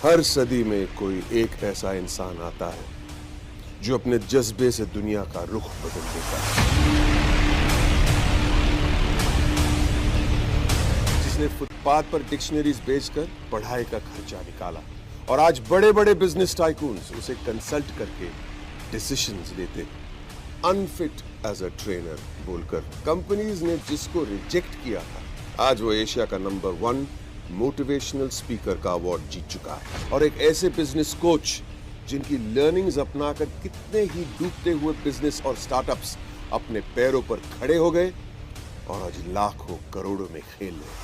हर सदी में कोई एक ऐसा इंसान आता है जो अपने जज्बे से दुनिया का रुख बदल देता है, जिसने फुटपाथ पर डिक्शनरीज बेचकर पढ़ाई का खर्चा निकाला और आज बड़े बड़े बिजनेस टाइकून्स उसे कंसल्ट करके डिसीजंस लेते हैं। अनफिट एज अ ट्रेनर बोलकर कंपनीज ने जिसको रिजेक्ट किया था, आज वो एशिया का नंबर 1 मोटिवेशनल स्पीकर का अवार्ड जीत चुका है। और एक ऐसे बिजनेस कोच जिनकी लर्निंग्स अपनाकर कितने ही डूबते हुए बिजनेस और स्टार्टअप्स अपने पैरों पर खड़े हो गए और आज लाखों करोड़ों में खेल रहे।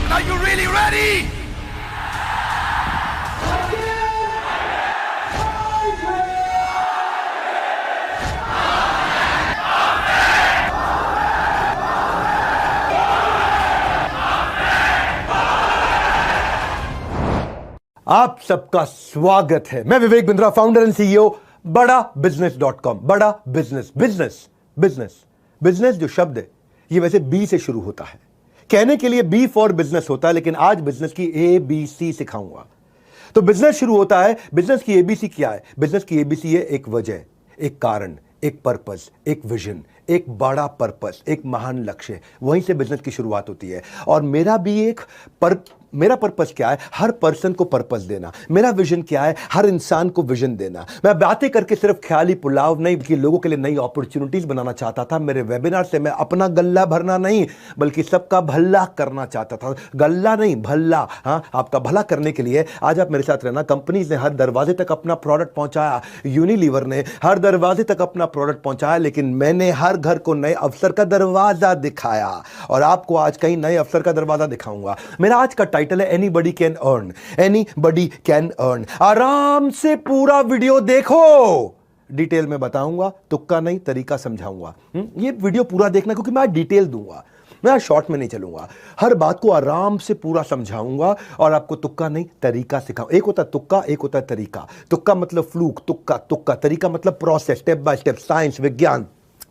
Are you really ready? आप सबका स्वागत है। मैं Vivek Bindra, founder and CEO बड़ा बिजनेस.com। बड़ा बिजनेस बिजनेस बिजनेस बिजनेस जो शब्द है ये वैसे बी से शुरू होता है। कहने के लिए बी फॉर बिजनेस होता है, लेकिन आज बिजनेस की ABC सिखाऊंगा। तो बिजनेस शुरू होता है। बिजनेस की ABC क्या है? बिजनेस की ABC है एक वजह, एक कारण, एक पर्पस, एक विजन, एक बड़ा पर्पस, एक महान लक्ष्य। वहीं से बिजनेस की शुरुआत होती है। और मेरा भी एक मेरा पर्पस क्या है? हर पर्सन को पर्पस देना। मेरा विजन क्या है? हर इंसान को विजन देना। मैं बातें करके सिर्फ ख्याली पुलाव नहीं बल्कि लोगों के लिए नई अपॉर्चुनिटीज बनाना चाहता था। मेरे वेबिनार से मैं अपना गल्ला भरना नहीं बल्कि सबका भला करना चाहता था। गल्ला नहीं, भला। हाँ, आपका भला करने के लिए आज आप मेरे साथ रहना। कंपनीज ने हर दरवाजे तक अपना प्रोडक्ट पहुंचाया, यूनिलीवर ने हर दरवाजे तक अपना प्रोडक्ट पहुंचाया, लेकिन मैंने हर घर को नए अवसर का दरवाजा दिखाया। और आपको आज कहीं नए अवसर का दरवाजा दिखाऊंगा। मेरा आज का टाइटल है anybody can earn. Anybody can earn. आराम से पूरा वीडियो देखो, डिटेल में बताऊंगा, तुक्का नहीं तरीका समझाऊंगा। ये वीडियो पूरा देखना क्योंकि मैं डिटेल दूंगा, मैं शॉर्ट में नहीं चलूंगा। हर बात को आराम से पूरा समझाऊंगा और आपको तुक्का नहीं तरीका सिखाऊं। एक होता है तुक्का, एक होता है तरीका। तुक्का मतलब फ्लूक, तुक्का तुक्का। तरीका मतलब process, step by step, science, विज्ञान।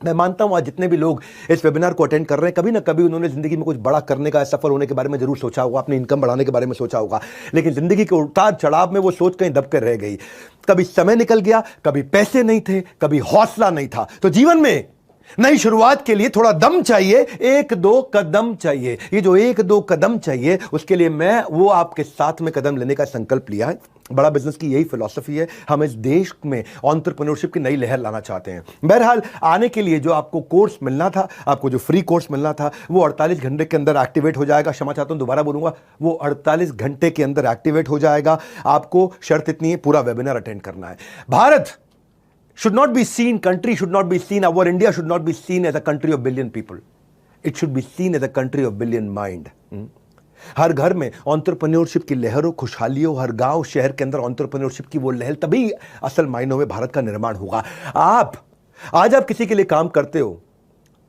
मैं मानता हूं आज जितने भी लोग इस वेबिनार को अटेंड कर रहे हैं, कभी ना कभी उन्होंने जिंदगी में कुछ बड़ा करने का, सफल होने के बारे में जरूर सोचा होगा, अपनी इनकम बढ़ाने के बारे में सोचा होगा, लेकिन जिंदगी के उतार चढ़ाव में वो सोच कहीं दब कर रह गई। कभी समय निकल गया, कभी पैसे नहीं थे, कभी हौसला नहीं था। तो जीवन में नई शुरुआत के लिए थोड़ा दम चाहिए, एक दो कदम चाहिए। ये जो एक दो कदम चाहिए, उसके लिए मैं वो आपके साथ में कदम लेने का संकल्प लिया है। बड़ा बिजनेस की यही फिलॉसफी है। हम इस देश में एंटरप्रेन्योरशिप की नई लहर लाना चाहते हैं। बहरहाल आने के लिए जो आपको कोर्स मिलना था, आपको जो फ्री कोर्स मिलना था, वो 48 घंटे के अंदर एक्टिवेट हो जाएगा। क्षमा चाहता हूं, दोबारा बोलूंगा, वो 48 घंटे के अंदर एक्टिवेट हो जाएगा। आपको शर्त इतनी है, पूरा वेबिनार अटेंड करना है। Bharat should not be seen, country should not be seen, our India should not be seen as a country of billion people. It should be seen as a country of billion mind. हर घर में entrepreneurship की लहरों, खुशहालियों, हर गांव शहर के अंदर entrepreneurship की वो लहर, तभी असल मायनों में भारत का निर्माण होगा। आज आप किसी के लिए काम करते हो,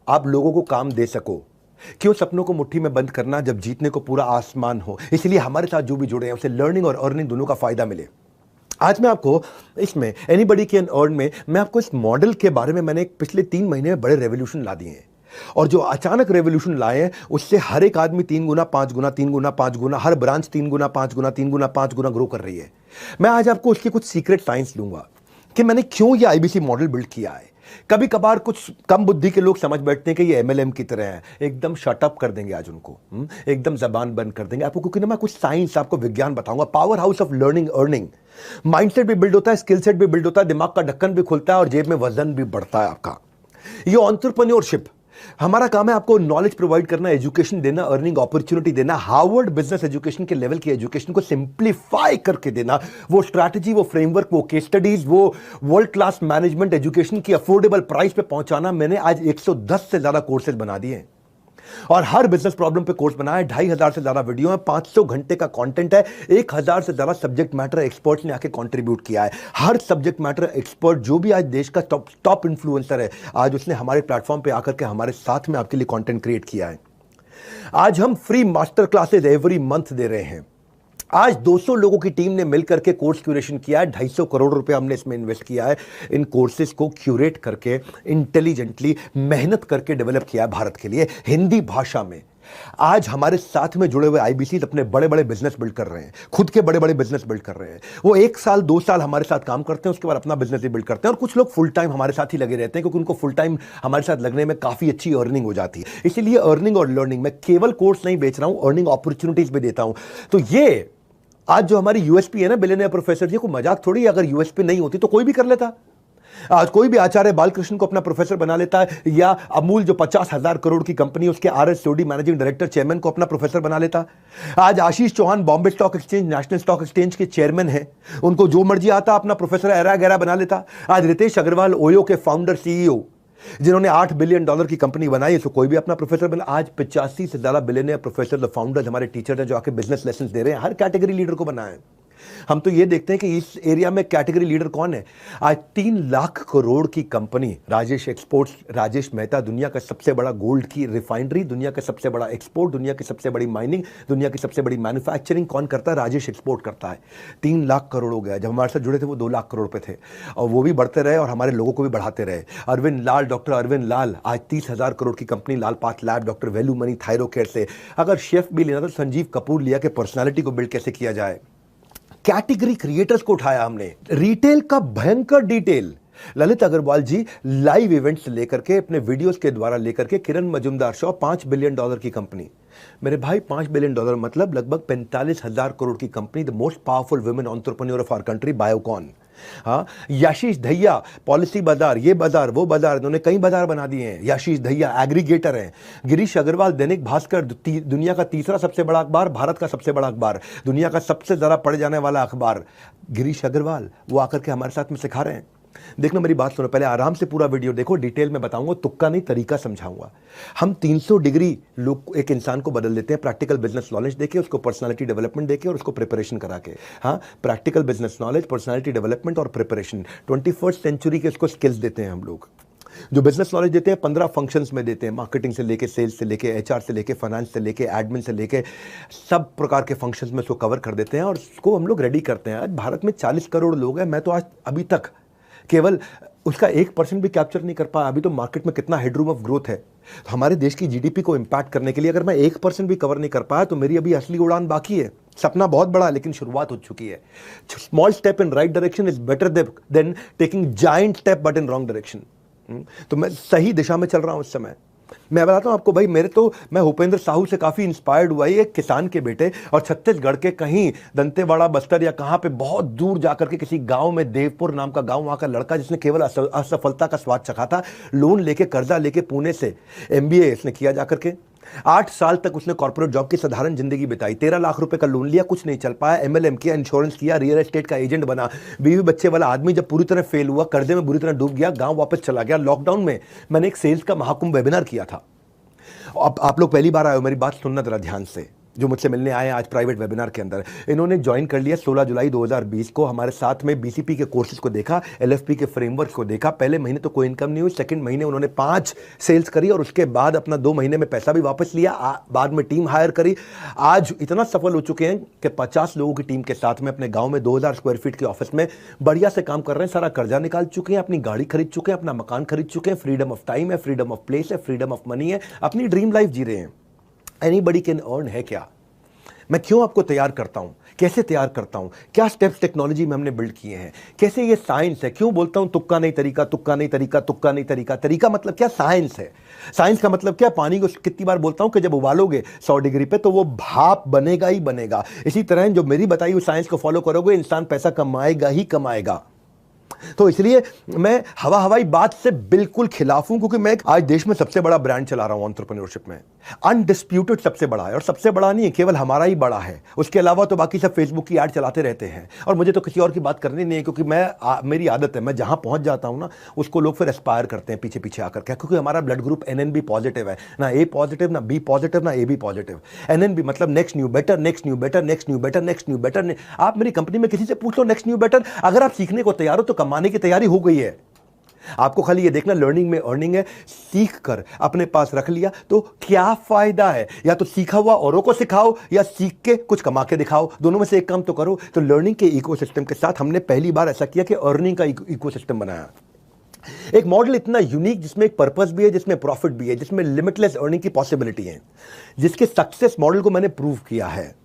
आप लोगों को काम दे सको। क्यों सपनों को मुट्ठी में बंद करना जब जीतने को पूरा आसमान हो। इसलिए हमारे साथ जो भी जुड़े हैं उसे लर्निंग और अर्निंग दोनों का फायदा मिले। आज मैं आपको इसमें एनीबडी कैन अर्न में मैं आपको इस मॉडल के बारे में, मैंने पिछले 3 महीने में बड़े रेवोल्यूशन ला दिए हैं, और जो अचानक रेवोल्यूशन लाए हैं उससे हर एक आदमी 3 गुना 5 गुना 3 गुना 5 गुना, हर ब्रांच 3 गुना 5 गुना 3 गुना 5 गुना ग्रो कर रही है। मैं आज आपको उसकी कुछ सीक्रेट साइंस दूंगा कि मैंने क्यों ये आईबीसी मॉडल बिल्ड किया है। कभी कभार कुछ कम बुद्धि के लोग समझ बैठते हैं कि ये एमएलएम की तरह है, एकदम शटअप कर देंगे आज उनको, एकदम जबान बंद कर देंगे आपको, क्योंकि ना मैं कुछ साइंस, आपको विज्ञान बताऊंगा। Power house of learning earning. Mindset भी बिल्ड होता है, स्किल सेट भी बिल्ड होता है, दिमाग का ढक्कन भी खुलता है और जेब में वजन भी बढ़ता है आपका। ये एंटरप्रेन्योरशिप, हमारा काम है आपको नॉलेज प्रोवाइड करना, एजुकेशन देना, अर्निंग अपॉर्चुनिटी देना, हार्वर्ड बिजनेस एजुकेशन के लेवल की एजुकेशन को सिंप्लीफाई करके देना, वो स्ट्रैटेजी, वो फ्रेमवर्क, वो केस स्टडीज, वो वर्ल्ड क्लास मैनेजमेंट एजुकेशन की अफोर्डेबल प्राइस पे पहुंचाना। मैंने आज 110 से ज्यादा कोर्सेज बना दिए हैं और हर बिजनेस प्रॉब्लम पे कोर्स बनाया है। 2500 से ज्यादा वीडियो है, 500 घंटे का कंटेंट है, 1000 से ज्यादा सब्जेक्ट मैटर एक्सपर्ट्स ने आके कंट्रीब्यूट किया है। हर सब्जेक्ट मैटर एक्सपर्ट जो भी आज देश का टॉप इन्फ्लुएंसर है, आज उसने हमारे प्लेटफॉर्म पे आकर के हमारे साथ में आपके लिए कंटेंट क्रिएट किया है। आज हम free master classes every month दे रहे हैं। आज 200 लोगों की टीम ने मिलकर के कोर्स क्यूरेशन किया है। 250 करोड़ रुपए हमने इसमें इन्वेस्ट किया है। इन कोर्सेज को क्यूरेट करके इंटेलिजेंटली मेहनत करके डेवलप किया है भारत के लिए, हिंदी भाषा में। आज हमारे साथ में जुड़े हुए आईबीसी अपने बड़े बड़े बिजनेस बिल्ड कर रहे हैं, खुद के बड़े बड़े बिजनेस बिल्ड कर रहे हैं। वो 1 साल 2 साल हमारे साथ काम करते हैं, उसके बाद अपना बिजनेस भी बिल्ड करते हैं। और कुछ लोग फुल टाइम हमारे साथ ही लगे रहते हैं, क्योंकि उनको फुल टाइम हमारे साथ लगने में काफी अच्छी अर्निंग हो जाती है। इसीलिए अर्निंग और लर्निंग, मैं केवल कोर्स नहीं बेच रहा हूं, अर्निंग अपॉर्चुनिटीज भी देता हूं। तो ये आज जो हमारी यूएसपी है ना, बिलियनियर प्रोफेसर जी, को मजाक थोड़ी है। अगर यूएसपी नहीं होती तो कोई भी कर लेता। आज कोई भी आचार्य बालकृष्ण को अपना प्रोफेसर बना लेता है, या अमूल जो 50,000 करोड़ की कंपनी, उसके आरएसओडी मैनेजिंग डायरेक्टर चेयरमैन को अपना प्रोफेसर बना लेता। आज Ashish Chauhan Bombay stock exchange, national stock exchange के चेयरमैन हैं, उनको जो मर्जी आता अपना प्रोफेसर एरा गैरा बना लेता। आज रितेश अग्रवाल ओयो के फाउंडर सीईओ, जिन्होंने $8 बिलियन की कंपनी बनाई, तो कोई भी अपना प्रोफेसर बना। आज 85 से ज्यादा बिलियनियर प्रोफेसर, फाउंडर्स हमारे टीचर हैं जो आके बिजनेस लेसन दे रहे हैं। हर कैटेगरी लीडर को बनाया है। हम तो ये देखते हैं कि इस एरिया में कैटेगरी लीडर कौन है। आज 3 लाख करोड़ की कंपनी राजेश एक्सपोर्ट्स, राजेश मेहता, दुनिया का सबसे बड़ा गोल्ड की रिफाइनरी, दुनिया का सबसे बड़ा एक्सपोर्ट, दुनिया की सबसे बड़ी माइनिंग, दुनिया की सबसे बड़ी मैन्युफैक्चरिंग कौन करता है? राजेश एक्सपोर्ट करता है। 3 लाख करोड़ हो गया। जब हमारे साथ जुड़े थे वो 2 लाख करोड़ पे थे, और वो भी बढ़ते रहे और हमारे लोगों को भी बढ़ाते रहे। अरविंद लाल, डॉक्टर अरविंद लाल, आज 30,000 करोड़ की company Lal path lab, doctor value money Thyrocare से। अगर शेफ भी लेना तो संजीव कपूर लिया कि पर्सनालिटी को बिल्ड कैसे किया जाए। कैटेगरी क्रिएटर्स को उठाया हमने। रिटेल का भयंकर detail, Lalit Agarwal ji live events लेकर के, अपने वीडियोस के द्वारा लेकर के, किरण मजुमदार शो, $5 बिलियन की कंपनी। मेरे भाई, $5 बिलियन मतलब लगभग 45,000 करोड़ की company, the most powerful women entrepreneur of our country, Biocon. हाँ, याशीष दहिया, पॉलिसी बाजार, ये बाजार वो बाजार, इन्होंने कई बाजार बना दिए हैं। याशीष दहिया एग्रीगेटर हैं। गिरीश अग्रवाल, दैनिक भास्कर, दुनिया का 3रा सबसे बड़ा अखबार, भारत का सबसे बड़ा अखबार, दुनिया का सबसे ज्यादा पढ़े जाने वाला अखबार। गिरीश अग्रवाल वो आकर के हमारे साथ में सिखा रहे हैं। देखना, मेरी बात सुनो, पहले आराम से पूरा वीडियो देखो, डिटेल में बताऊंगा, तुक्का नहीं तरीका समझाऊंगा। हम 300 डिग्री लोग एक इंसान को बदल देते हैं, प्रैक्टिकल बिजनेस नॉलेज देके, उसको पर्सनालिटी डेवलपमेंट देके और उसको प्रिपरेशन करा के। हाँ, practical business knowledge, personality development और प्रिपरेशन, 21st सेंचुरी के उसको स्किल्स देते हैं हम लोग। जो बिजनेस नॉलेज देते हैं 15 फंक्शंस में देते हैं, मार्केटिंग से लेके, सेल्स से लेके, एचआर से लेके, फाइनेंस से लेके, एडमिन से लेके, सब प्रकार के फंक्शंस में उसको कवर कर देते हैं और उसको हम लोग रेडी करते हैं। आज भारत में 40 करोड़ लोग हैं, मैं तो आज अभी तक केवल उसका 1% भी कैप्चर नहीं कर पाया। अभी तो मार्केट में कितना हेडरूम ऑफ ग्रोथ है। तो हमारे देश की जीडीपी को इंपैक्ट करने के लिए अगर मैं 1% भी कवर नहीं कर पाया तो मेरी अभी असली उड़ान बाकी है। सपना बहुत बड़ा, लेकिन शुरुआत हो चुकी है। Small step in right direction is better than taking giant step but in wrong direction. तो मैं सही दिशा में चल रहा हूं इस समय। मैं बताता हूं आपको भाई, मैं भूपेंद्र साहू से काफी इंस्पायर्ड हुआ। एक किसान के बेटे और छत्तीसगढ़ के कहीं दंतेवाड़ा, बस्तर या कहां पे बहुत दूर जाकर के किसी गांव में, देवपुर नाम का गांव, वहां का लड़का जिसने केवल असफलता का स्वाद चखा था, लोन लेके, कर्जा लेके पुणे से MBA इसने किया जाकर के। 8 साल तक उसने कॉर्पोरेट जॉब की साधारण जिंदगी बिताई। 13 लाख रुपए का लोन लिया, कुछ नहीं चल पाया। MLM किया, इंश्योरेंस किया, रियल एस्टेट का एजेंट बना। बीवी बच्चे वाला आदमी जब पूरी तरह फेल हुआ, कर्जे में बुरी तरह डूब गया, गांव वापस चला गया। लॉकडाउन में मैंने एक सेल्स का महाकुंभ वेबिनार किया था। अब आप लोग पहली बार आए हो, मेरी बात सुनना जरा ध्यान से, जो मुझसे मिलने आए आज प्राइवेट वेबिनार के अंदर। इन्होंने ज्वाइन कर लिया 16 जुलाई 2020 को। हमारे साथ में BCP के कोर्सेज को देखा, LFP के फ्रेमवर्क को देखा। पहले महीने तो कोई इनकम नहीं हुई, सेकंड महीने उन्होंने 5 सेल्स करी और उसके बाद अपना 2 महीने में पैसा भी वापस लिया। बाद में टीम हायर करी। आज इतना सफल हो चुके हैं कि 50 लोगों की टीम के साथ में अपने गाँव में 2000 स्क्वायर फीट के ऑफिस में बढ़िया से काम कर रहे हैं। सारा कर्जा निकाल चुके हैं, अपनी गाड़ी खरीद चुके हैं, अपना मकान खरीद चुके हैं। फ्रीडम ऑफ टाइम है, फ्रीडम ऑफ प्लेस है, फ्रीडम ऑफ मनी है, अपनी ड्रीम लाइफ जी रहे हैं। एनीबडी कैन अर्न है क्या? मैं क्यों आपको तैयार करता हूं, कैसे तैयार करता हूं, क्या स्टेप्स टेक्नोलॉजी में हमने बिल्ड किए हैं, कैसे ये साइंस है। क्यों बोलता हूं तुक्का नहीं तरीका, तुक्का नहीं तरीका, तुक्का नहीं तरीका। तरीका मतलब क्या? साइंस है। साइंस का मतलब क्या? पानी को कितनी बार बोलता हूं कि जब उबालोगे 100 डिग्री पे तो वो भाप बनेगा ही बनेगा। इसी तरह जो मेरी बताई हुई साइंस को फॉलो करोगे, इंसान पैसा कमाएगा ही कमाएगा। तो इसलिए मैं हवाई बात से बिल्कुल खिलाफ हूं, क्योंकि मैं आज देश में सबसे बड़ा ब्रांड चला रहा हूं एंटरप्रेन्योरशिप में। अनडिस्प्यूटेड सबसे बड़ा है, और सबसे बड़ा नहीं है, केवल हमारा ही बड़ा है। उसके अलावा तो बाकी सब फेसबुक की ऐड चलाते रहते हैं, और मुझे तो किसी और की बात करनी नहीं है, क्योंकि मेरी आदत है, मैं जहां पहुंच जाता हूं ना, उसको लोग फिर एस्पायर करते हैं पीछे पीछे आकर के, क्योंकि हमारा ब्लड ग्रुप NNB पॉजिटिव है। ना A पॉजिटिव, ना B पॉजिटिव, ना AB पॉजिटिव। NNB मतलब next new better, next new better, next new better, next new better. आप मेरी कंपनी में किसी से पूछ लो नेक्स्ट न्यू बेटर, अगर आप सीखने को तैयार हो तो कमाने की तैयारी हो गई है। आपको खाली ये देखना लर्निंग में अर्निंग है। सीख कर अपने पास रख लिया तो क्या फायदा है? या तो सीखा हुआ औरों को सिखाओ, या सीख के कुछ कमा के दिखाओ। दोनों में से एक काम तो करो। तो लर्निंग के इकोसिस्टम के साथ हमने पहली बार ऐसा किया कि अर्निंग का इकोसिस्टम बनाया। एक मॉडल इतना यूनिक, जिसमें एक पर्पस भी है, जिसमें प्रॉफिट भी है, जिसमें लिमिटलेस अर्निंग की पॉसिबिलिटी है, जिसके सक्सेस मॉडल को मैंने प्रूव किया है।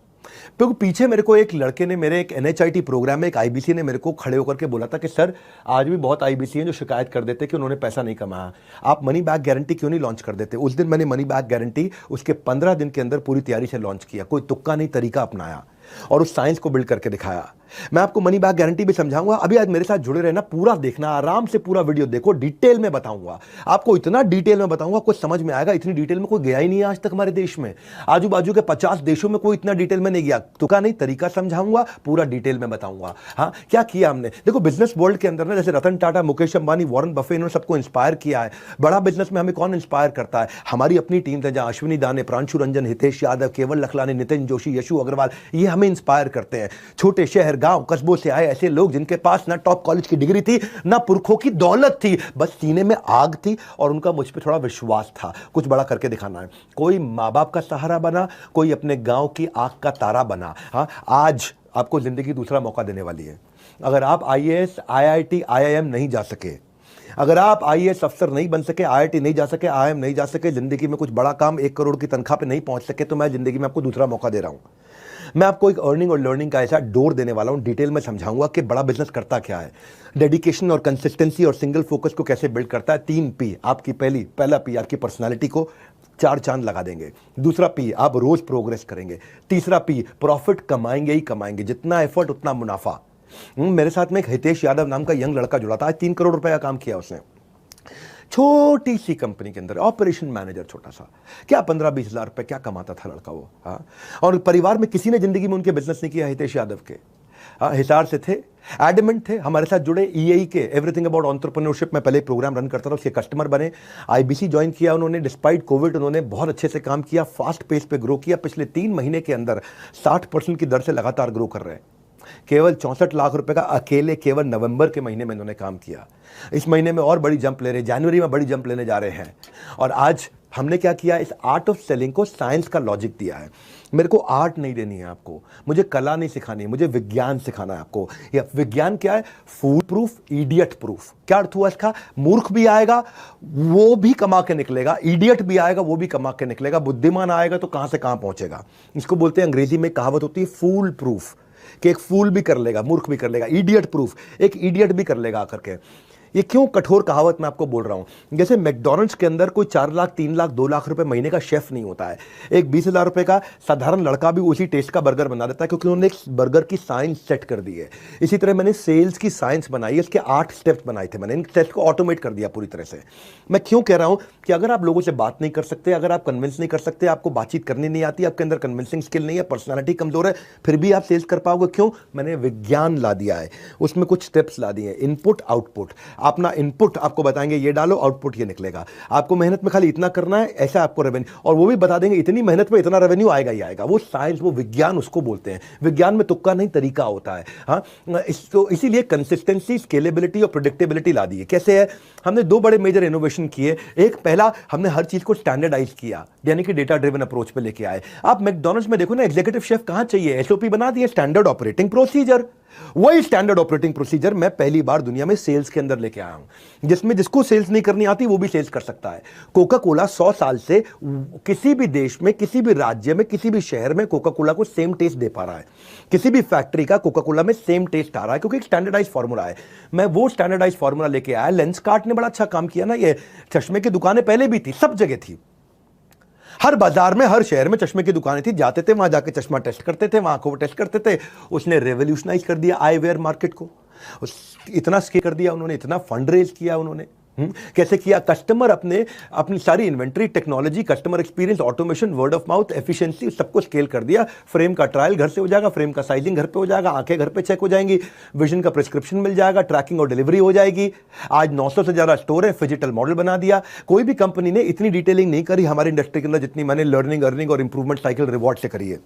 क्योंकि पीछे मेरे को एक लड़के ने, मेरे एक NHIT प्रोग्राम में एक IBC ने मेरे को खड़े होकर के बोला था कि सर, आज भी बहुत IBC हैं जो शिकायत कर देते कि उन्होंने पैसा नहीं कमाया, आप मनी बैक गारंटी क्यों नहीं लॉन्च कर देते? उस दिन मैंने मनी बैक गारंटी उसके 15 दिन के अंदर पूरी तैयारी से लॉन्च किया। कोई तुक्का नहीं तरीका अपनाया और उस साइंस को बिल्ड करके दिखाया। मैं आपको मनी बैक गारंटी भी समझाऊंगा। अभी आज मेरे साथ जुड़े रहना, पूरा देखना, आराम से पूरा वीडियो देखो, डिटेल में बताऊंगा आपको, इतना डिटेल में बताऊंगा कुछ समझ में आएगा। इतनी डिटेल में कोई गया ही नहीं है आज तक हमारे देश में। आजू बाजू के 50 देशों में कोई इतना डिटेल में नहीं गया। तुका नहीं तरीका समझाऊंगा, पूरा डिटेल में बताऊंगा। हाँ, क्या किया हमने? देखो, बिजनेस वर्ल्ड के अंदर ना, जैसे रतन टाटा, मुकेश अंबानी, वॉरेन बफे, इन्होंने सबको इंस्पायर किया है। बड़ा बिजनेस में हमें कौन इंस्पायर करता है? हमारी अपनी टीम है, जहां अश्विनी दाने, प्रांशु रंजन, हितेश यादव, केवल लखलानी, नितिन जोशी, यशु अग्रवाल, ये हमें इंस्पायर करते हैं। छोटे शहर, गांव, कस्बों से ऐसे लोग जिनके पास ना टॉप कॉलेज की डिग्री थी, ना पुरखों की दौलत थी, बस सीने में आग थी और उनका मुझ पे थोड़ा विश्वास था, कुछ बड़ा करके दिखाना है। कोई माँ बाप का सहारा बना, कोई अपने गांव की आंख का तारा बना। हाँ, आज आपको जिंदगी दूसरा मौका देने वाली है। अगर आप IAS, IIT, IIM नहीं जा सके, अगर आप IAS अफसर नहीं बन सके, IIT नहीं जा सके, IIM नहीं जा सके, जिंदगी में कुछ बड़ा काम 1 करोड़ की तनख्वाह पे नहीं पहुंच सके, तो मैं जिंदगी में आपको दूसरा मौका दे रहा हूं। मैं आपको एक अर्निंग और लर्निंग का ऐसा डोर देने वाला हूं, डिटेल में समझाऊंगा कि बड़ा बिजनेस करता क्या है, डेडिकेशन और कंसिस्टेंसी और सिंगल फोकस को कैसे बिल्ड करता है। 3 P आपकी, पहला P आपकी पर्सनालिटी को 4 चांद लगा देंगे। दूसरा P, आप रोज प्रोग्रेस करेंगे। तीसरा P, प्रॉफिट कमाएंगे ही कमाएंगे, जितना एफर्ट उतना मुनाफा। मेरे साथ में एक हितेश यादव नाम का यंग लड़का जुड़ा था, आज 3 करोड़ रुपए का काम किया उसने, छोटी सी कंपनी के अंदर ऑपरेशन मैनेजर, छोटा सा, क्या 15-20 हज़ार रुपए क्या कमाता था लड़का वो। हाँ, और परिवार में किसी ने जिंदगी में उनके बिजनेस नहीं किया हितेश यादव के। हाँ, हिसार से थे, एडमेंट थे, हमारे साथ जुड़े। EAE के एवरीथिंग अबाउट एंटरप्रेन्योरशिप में पहले प्रोग्राम रन करता था, उसके कस्टमर बने। IBC ज्वाइन किया उन्होंने, डिस्पाइट कोविड उन्होंने बहुत अच्छे से काम किया, फास्ट पेस पे ग्रो किया। पिछले 3 महीने के अंदर 60% की दर से लगातार ग्रो कर रहे हैं। केवल 64 लाख रुपए का अकेले केवल नवंबर के महीने में इन्होंने काम किया। इस महीने में और बड़ी जंप ले रहे हैं, जनवरी में बड़ी जंप लेने जा रहे हैं। और आज हमने क्या किया, इस आर्ट ऑफ सेलिंग को साइंस का लॉजिक दिया है। मेरे को आर्ट नहीं देनी है आपको, मुझे कला नहीं सिखानी है, मुझे विज्ञान सिखाना है आपको। यह विज्ञान क्या है? फूल प्रूफ, इडियट प्रूफ। क्या अर्थ हुआ इसका? मूर्ख भी आएगा वो भी कमा के निकलेगा, इडियट भी आएगा वो भी कमा के निकलेगा, बुद्धिमान आएगा तो कहां से कहां पहुंचेगा। इसको बोलते हैं, अंग्रेजी में कहावत होती है फूल प्रूफ, कि एक फूल भी कर लेगा, मूर्ख भी कर लेगा। इडियट प्रूफ, एक इडियट भी कर लेगा आकर के। ये क्यों कठोर कहावत मैं आपको बोल रहा हूं? जैसे मैकडॉनल्ड्स के अंदर कोई 4 लाख 3 लाख 2 लाख रुपए महीने का शेफ नहीं होता है। एक 20,000 रुपए का साधारण लड़का भी उसी टेस्ट का बर्गर बना देता है, क्योंकि उन्होंने एक बर्गर की साइंस सेट कर दी है। इसी तरह मैंने सेल्स की साइंस बनाई है, इसके 8 स्टेप्स बनाए थे मैंने, इन स्टेप्स को ऑटोमेट कर दिया पूरी तरह से। मैं क्यों कह रहा हूं कि अगर आप लोगों से बात नहीं कर सकते, अगर आप कन्विंस नहीं कर सकते, आपको बातचीत करनी नहीं आती, आपके अंदर कन्विंसिंग स्किल नहीं है, पर्सनैलिटी कमजोर है, फिर भी आप सेल्स कर पाओगे। क्यों? मैंने विज्ञान ला दिया है, उसमें कुछ स्टेप्स ला दिए, इनपुट आउटपुट। अपना इनपुट आपको बताएंगे ये डालो, आउटपुट ये निकलेगा। आपको मेहनत में खाली इतना करना है, ऐसा आपको रेवेन्यू, और वो भी बता देंगे इतनी मेहनत में इतना रेवेन्यू आएगा ही आएगा। वो साइंस, वो विज्ञान उसको बोलते हैं। विज्ञान में तुक्का नहीं, तरीका होता है। हाँ, इसीलिए कंसिस्टेंसी, स्केलेबिलिटी और प्रेडिक्टेबिलिटी ला दी है। कैसे है? हमने 2 बड़े मेजर इनोवेशन किए। एक, पहला, हमने हर चीज को स्टैंडर्डाइज किया, यानी कि डेटा ड्रिवन अप्रोच पे लेके आए। आप मैकडॉनल्ड्स में देखो ना, एग्जीक्यूटिव शेफ कहां चाहिए? एसओपी बना दिए, स्टैंडर्ड ऑपरेटिंग प्रोसीजर। वही स्टैंडर्ड ऑपरेटिंग प्रोसीजर मैं पहली बार दुनिया में सेल्स के अंदर लेके आया हूं, जिसमें जिसको सेल्स नहीं करनी आती वो भी सेल्स कर सकता है। कोका कोला 100 साल से किसी भी देश में, किसी भी राज्य में, किसी भी शहर में कोका कोला को सेम टेस्ट दे पा रहा है। किसी भी फैक्ट्री का कोका कोला में सेम टेस्ट आ रहा है, क्योंकि एक स्टैंडर्डाइज फॉर्मूला है। मैं वो स्टैंडर्डाइज फॉर्मूला लेके आया। लेंसकार्ट ने बड़ा अच्छा काम किया ना। ये चश्मे की दुकानें पहले भी थी, सब जगह थी, हर बाजार में, हर शहर में चश्मे की दुकानें थी। जाते थे वहां, जाके चश्मा टेस्ट करते थे, वहां आंखों को टेस्ट करते थे। उसने रेवोल्यूशनाइज कर दिया आई वेयर मार्केट को। इतना स्केल कर दिया उन्होंने, इतना फंड रेज किया उन्होंने। कैसे किया? कस्टमर अपनी सारी inventory, technology, customer experience, automation, word of mouth, efficiency, सबको स्केल कर दिया। फ्रेम का ट्रायल घर से हो जाएगा, फ्रेम का साइजिंग घर पे हो जाएगा, आंखें घर पे चेक हो जाएंगी, विजन का प्रिस्क्रिप्शन मिल जाएगा, ट्रैकिंग और डिलीवरी हो जाएगी। आज 900 से ज्यादा स्टोर है, फिजिटल मॉडल बना दिया। कोई भी कंपनी ने इतनी डिटेलिंग नहीं करी हमारी इंडस्ट्री के अंदर जितनी मैंने लर्निंग, अर्निंग और इंप्रूवमेंट साइकिल रिवॉर्ड से करी है।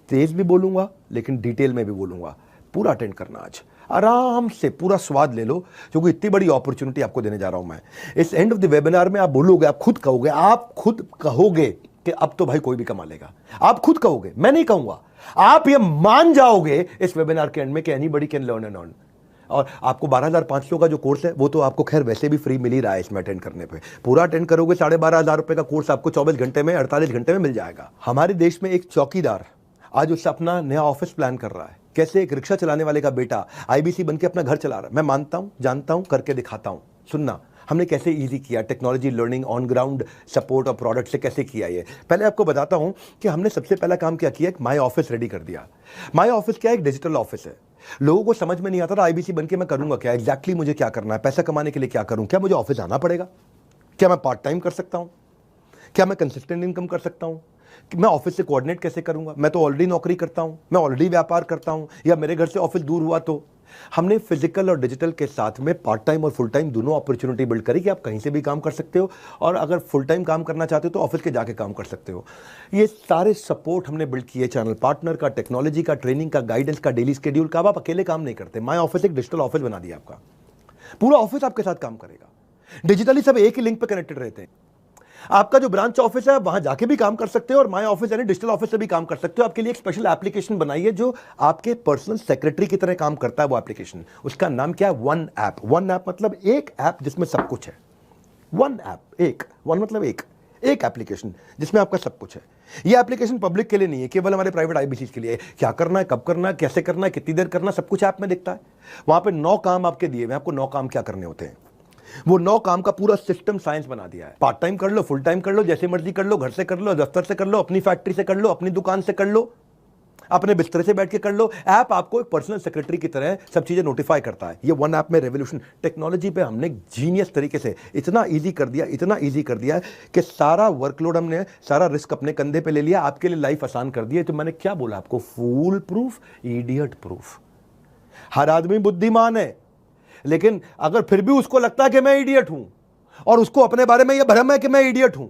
तेज भी बोलूंगा लेकिन डिटेल में भी बोलूंगा। पूरा अटेंड करना, आज आराम से पूरा स्वाद ले लो, क्योंकि इतनी बड़ी अपॉर्चुनिटी आपको देने जा रहा हूं मैं। इस एंड ऑफ द वेबिनार में आप बोलोगे, आप खुद कहोगे कि अब तो भाई कोई भी कमा लेगा। आप खुद कहोगे, मैं नहीं कहूंगा। आप ये मान जाओगे इस वेबिनार के एंड में कि anybody can learn and earn. और आपको 12,500 का जो कोर्स है वो तो आपको खैर वैसे भी फ्री मिल ही रहा है इसमें अटेंड करने पे। पूरा अटेंड करोगे 12,500 रुपए का कोर्स आपको 24 घंटे में, 48 घंटे में मिल जाएगा। हमारे देश में एक चौकीदार आज उससे अपना नया ऑफिस प्लान कर रहा है। कैसे? एक रिक्शा चलाने वाले का बेटा आईबीसी बन के अपना घर चला रहा है। मैं मानता हूं, जानता हूं, करके दिखाता हूं। सुनना हमने कैसे इजी किया, technology, learning, on ground support और प्रोडक्ट से कैसे किया। ये पहले आपको बताता हूं कि हमने सबसे पहला काम क्या किया, एक माई ऑफिस रेडी कर दिया। माई ऑफिस क्या है? एक डिजिटल ऑफिस है। लोगों को समझ में नहीं आता था आईबीसी बन के मैं करूंगा क्या, एग्जैक्टली मुझे क्या करना है, पैसा कमाने के लिए क्या करूं, क्या मुझे ऑफिस आना पड़ेगा, क्या मैं पार्ट टाइम कर सकता हूं, क्या मैं कंसिस्टेंट इनकम कर सकता हूं, कि मैं ऑफिस से कोऑर्डिनेट कैसे करूंगा, मैं तो ऑलरेडी नौकरी करता हूं, मैं ऑलरेडी व्यापार करता हूं, या मेरे घर से ऑफिस दूर हुआ तो। हमने फिजिकल और डिजिटल के साथ में पार्ट टाइम और फुल टाइम दोनों अपॉर्चुनिटी बिल्ड करी कि आप कहीं से भी काम कर सकते हो, और अगर फुल टाइम काम करना चाहते हो तो ऑफिस के जाके काम कर सकते हो। ये सारे सपोर्ट हमने बिल्ड किए, चैनल पार्टनर का, टेक्नोलॉजी का, ट्रेनिंग का, गाइडेंस का, डेली शेड्यूल का। आप अकेले काम नहीं करते। माई ऑफिस एक डिजिटल ऑफिस बना दिया आपका। पूरा ऑफिस आपके साथ काम करेगा। डिजिटली सब एक ही लिंक पर कनेक्टेड रहते हैं। आपका जो ब्रांच ऑफिस है वहां जाके भी काम कर सकते हो, और माई ऑफिस यानी डिजिटल ऑफिस से भी काम कर सकते हो। आपके लिए एक स्पेशल एप्लीकेशन बनाई है जो आपके पर्सनल सेक्रेटरी की तरह काम करता है। वो एप्लीकेशन, उसका नाम क्या है? One app. वन ऐप मतलब एक ऐप जिसमें सब कुछ है। वन ऐप, एक वन मतलब एक एप्लीकेशन जिसमें आपका सब कुछ है। ये एप्लीकेशन पब्लिक के लिए नहीं है, केवल हमारे प्राइवेट आईबीसी के लिए है। क्या करना है, कब करना है, कैसे करना है, कितनी देर करना, सब कुछ ऐप में दिखता है। वहां पे 9 काम आपके दिए हुए, आपको 9 काम क्या करने होते हैं। वो 9 काम का पूरा सिस्टम साइंस बना दिया है। पार्ट टाइम कर लो, फुल टाइम कर लो, जैसे मर्जी कर लो, घर से कर लो, दफ्तर से कर लो, अपनी फैक्ट्री से कर लो, अपनी दुकान से कर लो, अपने बिस्तर से बैठ के कर लो। ऐप आपको एक पर्सनल सेक्रेटरी की तरह सब चीजें नोटिफाई करता है। ये वन ऐप में रेवोल्यूशन, टेक्नोलॉजी पे हमने जीनियस तरीके से इतना इजी कर दिया, इतना इजी कर दिया कि सारा वर्कलोड हमने, सारा रिस्क अपने कंधे पे ले लिया, आपके लिए लाइफ आसान कर दी है। तो मैंने क्या बोला आपको? फूल प्रूफ, इडियट प्रूफ। हर आदमी बुद्धिमान है, लेकिन अगर फिर भी उसको लगता है कि मैं इडियट हूं, और उसको अपने बारे में यह भ्रम है कि मैं इडियट हूं।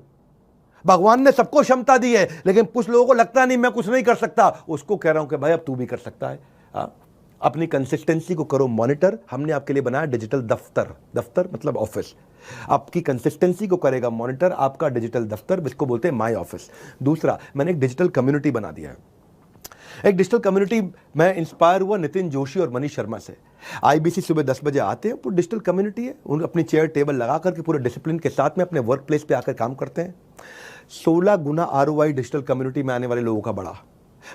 भगवान ने सबको क्षमता दी है, लेकिन कुछ लोगों को लगता नहीं मैं कुछ नहीं कर सकता। उसको कह रहा हूं कि भाई अब तू भी कर सकता है। अपनी कंसिस्टेंसी को करो मॉनिटर। हमने आपके लिए बनाया डिजिटल दफ्तर। दफ्तर मतलब ऑफिस। आपकी कंसिस्टेंसी को करेगा मॉनिटर आपका डिजिटल दफ्तर, जिसको बोलते हैं माई ऑफिस। दूसरा, मैंने एक डिजिटल कम्युनिटी बना दिया है। एक डिजिटल कम्युनिटी, मैं इंस्पायर हुआ नितिन जोशी और मनीष शर्मा से। आईबीसी सुबह 10 बजे आते हैं, पूरी डिजिटल कम्युनिटी है। उन अपनी चेयर टेबल लगा करके पूरे डिसिप्लिन के साथ में अपने वर्क प्लेस पे आकर काम करते हैं। 16 गुना आरओआई डिजिटल कम्युनिटी में आने वाले लोगों का बढ़ा।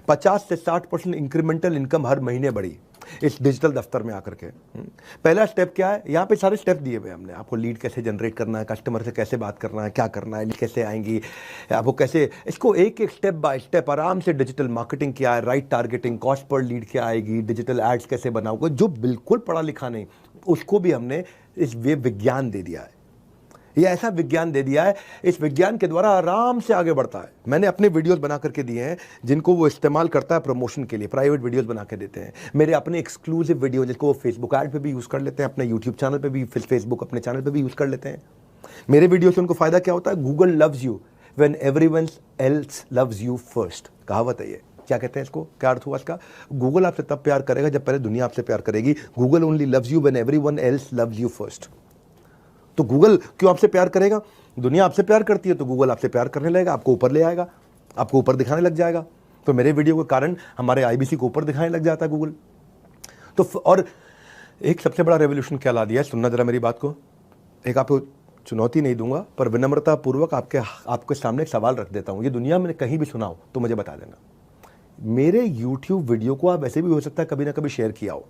50 से 60% इंक्रीमेंटल इनकम हर महीने बढ़ी। इस डिजिटल दफ्तर में आकर के। पहला स्टेप क्या है, यहाँ पे सारे स्टेप दिए हुए हमने आपको। लीड कैसे जनरेट करना है, कस्टमर से कैसे बात करना है, क्या करना है, लीड कैसे आएंगी, आपको कैसे इसको एक एक स्टेप बाय स्टेप आराम से डिजिटल मार्केटिंग क्या है, right targeting, cost per lead क्या आएगी, डिजिटल एड्स कैसे बनाओगे। जो बिल्कुल पढ़ा लिखा नहीं उसको भी हमने इस वे विज्ञान दे दिया है। ये ऐसा विज्ञान दे दिया है, इस विज्ञान के द्वारा आराम से आगे बढ़ता है। मैंने अपने वीडियोस बना करके दिए हैं जिनको वो इस्तेमाल करता है प्रमोशन के लिए, प्राइवेट वीडियोस बना के देते हैं। मेरे अपने एक्सक्लूसिव वीडियो जिसको वो फेसबुक ऐड पे भी यूज़ कर लेते हैं, अपने यूट्यूब चैनल पे भी, फेसबुक अपने चैनल पे भी यूज़ कर लेते हैं। मेरे वीडियो से उनको फायदा क्या होता है, Google loves you when everyone else loves you first. कहावत है ये, क्या कहते हैं इसको, क्या अर्थ हुआ इसका? गूगल आपसे तब प्यार करेगा जब पहले दुनिया आपसे प्यार करेगी। Google only loves you when everyone else loves you first. तो गूगल क्यों आपसे प्यार करेगा? दुनिया आपसे प्यार करती है तो गूगल आपसे प्यार करने लगेगा, आपको ऊपर ले आएगा, आपको ऊपर दिखाने लग जाएगा। तो मेरे वीडियो के कारण हमारे आईबीसी को ऊपर दिखाने लग जाता है गूगल। तो और एक सबसे बड़ा रेवोल्यूशन क्या ला दिया है, सुनना जरा मेरी बात को। एक आपको चुनौती नहीं दूंगा पर विनम्रता पूर्वक आपके सामने एक सवाल रख देता हूं। ये दुनिया में कहीं भी सुना हो तो मुझे बता देना। मेरे YouTube वीडियो को आप ऐसे भी हो सकता है कभी ना कभी शेयर किया हो,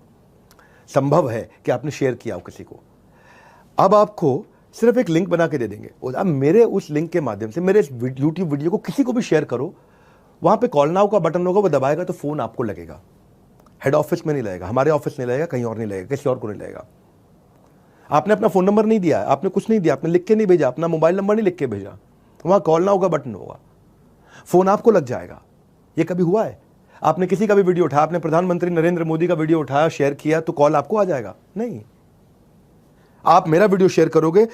संभव है कि आपने शेयर किया हो किसी को। अब आपको सिर्फ एक लिंक बना के दे देंगे, अब मेरे उस लिंक के माध्यम से मेरे इस YouTube वीडियो को किसी को भी शेयर करो, वहां पे कॉल नाउ का बटन होगा, वो दबाएगा तो फोन आपको लगेगा। हेड ऑफिस में नहीं लगेगा, हमारे ऑफिस नहीं लगेगा, कहीं और नहीं लगेगा, किसी और को नहीं लगेगा। आपने अपना फोन नंबर नहीं दिया, आपने कुछ नहीं दिया, आपने लिख के नहीं भेजा, अपना मोबाइल नंबर नहीं लिख के भेजा, वहां कॉल नाउ का बटन होगा, फोन आपको लग जाएगा। ये कभी हुआ है? आपने किसी का भी वीडियो उठाया, आपने प्रधानमंत्री नरेंद्र मोदी का वीडियो उठाया, शेयर किया तो कॉल आपको आ जाएगा? नहीं। आप मेरा वीडियो शेयर करोगे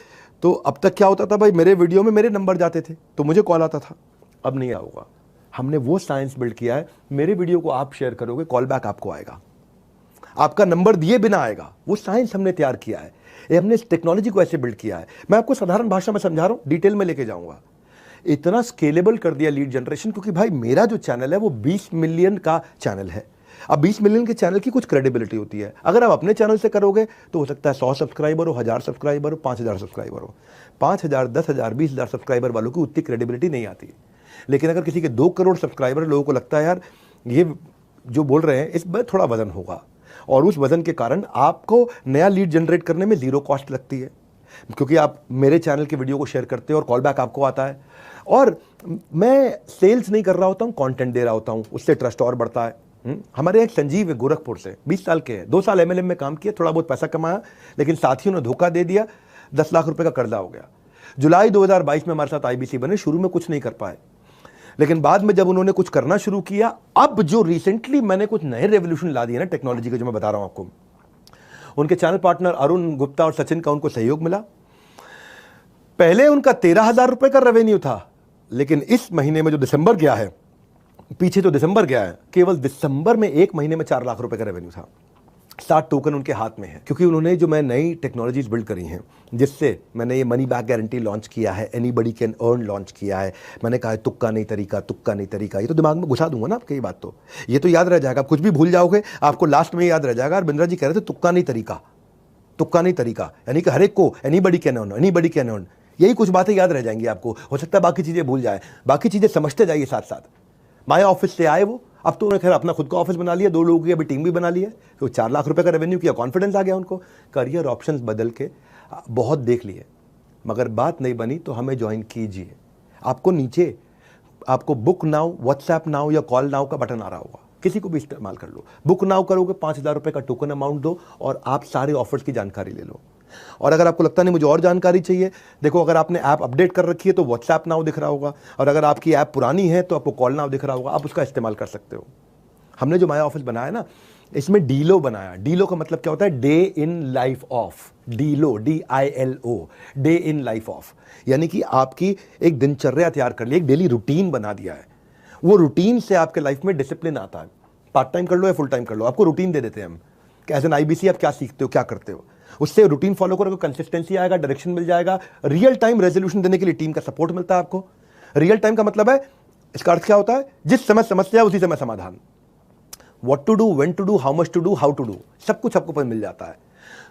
तो अब तक क्या होता था भाई, मेरे वीडियो में मेरे नंबर जाते थे तो मुझे कॉल आता था, अब नहीं आऊंगा। हमने वो साइंस बिल्ड किया है, मेरे वीडियो को आप शेयर करोगे कॉल बैक आपको आएगा, आपका नंबर दिए बिना आएगा। वो साइंस हमने तैयार किया है, ये हमने इस टेक्नोलॉजी को ऐसे बिल्ड किया है। मैं आपको साधारण भाषा में समझा रहा हूं, डिटेल में लेके जाऊंगा। इतना स्केलेबल कर दिया लीड जनरेशन, क्योंकि भाई मेरा जो चैनल है वो 20 मिलियन का चैनल है। अब 20 मिलियन के चैनल की कुछ क्रेडिबिलिटी होती है। अगर आप अपने चैनल से करोगे तो हो सकता है 100 सब्सक्राइबर हो, 1000 सब्सक्राइबर हो, 5000 सब्सक्राइबर हो। 5000, 10,000, 20,000 सब्सक्राइबर वालों की उतनी क्रेडिबिलिटी नहीं आती। लेकिन अगर किसी के 2 करोड़ सब्सक्राइबर, लोगों को लगता है यार ये जो बोल रहे हैं इस पर थोड़ा वजन होगा, और उस वजन के कारण आपको नया लीड जनरेट करने में जीरो कॉस्ट लगती है, क्योंकि आप मेरे चैनल के वीडियो को शेयर करते हो और कॉल बैक आपको आता है। और मैं सेल्स नहीं कर रहा होता हूँ, कंटेंट दे रहा होता हूँ, उससे ट्रस्ट और बढ़ता है। हमारे एक संजीव है गोरखपुर से, 20 साल के हैं, 2 साल MLM में काम किया, थोड़ा बहुत पैसा कमाया, लेकिन साथियों ने धोखा दे दिया, 10 लाख रुपए का कर्जा हो गया। जुलाई 2022 में हमारे साथ IBC बने, शुरू में कुछ नहीं कर पाए, लेकिन बाद में जब उन्होंने कुछ करना शुरू किया, अब जो रिसेंटली मैंने कुछ नए रेवोल्यूशन ला दिए ना टेक्नोलॉजी के, जो मैं बता रहा हूं आपको, उनके चैनल पार्टनर अरुण गुप्ता और सचिन का उनको सहयोग मिला। पहले उनका 13,000 रुपए का रेवेन्यू था, लेकिन इस महीने में जो दिसंबर गया है, पीछे जो दिसंबर गया है, केवल दिसंबर में 1 महीने में 4 लाख रुपए का रेवेन्यू था। 60 टोकन उनके हाथ में है, क्योंकि उन्होंने जो मैं नई टेक्नोलॉजीज बिल्ड करी हैं, जिससे मैंने ये मनी बैक गारंटी लॉन्च किया है, एनीबडी कैन अर्न लॉन्च किया है। मैंने कहा है तुक्का नहीं तरीका, तुक्का नहीं तरीका, ये तो दिमाग में घुसा दूंगा ना आपके, ये बात तो ये तो याद रह जाएगा। आप कुछ भी भूल जाओगे आपको लास्ट में याद रह जाएगा। और बिंद्रा जी कह रहे थे तुक्का नहीं तरीका, तुक्का नहीं तरीका, यानी कि हर एक को anybody can earn, anybody can earn, यही कुछ बातें याद रह जाएंगी आपको। हो सकता है बाकी चीजें भूल जाए, बाकी चीजें समझते जाइए साथ साथ। माया ऑफिस से आए वो, अब तो उन्होंने खैर अपना खुद का ऑफिस बना लिया, 2 लोगों की अभी टीम भी बना ली है, तो 4 लाख रुपए का रेवेन्यू किया, कॉन्फिडेंस आ गया उनको। करियर ऑप्शंस बदल के बहुत देख लिए, मगर बात नहीं बनी तो हमें ज्वाइन कीजिए। आपको नीचे आपको बुक नाउ, व्हाट्सएप नाउ या कॉल नाउ का बटन आ रहा होगा, किसी को भी इस्तेमाल कर लो। बुक नाउ करोगे, 5,000 रुपए का टोकन अमाउंट दो और आप सारे ऑफर्स की जानकारी ले लो। और अगर आपको लगता नहीं मुझे और जानकारी चाहिए, देखो अगर आपने ऐप अपडेट कर रखी है तो व्हाट्सएप नाउ दिख रहा होगा, और अगर आपकी ऐप पुरानी है तो आपको कॉल नाउ दिख रहा होगा, आप उसका इस्तेमाल कर सकते हो। हमने जो माया ऑफिस बनाया ना, इसमें डीलो बनाया। डीलो का मतलब क्या होता है, day in life of, DILO, DILO, day in life of, यानी कि आपकी एक दिनचर्या तैयार कर ली, एक डेली रूटीन बना दिया है। वो रूटीन से आपके लाइफ में डिसिप्लिन आता है। पार्ट टाइम कर लो या फुल टाइम कर लो, आपको रूटीन दे देते हैं हम कि एज एन IBC आप क्या सीखते हो, क्या करते हो, उससे रूटीन फॉलो करोगे, कंसिस्टेंसी आएगा, डायरेक्शन मिल जाएगा। रियल टाइम रेजोल्यूशन देने के लिए टीम का सपोर्ट मिलता है आपको। रियल टाइम का मतलब है, इसका अर्थ क्या होता है, जिस समय समस्या उसी समय समाधान। What to do, when to do, how much to do, how to do, सब कुछ आपको मिल जाता है।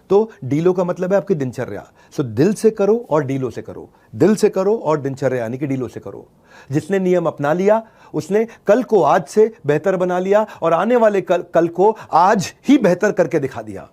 तो डीलों का मतलब है आपकी दिनचर्या। सो दिल से करो और डीलों से करो, दिल से करो और दिनचर्या यानी कि डीलों से करो। जिसने नियम अपना लिया उसने कल को आज से बेहतर बना लिया और आने वाले कल को आज ही बेहतर करके दिखा दिया।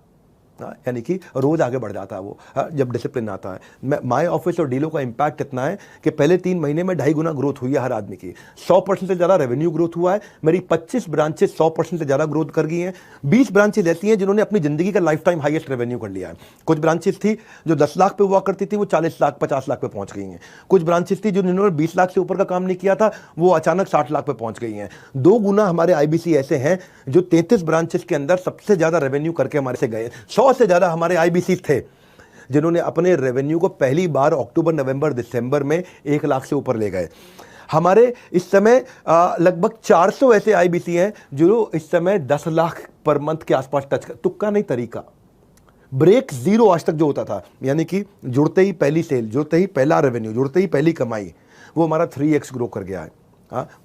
यानी कि रोज आगे बढ़ जाता है वो जब डिसिप्लिन आता है। माय ऑफिस और डीलों का इंपैक्ट इतना है कि पहले 3 महीने में 2.5 गुना ग्रोथ हुई है हर आदमी की। 100% से ज़्यादा रेवेन्यू ग्रोथ हुआ है। मेरी 25 ब्रांचेस 100% से ज़्यादा ग्रोथ कर गई हैं। 20 ब्रांचेस ऐसी हैं जिन्होंने अपनी ज़िंदगी का लाइफ टाइम हाईएस्ट रेवेन्यू कर लिया है। कुछ ब्रांचेस थी जो 10 लाख पे हुआ करती थी, वो 40 लाख 50 लाख पे पहुंच गई हैं। कुछ ब्रांचेस थी जो जिन्होंने 20 लाख से ऊपर का काम नहीं किया था, वो अचानक 60 लाख पे पहुंच गई हैं। 2 गुना हमारे आईबीसी ऐसे हैं जो 33 ब्रांचेस के अंदर सबसे ज़्यादा रेवेन्यू करके हमारे से गए। 100 से ज़्यादा हमारे आईबीसी थे जिन्होंने अपने रेवेन्यू को पहली बार अक्टूबर, नवंबर, दिसंबर में 1 लाख से ऊपर ले गए। हमारे इस समय लगभग 400 ऐसे आईबीसी हैं जो इस समय 10 लाख पर मंथ के आसपास टच कर। तुक्का नहीं, तरीका। ब्रेक जीरो आज तक जो होता था, यानी कि जुड़ते ही पहली सेल, जुड़ते ही पहला रेवेन्यू, जुड़ते ही पहली कमाई, वो हमारा 3x ग्रो कर गया है।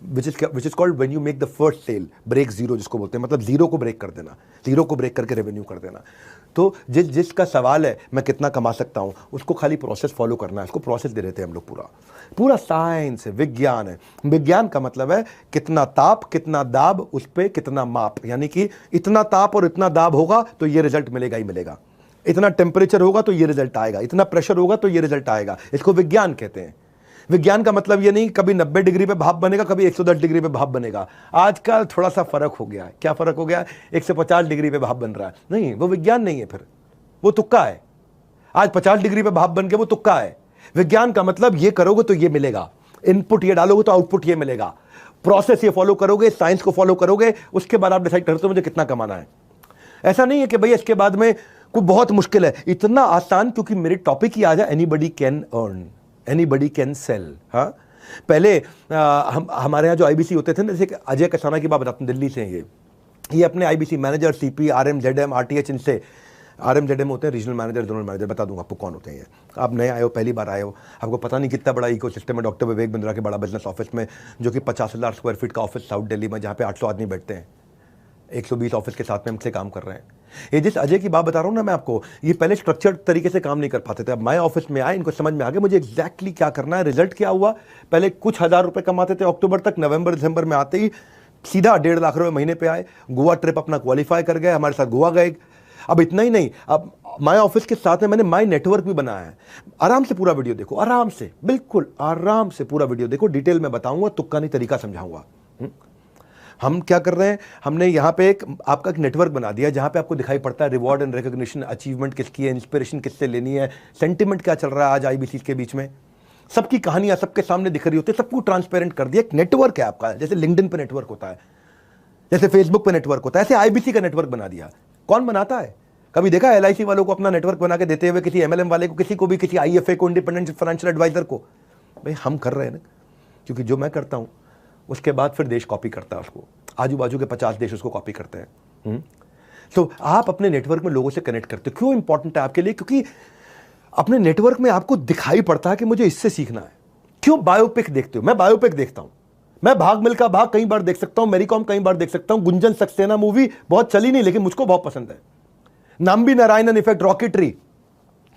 Which is called when you make the first sale, break zero जिसको बोलते हैं, मतलब जीरो को ब्रेक कर देना, जीरो को ब्रेक करके रेवेन्यू कर देना। तो जिसका सवाल है मैं कितना कमा सकता हूं, उसको खाली प्रोसेस फॉलो करना है। उसको प्रोसेस दे देते हैं हम लोग। पूरा साइंस है, विज्ञान है। विज्ञान का मतलब है कितना ताप, कितना दाब, उस पर कितना माप। यानी कि इतना ताप और इतना दाब होगा तो ये रिजल्ट मिलेगा ही मिलेगा, इतना टेम्परेचर होगा तो ये रिजल्ट आएगा, इतना प्रेशर होगा तो ये रिजल्ट आएगा। इसको विज्ञान कहते हैं। विज्ञान का मतलब ये नहीं कभी 90 डिग्री पे भाप बनेगा, कभी 110 डिग्री पे भाप बनेगा। आजकल थोड़ा सा फर्क हो गया है। क्या फर्क हो गया है? 150 डिग्री पे भाप बन रहा है। नहीं, वो विज्ञान नहीं है, फिर वो तुक्का है। आज 50 डिग्री पे भाप बन के वो तुक्का है। विज्ञान का मतलब ये करोगे तो ये मिलेगा, इनपुट ये डालोगे तो आउटपुट ये मिलेगा, प्रोसेस ये फॉलो करोगे, साइंस को फॉलो करोगे, उसके बाद आप डिसाइड करते हो मुझे कितना कमाना है। ऐसा नहीं है कि भैया इसके बाद में कोई बहुत मुश्किल है। इतना आसान, क्योंकि मेरे टॉपिक ही आ जाए, anybody can earn, anybody can sell. हाँ, पहले हमारे यहाँ जो आईबीसी होते थे ना, जैसे अजय कसाना की बात बताते हैं, दिल्ली से ये अपने IBC manager, CP, RM, ZM, RTH, इनसे, आरएम जेडएम होते हैं रीजनल मैनेजर, जोनल मैनेजर, बता दूंगा आपको कौन होते हैं ये। आप नए आए हो, पहली बार आए हो, आपको पता नहीं कितना बड़ा इकोसिस्टम है डॉक्टर विवेक बिंद्रा के बड़ा बिजनेस ऑफिस में, जो कि 50,000 स्क्वायर फीट का ऑफिस साउथ दिल्ली में, जहाँ पे 800 आदमी बैठते हैं। 120 ऑफिस के साथ में हमसे काम कर रहे हैं। ये जिस अजय की बात बता रहा हूँ ना मैं आपको, ये पहले स्ट्रक्चर्ड तरीके से काम नहीं कर पाते थे। अब मैं ऑफिस में आए, इनको समझ में आ गया मुझे एग्जैक्टली क्या करना है। रिजल्ट क्या हुआ? पहले कुछ हज़ार रुपए कमाते थे अक्टूबर तक, नवंबर दिसंबर में आते ही सीधा 1.5 लाख रुपए महीने पे आए। गोवा ट्रिप अपना क्वालिफाई कर गए, हमारे साथ गोवा गए। अब इतना ही नहीं, अब माय ऑफिस के साथ में मैंने माय नेटवर्क भी बनाया है। आराम से पूरा वीडियो देखो, आराम से, बिल्कुल आराम से पूरा वीडियो देखो, डिटेल में बताऊंगा, तुक्का नहीं तरीका समझाऊंगा। हम क्या कर रहे हैं, हमने यहाँ पे आपका एक नेटवर्क बना दिया जहाँ पे आपको दिखाई पड़ता है रिवॉर्ड एंड रिकॉग्निशन, अचीवमेंट किसकी है, इंस्पिरेशन किससे लेनी है, सेंटिमेंट क्या चल रहा है आज आईबीसी के बीच में, सबकी कहानियां सबके सामने दिख रही होती है, सबको ट्रांसपेरेंट कर दिया। एक नेटवर्क है आपका, जैसे लिंक्डइन पे नेटवर्क होता है, जैसे फेसबुक पे नेटवर्क होता है, ऐसे आईबीसी का नेटवर्क बना दिया। कौन बनाता है? कभी देखा एलआईसी वालों को अपना नेटवर्क बना के देते हुए, किसी एमएलएम वाले को, किसी को भी, किसी आईएफए को, इंडिपेंडेंट फाइनेंशियल एडवाइजर को? भाई हम कर रहे हैं ना, क्योंकि जो मैं करता हूं उसके बाद फिर देश कॉपी करता है उसको, आजू बाजू के 50 देश उसको कॉपी करते हैं। तो आप अपने नेटवर्क में लोगों से कनेक्ट करते हो। क्यों इंपॉर्टेंट है आपके लिए? क्योंकि अपने नेटवर्क में आपको दिखाई पड़ता है कि मुझे इससे सीखना है। क्यों बायोपिक देखते हो? मैं बायोपिक देखता हूं। मैं भाग मिल्खा भाग कई बार देख सकता हूं, मैरी कॉम कई बार देख सकता हूं, गुंजन सक्सेना मूवी बहुत चली नहीं लेकिन मुझको बहुत पसंद है। नाम्बी नारायणन इफेक्ट, रॉकेटरी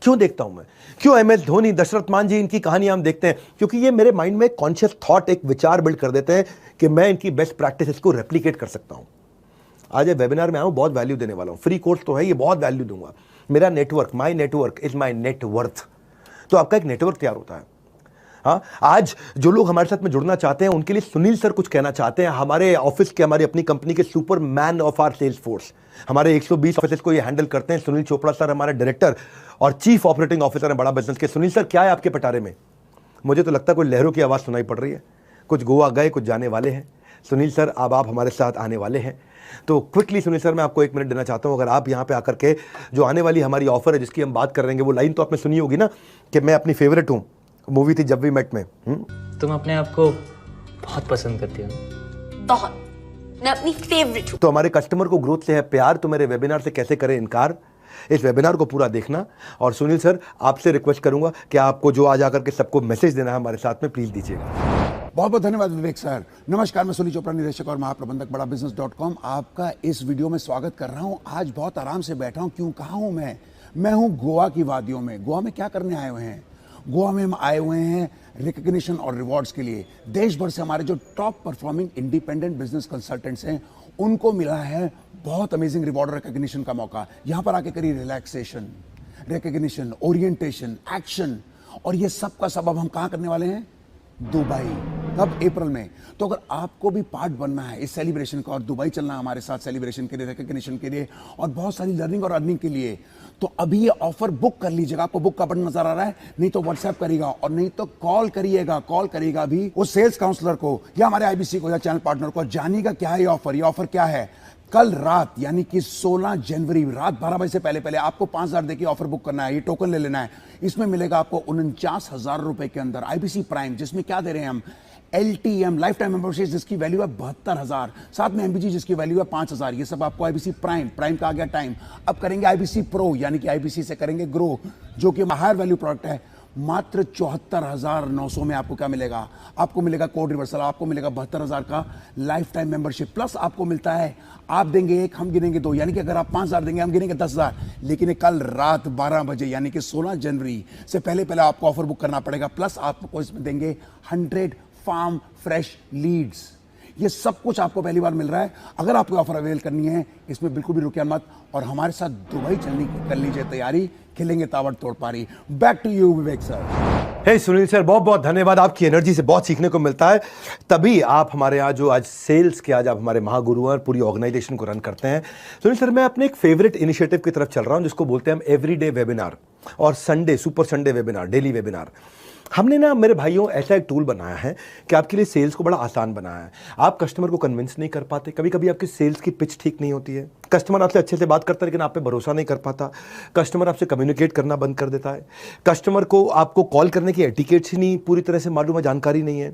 क्यों देखता हूं मैं? क्यों एमएस धोनी, दशरथ मान जी, इनकी कहानियां हम देखते हैं? क्योंकि ये मेरे माइंड में कॉन्शियस थॉट, एक विचार बिल्ड कर देते हैं कि मैं इनकी बेस्ट प्रैक्टिसेस को रेप्लिकेट कर सकता हूं। आज ये वेबिनार में आऊं, बहुत वैल्यू देने वाला हूं। फ्री कोर्स तो है, ये बहुत वैल्यू दूंगा। मेरा network, my network is my net worth. तो आपका एक नेटवर्क तैयार होता है। हाँ, आज जो लोग हमारे साथ में जुड़ना चाहते हैं उनके लिए सुनील सर कुछ कहना चाहते हैं। हमारे ऑफिस के, हमारी अपनी कंपनी के super man of our sales force, हमारे 120 ऑफिस को ये हैंडल करते हैं। सुनील चोपड़ा सर हमारे डायरेक्टर और चीफ ऑपरेटिंग ऑफिसर हैं बड़ा बिजनेस के। सुनील सर, क्या है आपके पटारे में? मुझे तो लगता है कोई लहरों की आवाज़ सुनाई पड़ रही है। कुछ गोवा गए, कुछ जाने वाले हैं। सुनील सर, अब आप हमारे साथ आने वाले हैं, तो क्विकली सुनील सर मैं आपको 1 मिनट देना चाहता हूं। अगर आप यहां पे आकर के जो आने वाली हमारी ऑफर है जिसकी हम बात कर रहे हैं, वो लाइन तो आपने सुनी होगी ना कि मैं अपनी फेवरेट हूं, मूवी थी जब वी मेट में। तुम अपने आप को बहुत पसंद करती हो? बहुत, मैं अपनी फेवरेट हूं। तो हमारे कस्टमर को ग्रोथ से है प्यार, तो मेरे वेबिनार से कैसे करें इनकार? इस वेबिनार को पूरा देखना। और सुनील सर, आपसे रिक्वेस्ट करूंगा कि आपको जो आज आकर के सबको मैसेज देना है हमारे साथ में, प्लीज दीजिएगा। बहुत बहुत धन्यवाद विवेक सर। नमस्कार, मैं सुनील चोपड़ा, निदेशक और महाप्रबंधक बड़ा बिजनेस.com, आपका इस वीडियो में स्वागत कर रहा हूं। आज बहुत आराम से बैठा हूं। क्यों, कहाँ हूं मैं? मैं हूं गोवा की वादियों में। गोवा में क्या करने आए हुए हैं? गोवा में हम आए हुए हैं रिकग्निशन और रिवॉर्ड्स के लिए। देश भर से हमारे जो top performing independent business consultants हैं उनको मिला है बहुत अमेजिंग रिवॉर्ड और रिकग्निशन का मौका। यहां पर आके करिए रिलैक्सेशन, रिकग्निशन, ओरिएंटेशन, एक्शन। और ये सब का सबब हम कहां करने वाले हैं? दुबई। कब? अप्रैल में। तो अगर आपको भी पार्ट बनना है इस सेलिब्रेशन का और दुबई चलना है हमारे साथ सेलिब्रेशन के लिए, रिकग्निशन के लिए और बहुत सारी लर्निंग और अर्निंग के लिए, तो अभी ये ऑफर बुक कर लीजिएगा। आपको बुक का बटन नजर आ रहा है, नहीं तो व्हाट्सएप करिएगा और नहीं तो कॉल करिएगा। कॉल करिएगा अभी उस सेल्स काउंसलर को या हमारे आईबीसी को या चैनल पार्टनर को। जानिएगा क्या है ये ऑफर। ये ऑफर क्या है? कल रात यानी कि 16 जनवरी रात 12 बजे से पहले आपको 5,000 देके ऑफर बुक करना है। ये टोकन ले लेना है। इसमें मिलेगा आपको 49,000 रुपए के अंदर आईबीसी प्राइम, जिसमें क्या दे रहे हैं हम? LTM लाइफ टाइम मेंबरशिप जिसकी वैल्यू है 72,000, साथ में MBG जिसकी वैल्यू है 5,000। ये सब आपको आईबीसी प्राइम का आ गया टाइम। अब करेंगे आईबीसी प्रो यानी कि आईबीसी से करेंगे ग्रो, जो कि हायर वैल्यू प्रोडक्ट है। मात्र 74,900 में आपको क्या मिलेगा? आपको मिलेगा कोड रिवर्सल, आपको मिलेगा 72,000 का लाइफ टाइम मेंबरशिप, प्लस आपको मिलता है, आप देंगे 1 हम गिनेंगे 2, यानी कि अगर आप 5,000 देंगे हम गिनेंगे 10,000। लेकिन ये कल रात 12 बजे यानी कि 16 जनवरी से पहले आपको ऑफर बुक करना पड़ेगा। प्लस आपको इसमें देंगे 100 फार्म फ्रेश लीड्स। ये सब कुछ आपको पहली बार मिल रहा है। अगर आपको ऑफर अवेल करनी है इसमें बिल्कुल भी रुकिए मत और हमारे साथ दुबई चलने की कर लीजिए तैयारी। खिलेंगे ताबड़तोड़ पारी। Back to you Vivek sir. Hey Sunil sir, बहुत बहुत धन्यवाद। आपकी एनर्जी से बहुत सीखने को मिलता है। तभी आप हमारे यहाँ जो आज सेल्स के आज आप हमारे महागुरु हैं और पूरी ऑर्गेनाइजेशन को रन करते हैं। सुनील सर, मैं अपने एक फेवरेट इनिशिएटिव की तरफ चल रहा हूँ जिसको बोलते हैं हम एवरीडे वेबिनार और Sunday super Sunday webinar, daily webinar. हमने ना मेरे भाइयों ऐसा एक टूल बनाया है कि आपके लिए सेल्स को बड़ा आसान बनाया है। आप कस्टमर को कन्विंस नहीं कर पाते, कभी कभी आपकी सेल्स की पिच ठीक नहीं होती है, कस्टमर आपसे अच्छे से बात करता है लेकिन आप पे भरोसा नहीं कर पाता, कस्टमर आपसे कम्युनिकेट करना बंद कर देता है, कस्टमर को आपको कॉल करने की एटिकेट्स ही नहीं पूरी तरह से मालूम है, जानकारी नहीं है।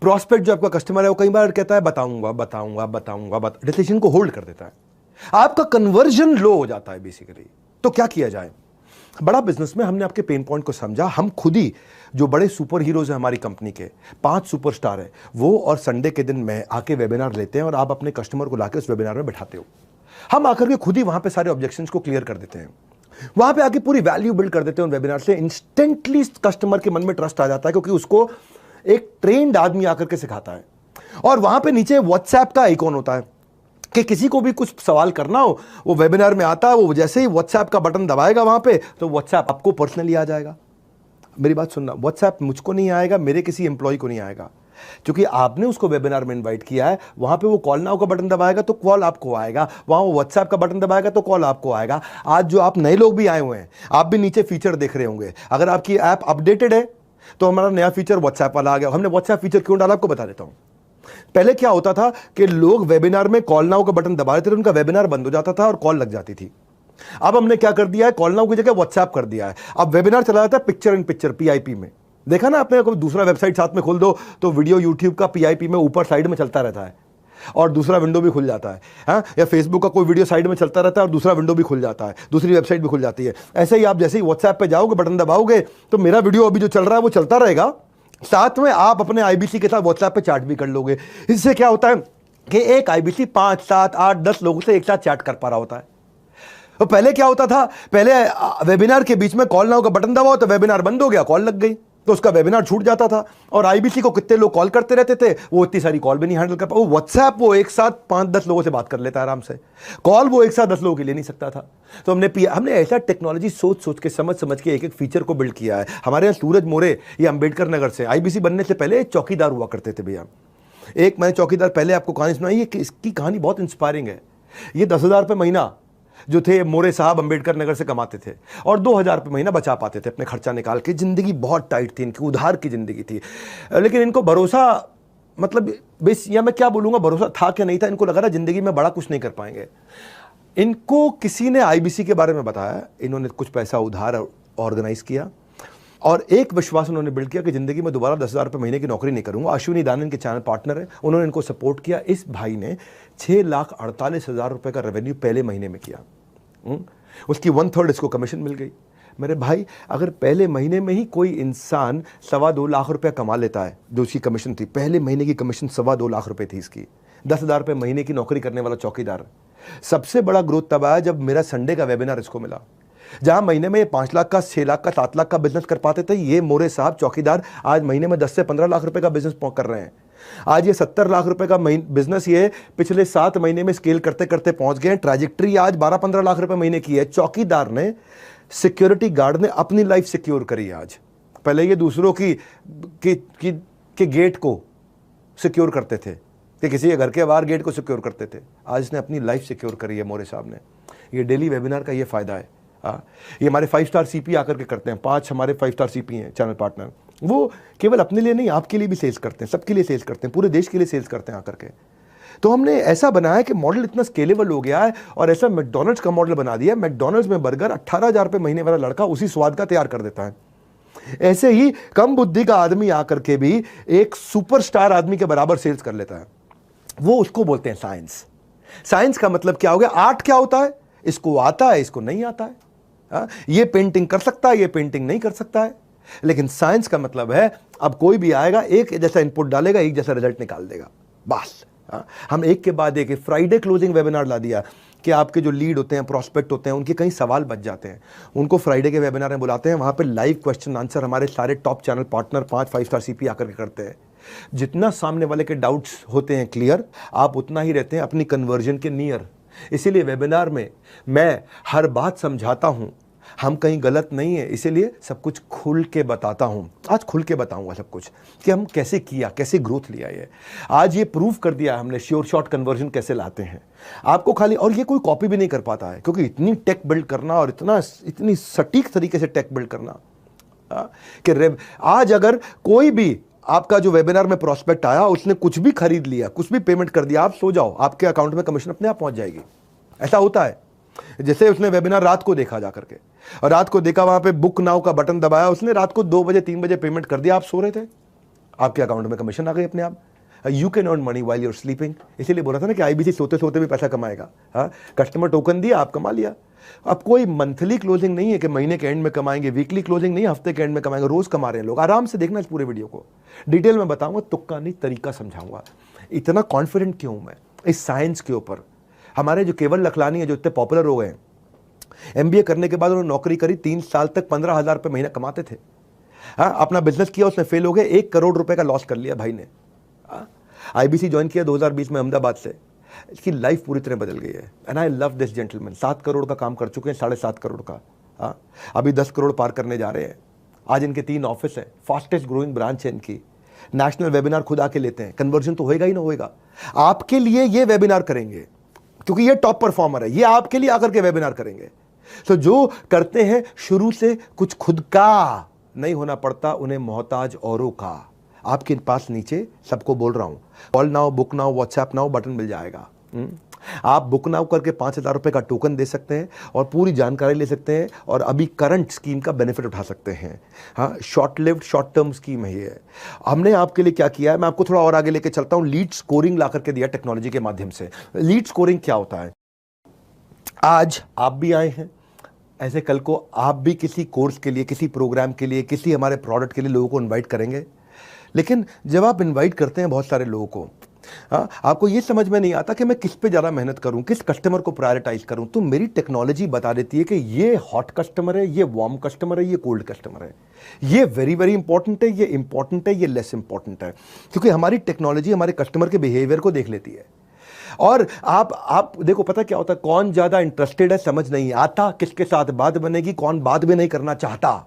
प्रॉस्पेक्ट जो आपका कस्टमर है वो कई बार कहता है बताऊंगा, डिसीजन को होल्ड कर देता है, आपका कन्वर्जन लो हो जाता है बेसिकली। तो क्या किया जाए? बड़ा बिजनेस में हमने आपके पेन पॉइंट को समझा। हम खुद ही जो बड़े सुपर हीरोज हैं हमारी कंपनी के, 5 सुपरस्टार है वो, और संडे के दिन में आके वेबिनार लेते हैं और आप अपने कस्टमर को लाके उस वेबिनार में बैठाते हो। हम आकर के खुद ही वहां पे सारे ऑब्जेक्शंस को क्लियर कर देते हैं, वहां पे आके पूरी वैल्यू बिल्ड कर देते हैं उन वेबिनार से। इंस्टेंटली कस्टमर के मन में ट्रस्ट आ जाता है क्योंकि उसको एक ट्रेंड आदमी आकर के सिखाता है। और वहां पे नीचे व्हाट्सएप का आइकॉन होता है कि किसी को भी कुछ सवाल करना हो वो वेबिनार में आता है, वो जैसे ही व्हाट्सएप का बटन दबाएगा वहां पे तो व्हाट्सएप आपको पर्सनली आ जाएगा। मेरी बात सुनना, व्हाट्सएप मुझको नहीं आएगा, मेरे किसी एम्प्लॉय को नहीं आएगा, क्योंकि आपने उसको वेबिनार में इनवाइट किया है। वहां पे वो कॉल नाउ का बटन दबाएगा तो कॉल आपको आएगा, वहां वो व्हाट्सएप का बटन दबाएगा तो कॉल आपको आएगा। आज जो आप नए लोग भी आए हुए हैं, आप भी नीचे फीचर देख रहे होंगे, अगर आपकी ऐप अपडेटेड है तो हमारा नया फीचर व्हाट्सएप वाला आ गया। हमने व्हाट्सएप फीचर क्यों डाला आपको बता देता हूं। पहले क्या होता था कि लोग वेबिनार में कॉल नाउ का बटन दबा देते थे, उनका वेबिनार बंद हो जाता था और कॉल लग जाती थी। अब हमने क्या कर दिया है, कॉल नाउ की जगह व्हाट्सएप कर दिया है। अब वेबिनार चला जाता है पिक्चर इन पिक्चर, PIP में। देखा ना आपने, कोई दूसरा वेबसाइट साथ में खोल दो तो वीडियो यूट्यूब का PIP में ऊपर साइड में चलता रहता है और दूसरा विंडो भी खुल जाता है। हाँ, या फेसबुक का कोई वीडियो साइड में चलता रहता है और दूसरा विंडो भी खुल जाता है, दूसरी वेबसाइट भी खुल जाती है। ऐसे ही आप जैसे ही व्हाट्सएप पे जाओगे, बटन दबाओगे तो मेरा वीडियो अभी जो चल रहा है वो चलता रहेगा, साथ में आप अपने IBC के साथ व्हाट्सएप पे चैट भी कर लोगे। इससे क्या होता है कि एक IBC 5, 7, 8, 10 लोगों से एक साथ चैट कर पा रहा होता है। तो पहले क्या होता था, पहले वेबिनार के बीच में कॉल नाउ का बटन दबाओ तो वेबिनार बंद हो गया, कॉल लग गई तो उसका वेबिनार छूट जाता था और IBC को कितने लोग कॉल करते रहते थे, वो इतनी सारी कॉल भी नहीं हैंडल कर पाता। वो व्हाट्सएप वो एक साथ 5-10 लोगों से बात कर लेता है आराम से, कॉल वो एक साथ 10 लोगों की ले नहीं सकता था। तो हमने ऐसा टेक्नोलॉजी सोच के समझ के एक फीचर को बिल्ड किया है। हमारे यहाँ सूरज मोरे, ये अंबेडकर नगर से, IBC बनने से पहले चौकीदार हुआ करते थे भैया। एक मैंने चौकीदार पहले आपको कहानी सुनाई, इसकी कहानी बहुत इंस्पायरिंग है। ये 10,000 रुपये महीना जो थे मोरे साहब अंबेडकर नगर से कमाते थे और 2,000 रुपये महीना बचा पाते थे अपने खर्चा निकाल के। जिंदगी बहुत टाइट थी इनकी, उधार की जिंदगी थी, लेकिन इनको भरोसा, मतलब या मैं क्या बोलूँगा, भरोसा था क्या नहीं था, इनको लगा था जिंदगी में बड़ा कुछ नहीं कर पाएंगे। इनको किसी ने IBC के बारे में बताया, इन्होंने कुछ पैसा उधार ऑर्गेनाइज किया और एक विश्वास उन्होंने बिल्ड किया कि जिंदगी में दोबारा 10,000 रुपये महीने की नौकरी नहीं करूंगा। अश्विनी दानन के चैनल पार्टनर है, उन्होंने इनको सपोर्ट किया। इस भाई ने 6,48,000 रुपये का रेवेन्यू पहले महीने में किया। उसकी 1/3 इसको कमीशन मिल गई। मेरे भाई, अगर पहले महीने में ही कोई इंसान 2.25 लाख रुपया कमा लेता है, जो उसकी कमीशन थी, पहले महीने की कमीशन 2.25 लाख रुपये थी इसकी, 10,000 रुपये महीने की नौकरी करने वाला चौकीदार। सबसे बड़ा ग्रोथ तब आया जब मेरा संडे का वेबिनार इसको मिला। जहां महीने में ये 5 लाख का, 6 लाख का, 7 लाख का बिजनेस कर पाते थे, ये मोरे साहब चौकीदार आज महीने में 10 से 15 लाख रुपए का बिजनेस कर रहे हैं। आज ये 70 लाख रुपए का बिजनेस ये पिछले 7 महीने में स्केल करते करते पहुंच गए। ट्रैजेक्टरी आज 12-15 लाख रुपए महीने की है। चौकीदार ने, सिक्योरिटी गार्ड ने अपनी लाइफ सिक्योर करी आज। पहले ये दूसरों की गेट को सिक्योर करते थे, कि किसी के घर के बाहर गेट को सिक्योर करते थे। आज इसने अपनी लाइफ सिक्योर करी है मोरे साहब ने। ये डेली वेबिनार का ये फायदा है। ये हमारे 5 स्टार सीपी आकर के करते हैं। 5 हमारे 5 स्टार सीपी हैं चैनल पार्टनर। वो केवल अपने लिए नहीं, आपके लिए भी सेल्स करते हैं, सबके लिए सेल्स करते हैं, पूरे देश के लिए सेल्स करते हैं आकर के। तो हमने ऐसा बनाया कि मॉडल इतना स्केलेबल हो गया है, और ऐसा मैकडॉनल्ड्स का मॉडल बना दिया। मैकडॉनल्ड्स में बर्गर 18,000 रुपये महीने वाला लड़का उसी स्वाद का तैयार कर देता है। ऐसे ही कम बुद्धि का आदमी आकर के भी एक सुपरस्टार आदमी के बराबर सेल्स कर लेता है। वो उसको बोलते हैं साइंस। साइंस का मतलब क्या हो गया? आर्ट क्या होता है? इसको आता है, इसको नहीं आता है। ये पेंटिंग कर सकता है, ये पेंटिंग नहीं कर सकता है। लेकिन साइंस का मतलब है अब कोई भी आएगा, एक जैसा इनपुट डालेगा, एक जैसा रिजल्ट निकाल देगा, बस। हम एक के बाद एक फ्राइडे क्लोजिंग वेबिनार ला दिया कि आपके जो लीड होते हैं, प्रोस्पेक्ट होते हैं, उनके कई सवाल बच जाते हैं, उनको फ्राइडे के वेबिनार में बुलाते हैं। वहाँ पे लाइव क्वेश्चन आंसर हमारे सारे top channel partner 5 star CP आकर के करते हैं। जितना सामने वाले के डाउट्स होते हैं क्लियर, आप उतना ही रहते हैं अपनी कन्वर्जन के नियर। इसीलिए वेबिनार में मैं हर बात समझाता हूँ, हम कहीं गलत नहीं है, इसीलिए सब कुछ खुल के बताता हूं। आज खुल के बताऊंगा सब कुछ कि हम कैसे किया, कैसे ग्रोथ लिया। ये आज ये प्रूव कर दिया हमने श्योर शॉट कन्वर्जन कैसे लाते हैं आपको खाली। और ये कोई कॉपी भी नहीं कर पाता है, क्योंकि इतनी टेक बिल्ड करना और इतनी सटीक तरीके से टेक बिल्ड करना कि आज अगर कोई भी आपका जो वेबिनार में प्रोस्पेक्ट आया, उसने कुछ भी खरीद लिया, कुछ भी पेमेंट कर दिया, आप सो जाओ, आपके अकाउंट में कमीशन अपने आप पहुंच जाएगी। ऐसा होता है। जैसे उसने वेबिनार रात को देखा जाकर के, और रात को देखा, वहां पे बुक नाउ का बटन दबाया, उसने रात को 2 बजे 3 बजे पेमेंट कर दिया, आप सो रहे थे, आपके अकाउंट में कमीशन आ गई अपने आप। You can earn money while your sleeping. इसीलिए बोला था ना कि आईबीसी सोते सोते भी पैसा कमाएगा। कस्टमर टोकन दिया, आप कमा लिया। अब कोई मंथली क्लोजिंग नहीं है कि महीने के एंड में कमाएंगे, वीकली क्लोजिंग नहीं, हफ्ते के एंड में कमाएंगे, रोज कमा रहे हैं लोग। आराम से देखना इस पूरे वीडियो को, डिटेल में बताऊंगा, तुक्का नहीं तरीका समझाऊंगा। इतना कॉन्फिडेंट क्यों मैं इस साइंस के ऊपर? हमारे जो केवल लखलानी है, जो इतने पॉपुलर हो गए, एमबीए करने के बाद उन्होंने नौकरी करी, 3 साल तक 15,000 रुपये महीना कमाते थे। अपना बिजनेस किया, उसमें फेल हो गए, 1 करोड़ रुपए का लॉस कर लिया भाई ने। आईबीसी ज्वाइन किया 2020 में अहमदाबाद से। इसकी लाइफ पूरी तरह बदल गई है। And I love this gentleman. 7 crore का काम कर चुके हैं, 7.5 करोड़ का। अभी 10 करोड़ पार करने जा रहे हैं। आज इनके 3 ऑफिस है, फास्टेस्ट ग्रोइंग ब्रांच है इनकी। नेशनल वेबिनार खुद आके लेते हैं। कन्वर्जन तो होएगा ही ना होएगा। आपके लिए ये वेबिनार करेंगे क्योंकि ये टॉप परफॉर्मर है, ये आपके लिए आकर के वेबिनार करेंगे। तो जो करते हैं शुरू से, कुछ खुद का नहीं होना पड़ता, उन्हें मोहताज औरों का। आपके पास नीचे सबको बोल रहा हूं, call now, book now, WhatsApp now button मिल जाएगा। आप बुक नाउ करके 5,000 रुपए का टोकन दे सकते हैं और पूरी जानकारी ले सकते हैं, और अभी करंट स्कीम का बेनिफिट उठा सकते हैं। हाँ, short lived short term scheme है ये। हमने आपके लिए क्या किया है, मैं आपको थोड़ा और आगे लेके चलता हूं। लीड स्कोरिंग ला करके दिया टेक्नोलॉजी के माध्यम से। लीड स्कोरिंग क्या होता है? आज आप भी आए हैं, ऐसे कल को आप भी किसी कोर्स के लिए, किसी प्रोग्राम के लिए, किसी हमारे प्रोडक्ट के लिए लोगों को इन्वाइट करेंगे। लेकिन जब आप इन्वाइट करते हैं बहुत सारे लोगों को, आपको ये समझ में नहीं आता कि मैं किस पे ज़्यादा मेहनत करूं, किस कस्टमर को प्रायोरिटाइज करूं। तो मेरी टेक्नोलॉजी बता देती है कि ये हॉट कस्टमर है, ये वार्म कस्टमर है, ये कोल्ड कस्टमर है, ये वेरी वेरी इंपॉर्टेंट है, ये इंपॉर्टेंट है, ये लेस इंपॉर्टेंट है। क्योंकि हमारी टेक्नोलॉजी हमारे कस्टमर के बिहेवियर को देख लेती है। और आप देखो, पता क्या होता है, कौन ज़्यादा इंटरेस्टेड है समझ नहीं आता, किसके साथ बात बनेगी, कौन बात भी नहीं करना चाहता।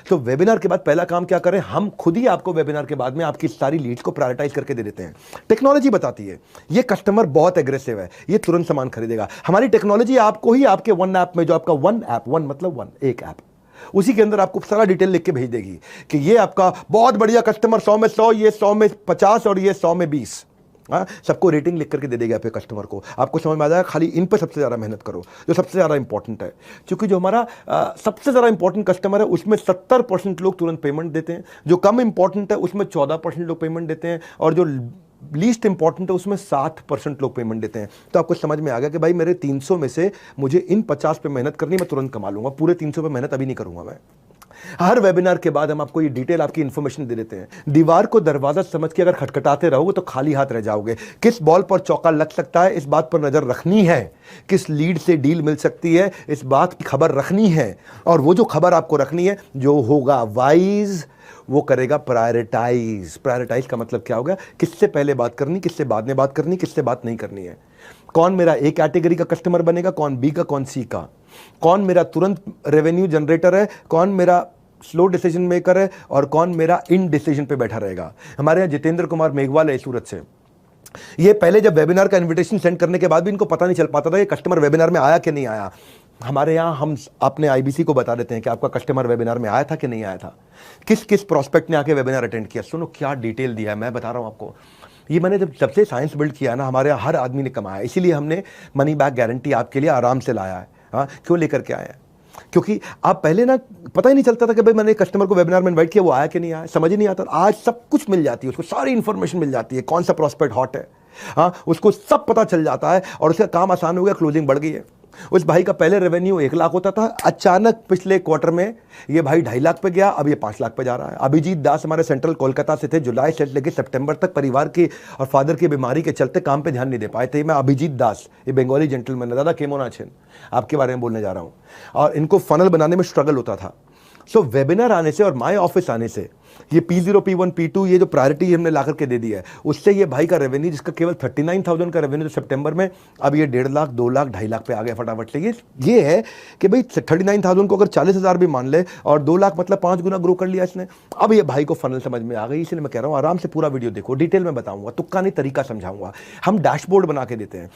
तो वेबिनार के बाद पहला काम क्या करें, हम खुद ही आपको वेबिनार के बाद में आपकी सारी लीड्स को प्रायोरिटाइज करके दे देते हैं। टेक्नोलॉजी बताती है ये कस्टमर बहुत एग्रेसिव है, ये तुरंत सामान खरीदेगा। हमारी टेक्नोलॉजी आपको ही आपके वन ऐप में, जो आपका वन ऐप, वन मतलब वन, एक ऐप, उसी के अंदर आपको सारा डिटेल लिख के भेज देगी कि ये आपका बहुत बढ़िया कस्टमर, 100 में 100, ये 100 में 50 और ये 100 में 20। सबको रेटिंग लिख करके दे देगा आपके कस्टमर को। आपको समझ में आ जाएगा, खाली इन पर सबसे ज़्यादा मेहनत करो, जो सबसे ज़्यादा इंपॉर्टेंट है। क्योंकि जो हमारा सबसे ज़्यादा इंपॉर्टेंट कस्टमर है, उसमें 70% लोग तुरंत पेमेंट देते हैं। जो कम इंपॉर्टेंट है उसमें 14% लोग पेमेंट देते हैं, और जो लीस्ट इंपॉर्टेंट है उसमें 60% लोग पेमेंट देते हैं। तो आपको समझ में आ गया कि भाई मेरे 300 में से मुझे इन 50 पे मेहनत करनी, मैं तुरंत कमा लूंगा, पूरे 300 पे मेहनत अभी नहीं करूंगा मैं। हर वेबिनार के बाद हम आपको ये डिटेल आपकी इंफॉर्मेशन दे देते हैं। दीवार को दरवाजा समझ के अगर खटखटाते रहोगे तो खाली हाथ रह जाओगे। किस बॉल पर चौका लग सकता है इस बात पर नजर रखनी है, किस लीड से डील मिल सकती है इस बात की खबर रखनी है, और वो जो खबर आपको रखनी है, जो होगा वाइज वो करेगा प्रायोरिटाइज। प्रायोरिटाइज का मतलब क्या होगा, किससे पहले बात करनी, किससे बाद में बात करनी, किससे बात नहीं करनी है। कौन मेरा ए कैटेगरी का कस्टमर बनेगा, कौन बी का, कौन सी का, कौन मेरा तुरंत रेवेन्यू जनरेटर है, कौन मेरा स्लो डिसीजन मेकर है, और कौन मेरा इन डिसीजन पे बैठा रहेगा। हमारे यहाँ जितेंद्र कुमार मेघवाल है सूरत से। ये पहले जब वेबिनार का इनविटेशन सेंड करने के बाद भी इनको पता नहीं चल पाता था कि कस्टमर वेबिनार में आया कि नहीं आया। हमारे यहाँ हम अपने आईबीसी को बता देते हैं कि आपका कस्टमर वेबिनार में आया था कि नहीं आया था, किस किस प्रोस्पेक्ट ने आके वेबिनार अटेंड किया। सुनो क्या डिटेल दिया है, मैं बता रहा हूँ आपको। ये मैंने जब से साइंस बिल्ड किया ना, हमारे यहाँ हर आदमी ने कमाया, इसीलिए हमने मनी बैक गारंटी आपके लिए आराम से लाया है। हाँ, क्यों लेकर के आए हैं? क्योंकि आप पहले ना पता ही नहीं चलता था कि भाई मैंने कस्टमर को वेबिनार में इनवाइट किया, वो आया कि नहीं आया, समझ ही नहीं आता। आज सब कुछ मिल जाती है उसको, सारी इंफॉर्मेशन मिल जाती है, कौन सा प्रोस्पेक्ट हॉट है, हाँ उसको सब पता चल जाता है, और उसका काम आसान हो गया, क्लोजिंग बढ़ गई है। उस भाई का पहले रेवेन्यू 1 लाख होता था, अचानक पिछले क्वार्टर में ये भाई 2.5 लाख पे गया, अब ये 5 लाख पे जा रहा है। अभिजीत दास हमारे सेंट्रल कोलकाता से थे, जुलाई से लेकर सितंबर तक परिवार की और फादर की बीमारी के चलते काम पे ध्यान नहीं दे पाए थे। मैं अभिजीत दास, ये बंगाली जेंटलमैन है, दादा केमोना छिन आपके बारे में बोलने जा रहा हूँ, और इनको फनल बनाने में स्ट्रगल होता था। सो वेबिनार आने से और माय ऑफिस आने से, ये P0, P1, P2 ये जो प्रायोरिटी हमने ला करके दे दिया है, उससे ये भाई का रेवेन्यू जिसका केवल 39,000 का रेवेन्यू था सितंबर में, अब ये 1.5 लाख, 2 लाख, 2.5 लाख पे आ गया फटाफट से। ये है कि भाई 39,000 को अगर 40,000 भी मान ले और 2 लाख मतलब 5 गुना ग्रो कर लिया इसने। अब ये भाई को फनल समझ में आ गई, इसलिए मैं कह रहा हूँ आराम से पूरा वीडियो देखो, डिटेल में बताऊंगा, तुक्का नहीं तरीका समझाऊंगा। हम डैशबोर्ड बना के देते हैं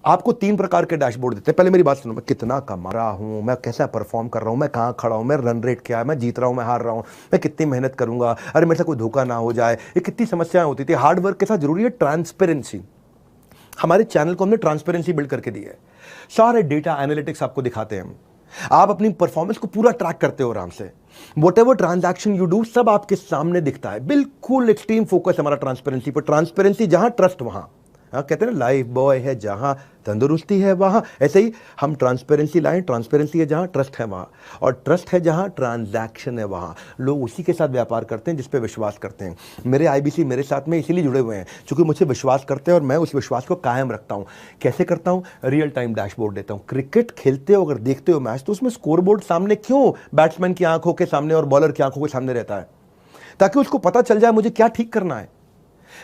आपको, 3 प्रकार के डैशबोर्ड देते हैं। पहले मेरी बात सुनो, मैं कितना कमा रहा हूं, मैं कैसा परफॉर्म कर रहा हूं, मैं कहां खड़ा हूं, मैं रन रेट क्या है, मैं जीत रहा हूं, मैं हार रहा हूं, मैं कितनी मेहनत करूंगा, अरे मेरे से कोई धोखा ना हो जाए, ये कितनी समस्याएं होती थी। हार्ड वर्क के साथ जरूरी है ट्रांसपेरेंसी। हमारे चैनल को हमने ट्रांसपेरेंसी बिल्ड करके दी है, सारे डेटा एनालिटिक्स आपको दिखाते हैं, आप अपनी परफॉर्मेंस को पूरा ट्रैक करते हो आराम से। Whatever ट्रांजैक्शन यू डू सब आपके सामने दिखता है, बिल्कुल एक्सट्रीम फोकस हमारा ट्रांसपेरेंसी पर। ट्रांसपेरेंसी जहां ट्रस्ट वहां, कहते हैं ना लाइफ बॉय है जहां तंदुरुस्ती है वहां, ऐसे ही हम ट्रांसपेरेंसी लाएं। ट्रांसपेरेंसी है जहां ट्रस्ट है वहां, और ट्रस्ट है जहां ट्रांजैक्शन है वहां। लोग उसी के साथ व्यापार करते हैं जिस पे विश्वास करते हैं। मेरे आईबीसी मेरे साथ में इसीलिए जुड़े हुए हैं क्योंकि मुझे विश्वास करते हैं और मैं उस विश्वास को कायम रखता हूं। कैसे करता हूं? रियल टाइम डैशबोर्ड देता हूं। क्रिकेट खेलते हो अगर देखते हो मैच, तो उसमें स्कोरबोर्ड सामने क्यों बैट्समैन की आंखों के सामने और बॉलर की आंखों के सामने रहता है? ताकि उसको पता चल जाए मुझे क्या ठीक करना है।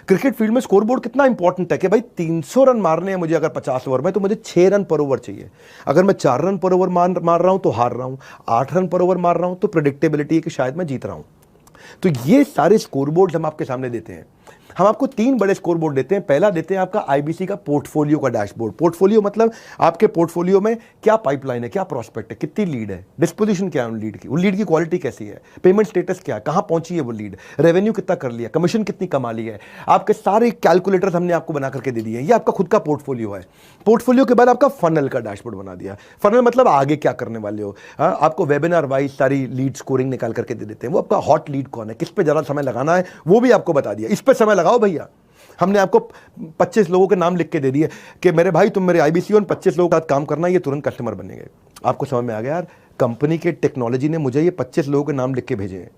क्रिकेट फील्ड में स्कोरबोर्ड कितना इंपॉर्टेंट है कि भाई 300 रन मारने हैं मुझे अगर 50 ओवर में, तो मुझे 6 रन पर ओवर चाहिए। अगर मैं 4 रन पर ओवर मार रहा हूं तो हार रहा हूं, 8 रन पर ओवर मार रहा हूं तो प्रेडिक्टेबिलिटी है कि शायद मैं जीत रहा हूं। तो ये सारे स्कोरबोर्ड हम आपके सामने देते हैं। हम आपको 3 बड़े स्कोरबोर्ड देते हैं। पहला देते हैं आपका आईबीसी का पोर्टफोलियो का डैशबोर्ड। पोर्टफोलियो मतलब आपके पोर्टफोलियो में क्या पाइपलाइन है, क्या प्रोस्पेक्ट है, कितनी लीड है, डिस्पोजिशन क्या है उन लीड की, उन लीड की क्वालिटी कैसी है, पेमेंट स्टेटस क्या है, कहां पहुंची है वो लीड, रेवेन्यू कितना कर लिया, कमीशन कितनी कमा ली है। आपके सारे कैलकुलेटर्स हमने आपको बना करके दे दिए हैं। ये आपका खुद का पोर्टफोलियो है। पोर्टफोलियो के बाद आपका फनल का डैशबोर्ड बना दिया। फनल मतलब आगे क्या करने वाले हो। आपको वेबिनार वाइज सारी लीड स्कोरिंग निकाल करके दे देते हैं। वो आपका हॉट लीड कौन है, किस पे ज्यादा समय लगाना है, वो भी आपको बता दिया। इस पे समय लगाओ भैया। हमने आपको 25 लोगों के नाम लिख के दे दिए कि मेरे भाई तुम मेरे आईबीसी और 25 लोगों के साथ काम करना, ये तुरंत कस्टमर बनेंगे। आपको समझ में आ गया यार, कंपनी के टेक्नोलॉजी ने मुझे ये 25 लोगों के नाम लिख के भेजे हैं।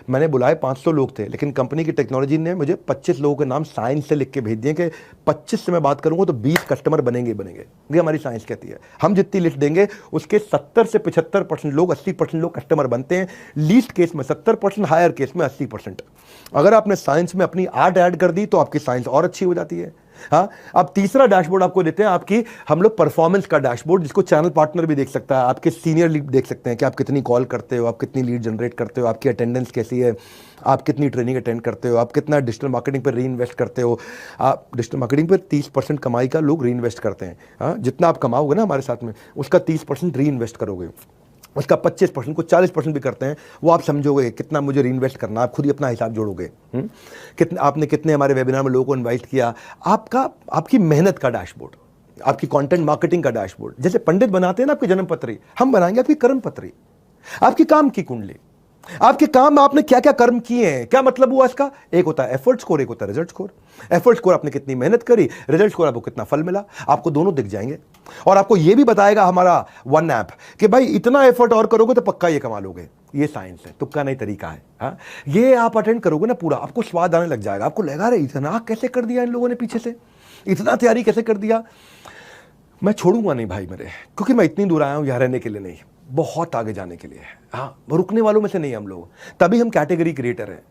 मैंने बुलाए 500 लोग थे, लेकिन कंपनी की टेक्नोलॉजी ने मुझे 25 लोगों के नाम साइंस से लिख के भेज दिए कि 25 से मैं बात करूंगा तो 20 कस्टमर बनेंगे बनेंगे। ये हमारी साइंस कहती है। हम जितनी लिस्ट देंगे उसके 70 से 75% लोग, 80% लोग कस्टमर बनते हैं। लीस्ट केस में 70%, हायर केस में 80%। अगर आपने साइंस में अपनी आर्ट ऐड कर दी तो आपकी साइंस और अच्छी हो जाती है। हाँ, अब तीसरा डैशबोर्ड आपको देते हैं आपकी हम लोग परफॉर्मेंस का डैशबोर्ड, जिसको चैनल पार्टनर भी देख सकता है। आपके सीनियर लीड देख सकते हैं कि आप कितनी कॉल करते हो, आप कितनी लीड जनरेट करते हो, आपकी अटेंडेंस कैसी है, आप कितनी ट्रेनिंग अटेंड करते हो, आप कितना डिजिटल मार्केटिंग पर री इन्वेस्ट करते हो। आप डिजिटल मार्केटिंग पर 30% कमाई का लोग री इन्वेस्ट करते हैं। हाँ, जितना आप कमाओगे ना हमारे साथ में, उसका 30% री इन्वेस्ट करोगे, उसका 25% को 40% भी करते हैं। वो आप समझोगे कितना मुझे री इन्वेस्ट करना, आप खुद ही अपना हिसाब जोड़ोगे। आपने कितने हमारे वेबिनार में लोगों को इन्वाइट किया, आपकी मेहनत का डैशबोर्ड, आपकी कंटेंट मार्केटिंग का डैशबोर्ड। जैसे पंडित बनाते हैं ना आपकी जन्म पत्री, हम बनाएंगे आपकी कर्म पत्री, आपकी काम की कुंडली, आपके काम में आपने क्या क्या कर्म किए हैं, क्या मतलब हुआ इसका। एक होता है एफर्ट स्कोर, एक होता है रिजल्ट स्कोर। एफर्ट स्कोर आपने कितनी मेहनत करी, रिजल्ट स्कोर आपको कितना फल मिला, आपको दोनों दिख जाएंगे। और आपको यह भी बताएगा हमारा वन ऐप कि भाई इतना एफर्ट और करोगे तो पक्का ये कमा लोगे। ये साइंस है, तुक्का नहीं तरीका है। हाँ, ये आप अटेंड करोगे ना पूरा, आपको स्वाद आने लग जाएगा, आपको लगेगा अरे इतना कैसे कर दिया इन लोगों ने, पीछे से इतना तैयारी कैसे कर दिया। मैं छोड़ूंगा नहीं भाई मेरे, क्योंकि मैं इतनी दूर आया हूं यहाँ रहने के लिए नहीं, बहुत आगे जाने के लिए। हाँ, रुकने वालों में से नहीं हम लोग, तभी हम कैटेगरी क्रिएटर हैं।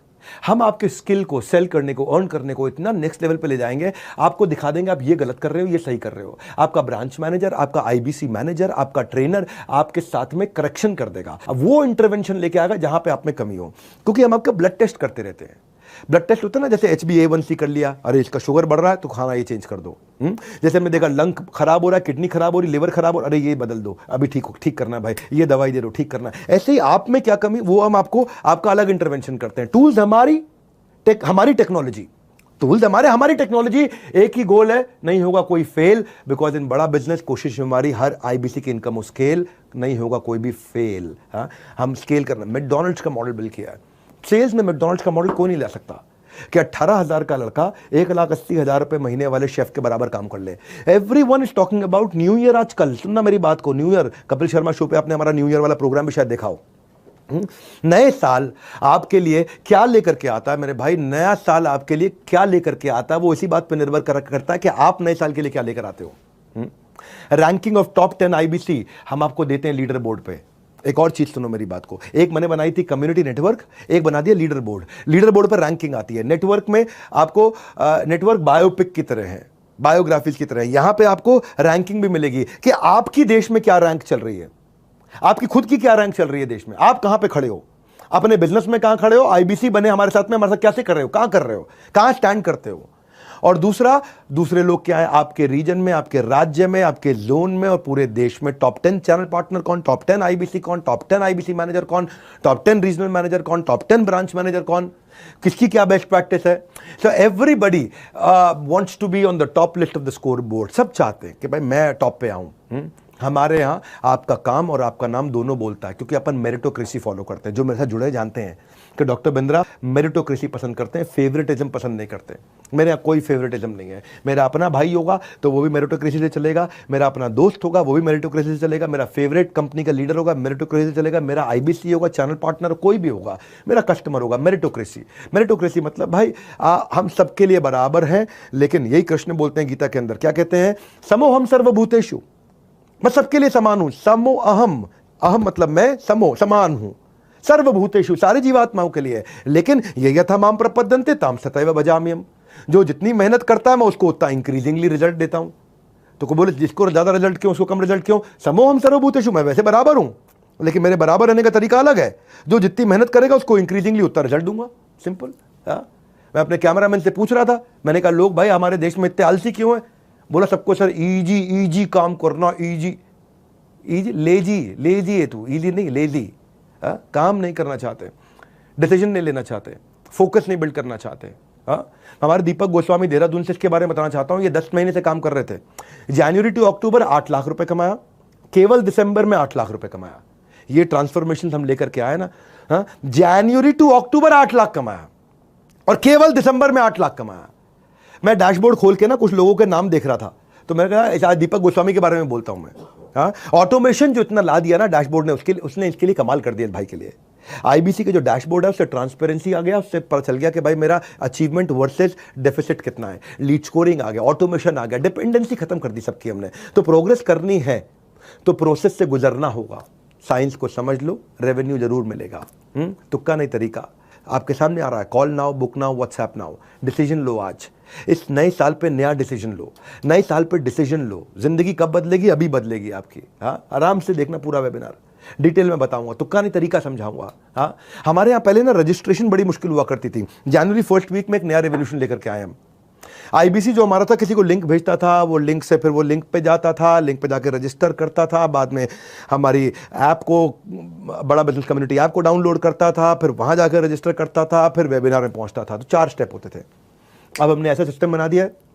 हम आपके स्किल को सेल करने को, अर्न करने को इतना नेक्स्ट लेवल पे ले जाएंगे, आपको दिखा देंगे आप ये गलत कर रहे हो, ये सही कर रहे हो। आपका ब्रांच मैनेजर, आपका आईबीसी मैनेजर, आपका ट्रेनर आपके साथ में करेक्शन कर देगा। अब वो इंटरवेंशन लेके आएगा जहां पे आप में कमी हो, क्योंकि हम आपका ब्लड टेस्ट करते रहते हैं। ब्लड टेस्ट होता है ना, जैसे HbA1c कर लिया, अरे इसका शुगर बढ़ रहा है तो खाना ये चेंज कर दो। जैसे हमने देखा लंग खराब हो रहा है, किडनी खराब हो रही, लिवर खराब हो रहा है, अरे ये बदल दो, अभी ठीक करना है भाई, ये दवाई दे दो, ठीक करना है। ऐसे ही आप में क्या कमी, वो हम आपको आपका अलग इंटरवेंशन करते हैं। टूल्स हमारी टेक्नोलॉजी, टूल्स हमारी टेक्नोलॉजी, एक ही गोल है, नहीं होगा कोई फेल, बिकॉज इन बड़ा बिजनेस कोशिश हमारी हर IBC की इनकम स्केल, नहीं होगा कोई भी फेल। हाँ, हम स्केल करना, मैकडॉनल्ड्स का मॉडल बिल्ड किया है। सेल्स में मैकडॉनल्ड्स का मॉडल कोई नहीं ला सकता कि 18,000 का लड़का 1,80,000 रुपए महीने वाले शेफ के बराबर काम कर ले। Everyone is talking about new year. आजकल सुनना मेरी बात को, new year, Kapil Sharma show पे आपने हमारा न्यू ईयर वाला प्रोग्राम भी शायद देखा हो। नए साल आपके लिए क्या लेकर के आता है मेरे भाई, नया साल आपके लिए क्या लेकर के आता है, वो इसी बात पर निर्भर करता है कि आप नए साल के लिए क्या लेकर आते हो। रैंकिंग ऑफ टॉप 10 IBC हम आपको देते हैं लीडर बोर्ड पे। एक और चीज सुनो मेरी बात को, एक मैंने बनाई थी कम्युनिटी नेटवर्क, एक बना दिया लीडर बोर्ड। लीडर बोर्ड पर रैंकिंग आती है, नेटवर्क में आपको नेटवर्क बायोपिक की तरह है, बायोग्राफीज की तरह है। यहां पे आपको रैंकिंग भी मिलेगी कि आपकी देश में क्या रैंक चल रही है, आपकी खुद की क्या रैंक चल रही है देश में, आप कहां पे खड़े हो, अपने बिजनेस में कहां खड़े हो, IBC बने हमारे साथ कैसे कर रहे हो, कहां कर रहे हो, कहां स्टैंड करते हो। और दूसरे लोग क्या है, आपके रीजन में, आपके राज्य में, आपके जोन में और पूरे देश में टॉप 10 चैनल पार्टनर कौन, टॉप 10 IBC कौन, टॉप 10 IBC मैनेजर कौन, टॉप 10 रीजनल मैनेजर कौन, टॉप 10 ब्रांच मैनेजर कौन, किसकी क्या बेस्ट प्रैक्टिस है। So everybody wants to be on the top list of the scoreboard. सब चाहते हैं कि भाई मैं टॉप पे आऊं। हमारे यहां आपका काम और आपका नाम दोनों बोलता है, क्योंकि अपन मेरिटोक्रेसी फॉलो करते हैं। जो मेरे साथ जुड़े जानते हैं कि डॉक्टर बिंद्रा मेरिटोक्रेसी पसंद करते हैं, फेवरेटिज्म पसंद नहीं करते। मेरे यहाँ कोई फेवरेटिज्म नहीं है। मेरा अपना भाई होगा तो वो भी मेरिटोक्रेसी से चलेगा, मेरा अपना दोस्त होगा वो भी मेरिटोक्रेसी से चलेगा, मेरा फेवरेट कंपनी का लीडर होगा मेरिटोक्रेसी से चलेगा, मेरा IBC होगा, चैनल पार्टनर कोई भी होगा, मेरा कस्टमर होगा, मेरिटोक्रेसी मतलब भाई हम सबके लिए बराबर हैं। लेकिन यही कृष्ण बोलते हैं गीता के अंदर, क्या कहते हैं, समोहम सर्वभूतेषु, मैं सबके लिए समान हूं। समो अहम, अहम मतलब मैं, समो समान हूं, सर्वभूतेषु सारे जीवात्माओं के लिए। लेकिन ये यथा माम प्रपद्यन्ते ताम सतैव भजाम्यहम्, जो जितनी मेहनत करता है मैं उसको उतना इंक्रीजिंगली रिजल्ट देता हूं। तो को बोले जिसको ज्यादा रिजल्ट क्यों, उसको कम रिजल्ट क्यों, समोहम सर्वभूतेषु, मैं वैसे बराबर हूं लेकिन मेरे बराबर रहने का तरीका अलग है। जो जितनी मेहनत करेगा उसको इंक्रीजिंगली उतना रिजल्ट दूंगा, सिंपल। मैं अपने कैमरामैन से पूछ रहा था, मैंने कहा लोग भाई हमारे देश में इतने आलसी क्यों है। बोला सबको सर इजी काम करना, इजी लेजी है तू, इजी नहीं लेजी। काम नहीं करना चाहते, डिसीजन नहीं लेना चाहते, फोकस नहीं बिल्ड करना चाहते। हमारे दीपक गोस्वामी देहरादून से इसके बारे में बताना चाहता हूं। ये 10 महीने से काम कर रहे थे, जनवरी टू अक्टूबर 8 लाख रुपए कमाया, केवल दिसंबर में 8 लाख रुपए कमाया। ये ट्रांसफॉर्मेशन हम लेकर के आए ना, जनवरी टू अक्टूबर 8 लाख कमाया और केवल दिसंबर में 8 लाख कमाया। मैं डैशबोर्ड खोल के ना कुछ लोगों के नाम देख रहा था, तो मैंने कहा आज दीपक गोस्वामी के बारे में बोलता हूं मैं। ऑटोमेशन जो इतना ला दिया ना डैशबोर्ड ने, उसने इसके लिए कमाल कर दिया भाई के लिए। IBC के जो डैशबोर्ड है उससे ट्रांसपेरेंसी आ गया, उससे पता चल गया कि भाई मेरा अचीवमेंट वर्सेस डेफिसिट कितना है, लीड स्कोरिंग आ गया, ऑटोमेशन आ गया, डिपेंडेंसी खत्म कर दी सबकी हमने। तो प्रोग्रेस करनी है तो प्रोसेस से गुजरना होगा। साइंस को समझ लो, रेवेन्यू जरूर मिलेगा। तुक्का नहीं तरीका आपके सामने आ रहा है। Call now, book now, WhatsApp now, decision लो आज। इस नए साल पे नया डिसीजन लो, नए साल पे डिसीजन लो। जिंदगी कब बदलेगी, अभी बदलेगी आपकी। आराम से देखना पूरा वेबिनार, डिटेल में बताऊंगा, तुक्का नहीं तरीका समझाऊंगा। हमारे यहाँ पहले ना रजिस्ट्रेशन बड़ी मुश्किल हुआ करती थी। जनवरी फर्स्ट वीक में एक नया रेवोल्यूशन लेकर के आए हम। IBC जो हमारा था, किसी को लिंक भेजता था, वो लिंक से फिर वो लिंक पे जाता था, लिंक पे जाके रजिस्टर करता था, बाद में हमारी ऐप को, बड़ा बिजनेस कम्युनिटी ऐप को डाउनलोड करता था, फिर वहां जाकर रजिस्टर करता था, फिर वेबिनार में पहुंचता था। तो 4 स्टेप होते थे। अब हमने ऐसा सिस्टम बना दिया है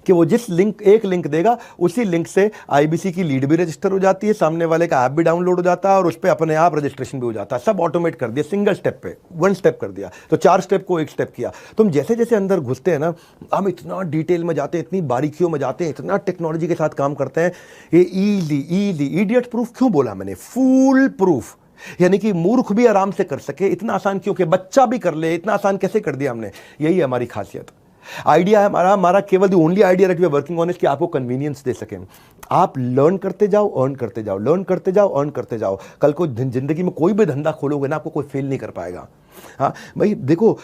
कि वो जिस लिंक, एक लिंक देगा, उसी लिंक से IBC की लीड भी रजिस्टर हो जाती है, सामने वाले का ऐप भी डाउनलोड हो जाता है और उस पर अपने आप रजिस्ट्रेशन भी हो जाता है। सब ऑटोमेट कर दिया, सिंगल स्टेप पे 1 स्टेप कर दिया। तो 4 स्टेप को 1 स्टेप किया। तो हम जैसे जैसे अंदर घुसते हैं ना, हम इतना डिटेल में जाते हैं, इतनी बारीकियों में जाते हैं, इतना टेक्नोलॉजी के साथ काम करते हैं। ये ईजी, इडियट प्रूफ क्यों बोला मैंने, फूल प्रूफ। यानी कि मूर्ख भी आराम से कर सके, इतना आसान क्यों कि बच्चा भी कर ले, इतना आसान कैसे कर दिया हमने। यही है हमारी खासियत। आइडिया है हमारा केवल the only idea that we are working on is कि आपको कन्वीनियंस दे सकें। आप लर्न करते जाओ, अर्न करते जाओ, लर्न करते जाओ, अर्न करते जाओ। कल को जिंदगी में कोई भी धंधा खोलोगे ना, आपको कोई फेल नहीं कर पाएगा। हाँ भाई देखो,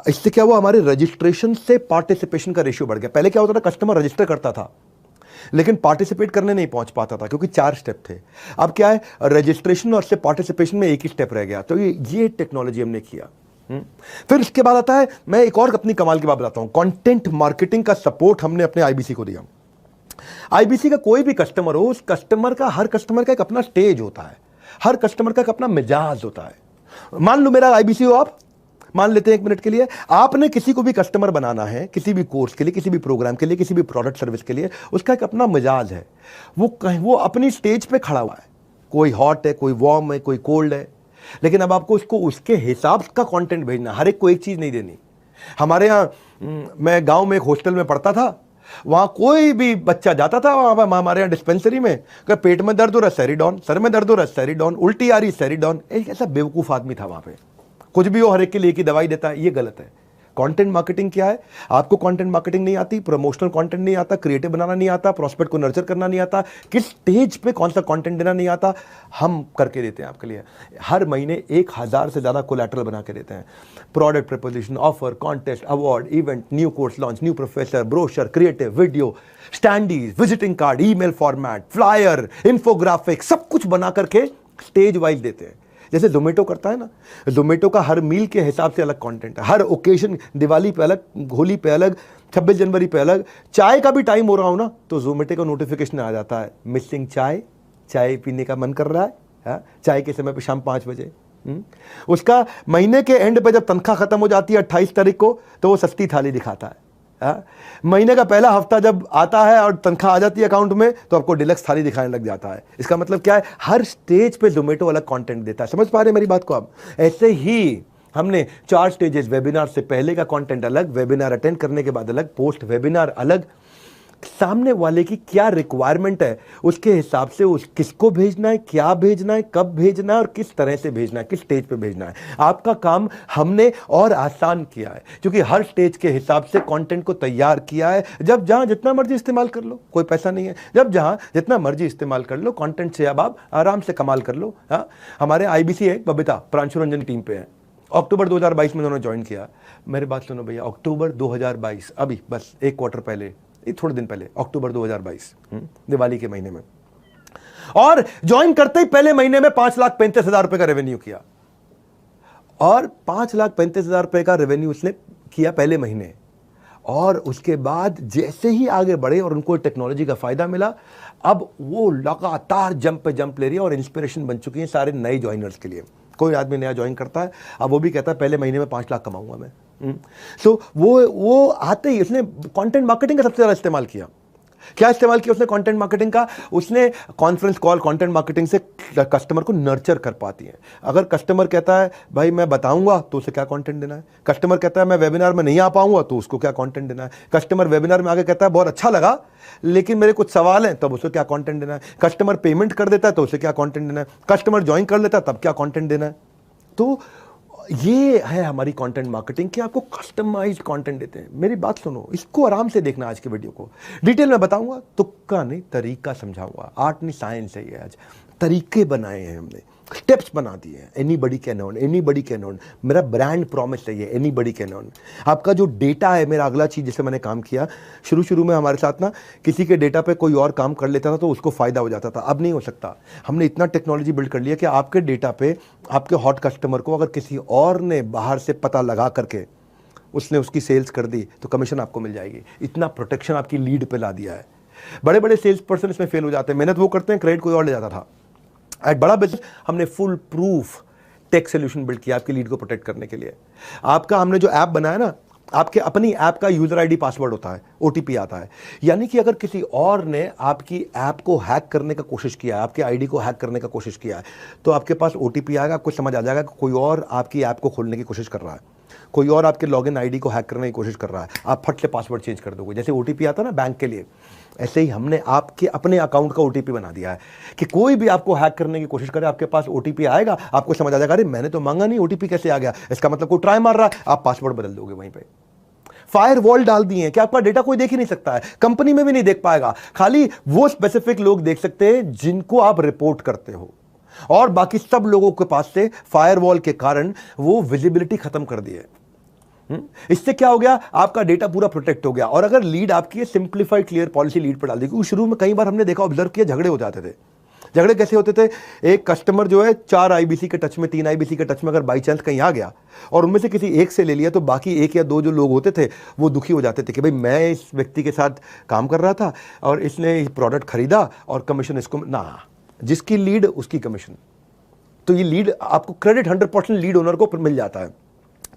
इससे क्या हुआ, हमारे रजिस्ट्रेशन से पार्टिसिपेशन का रेशियो बढ़ गया। पहले क्या होता था, कस्टमर रजिस्टर करता था लेकिन पार्टिसिपेट करने नहीं पहुंच पाता था क्योंकि 4 स्टेप थे। अब क्या है, रजिस्ट्रेशन और से पार्टिसिपेशन में एक ही स्टेप रह गया। तो ये टेक्नोलॉजी हमने किया। फिर इसके बाद आता है, मैं एक और अपनी कमाल की बात बताता हूं, कंटेंट मार्केटिंग का सपोर्ट हमने अपने आईबीसी को दिया। आईबीसी का कोई भी कस्टमर हो, उस कस्टमर का, हर कस्टमर का एक अपना स्टेज होता है, हर कस्टमर का एक अपना मिजाज होता है। मान लो मेरा आईबीसी हो आप, मान लेते हैं 1 मिनट के लिए, आपने किसी को भी कस्टमर बनाना है, किसी भी कोर्स के लिए, किसी भी प्रोग्राम के लिए, किसी भी प्रोडक्ट सर्विस के लिए, उसका एक अपना मिजाज है। वो अपनी स्टेज पे खड़ा हुआ है, कोई हॉट है, कोई वार्म है, कोई कोल्ड है, लेकिन अब आपको उसको उसके हिसाब का कंटेंट भेजना, हर एक को एक चीज नहीं देनी। हमारे यहाँ, मैं गांव में एक हॉस्टल में पढ़ता था, वहां कोई भी बच्चा जाता था, वहां हमारे यहाँ डिस्पेंसरी में, पेट में दर्द हो रहा है सेरिडॉन, सर में दर्द हो रहा है सेरिडॉन, उल्टी आ रही सेरिडॉन। एक ऐसा बेवकूफ आदमी था वहां पे, कुछ भी हो हर एक के लिए एक ही दवाई देता है। ये गलत है। कंटेंट मार्केटिंग क्या है, आपको कंटेंट मार्केटिंग नहीं आती, प्रमोशनल कंटेंट नहीं आता, क्रिएटिव बनाना नहीं आता, प्रोस्पेक्ट को नर्चर करना नहीं आता, किस स्टेज पे कौन सा कंटेंट देना नहीं आता, हम करके देते हैं आपके लिए। हर महीने 1000 से ज्यादा कोलैटरल बना के देते हैं। Product proposition, offer, contest, award, event, new course launch, new professor, brochure, creative, video, standees, visiting card, email format, flyer, infographic, सब कुछ बना करके स्टेज वाइज देते हैं। जैसे करता है ना, जोमेटो का हर मील के हिसाब से अलग कंटेंट है, हर ओकेजन, दिवाली पे अलग, होली पे अलग, 26 जनवरी पे अलग। चाय का भी टाइम हो रहा हो ना, तो जोमेटो का नोटिफिकेशन आ जाता है, मिसिंग चाय, चाय पीने का मन कर रहा है, चाय के समय पे शाम 5 बजे। उसका महीने के एंड पे जब तनख्वाह खत्म हो जाती है 28 तारीख को, तो वो सस्ती थाली दिखाता है। महीने का पहला हफ्ता जब आता है और तनख्वाह आ जाती है अकाउंट में, तो आपको डिलक्स थाली दिखाने लग जाता है। इसका मतलब क्या है, हर स्टेज पे जोमेटो अलग कंटेंट देता है। समझ पा रहे हैं मेरी बात को आप? ऐसे ही हमने 4 स्टेजेस, वेबिनार से पहले का कंटेंट अलग, वेबिनार अटेंड करने के बाद अलग, पोस्ट वेबिनार अलग, सामने वाले की क्या रिक्वायरमेंट है उसके हिसाब से उस किसको भेजना है, क्या भेजना है, कब भेजना है और किस तरह से भेजना है, किस स्टेज पे भेजना है। आपका काम हमने और आसान किया है क्योंकि हर स्टेज के हिसाब से कंटेंट को तैयार किया है। जब जहां जितना मर्जी इस्तेमाल कर लो, कोई पैसा नहीं है। जब जहां जितना मर्जी इस्तेमाल कर लो कंटेंट से, अब आप आराम से कमाल कर लो। हाँ, हमारे आईबीसी है, बबीता प्रांशु रंजन टीम पे है, अक्टूबर 2022 में उन्होंने ज्वाइन किया। मेरी बात सुनो भैया, अक्टूबर 2022, अभी बस 1 क्वार्टर पहले, थोड़े दिन पहले, अक्टूबर 2022, दिवाली के महीने में, और ज्वाइन करते ही पहले महीने में 5,35,000 रुपए का रेवेन्यू किया। और 5,35,000 रुपए का रेवेन्यू उसने किया पहले महीने। और उसके बाद जैसे ही आगे बढ़े और उनको टेक्नोलॉजी का फायदा मिला, अब वो लगातार जंप पे जंप ले रही है और इंस्पिरेशन बन चुकी है सारे नए ज्वाइनर्स के लिए। कोई आदमी नया ज्वाइन करता है, अब वो भी कहता है पहले महीने में 5 लाख कमाऊंगा मैं। सो वो आते ही उसने कंटेंट मार्केटिंग का सबसे ज्यादा इस्तेमाल किया। क्या इस्तेमाल किया उसने कंटेंट मार्केटिंग का? उसने कॉन्फ्रेंस कॉल कंटेंट मार्केटिंग से कस्टमर को नर्चर कर पाती है। अगर कस्टमर कहता है भाई मैं बताऊंगा, तो उसे क्या कंटेंट देना है। कस्टमर कहता है मैं वेबिनार में नहीं आ पाऊंगा, तो उसको क्या कंटेंट देना है। कस्टमर वेबिनार में आके कहता है बहुत अच्छा लगा लेकिन मेरे कुछ सवाल हैं, तब उसे क्या कंटेंट देना है। कस्टमर पेमेंट कर देता है तो उसे क्या कंटेंट देना है। कस्टमर ज्वाइन कर लेता है तब क्या कंटेंट देना है। तो ये है हमारी कंटेंट मार्केटिंग कि आपको कस्टमाइज्ड कंटेंट देते हैं। मेरी बात सुनो, इसको आराम से देखना, आज के वीडियो को डिटेल में बताऊंगा, तुक्का नहीं तरीका समझाऊंगा। आर्ट नहीं साइंस है ये। आज तरीके बनाए हैं हमने, स्टेप्स बना दिए हैं। Anybody can earn, anybody can earn, मेरा ब्रांड प्रॉमिस है ये, एनीबडी कैन अर्न। आपका जो डेटा है, मेरा अगला चीज जिसे मैंने काम किया, शुरू में हमारे साथ ना किसी के डेटा पे कोई और काम कर लेता था तो उसको फायदा हो जाता था। अब नहीं हो सकता। हमने इतना टेक्नोलॉजी बिल्ड कर लिया कि आपके डेटा पे, आपके हॉट कस्टमर को अगर किसी और ने बाहर से पता लगा करके उसने उसकी सेल्स कर दी तो कमीशन आपको मिल जाएगी। इतना प्रोटेक्शन आपकी लीड पे ला दिया है। बड़े बड़े सेल्स पर्सन इसमें फेल हो जाते हैं, मेहनत वो करते हैं, क्रेडिट कोई और ले जाता था। एक बड़ा बिजनेस, हमने foolproof tech solution build किया आपकी लीड को प्रोटेक्ट करने के लिए। आपका हमने जो ऐप बनाया ना, आपके अपनी ऐप का यूजर आईडी पासवर्ड होता है, ओटीपी आता है। यानी कि अगर किसी और ने आपकी ऐप को हैक करने का कोशिश किया है, आपके आईडी को हैक करने का कोशिश किया है, तो आपके पास ओटीपी आएगा, आपको समझ आ जाएगा कि कोई और आपकी ऐप को खोलने की कोशिश कर रहा है। कोई और आपके लॉगिन आईडी को हैक करने की कोशिश कर रहा है, आप फट से पासवर्ड चेंज कर दोगे। जैसे ओटीपी आता है ना बैंक के लिए, ऐसे ही हमने आपके अपने अकाउंट का ओटीपी बना दिया है कि कोई भी आपको हैक करने की कोशिश करे, आपके पास ओटीपी आएगा, आपको समझ आ जाएगा अरे मैंने तो मांगा नहीं, ओटीपी कैसे आ गया, इसका मतलब कोई ट्राई मार रहा है, आप पासवर्ड बदल दोगे वहीं पे। फायरवॉल डाल दिए हैं कि आपका डेटा कोई देख ही नहीं सकता है, कंपनी में भी नहीं देख पाएगा, खाली वो स्पेसिफिक लोग देख सकते हैं जिनको आप रिपोर्ट करते हो, और बाकी सब लोगों के पास से फायरवॉल के कारण वो विजिबिलिटी खत्म कर दी है। इससे क्या हो गया, आपका डेटा पूरा प्रोटेक्ट हो गया। और अगर लीड आपकी सिंप्लीफाइड क्लियर पॉलिसी लीड पर डाल दी, क्योंकि शुरू में कई बार हमने देखा, ऑब्जर्व किया, झगड़े हो जाते थे। झगड़े कैसे होते थे, एक कस्टमर जो है 4 आईबीसी के टच में, 3 आईबीसी के टच में अगर बाई चांस कहीं आ गया और उनमें से किसी एक से ले लिया, तो बाकी 1 या 2 जो लोग होते थे वो दुखी हो जाते थे कि भाई मैं इस व्यक्ति के साथ काम कर रहा था और इसने प्रोडक्ट खरीदा और कमीशन इसको ना, जिसकी लीड उसकी कमीशन। तो ये लीड आपको क्रेडिट 100% लीड ओनर को मिल जाता है।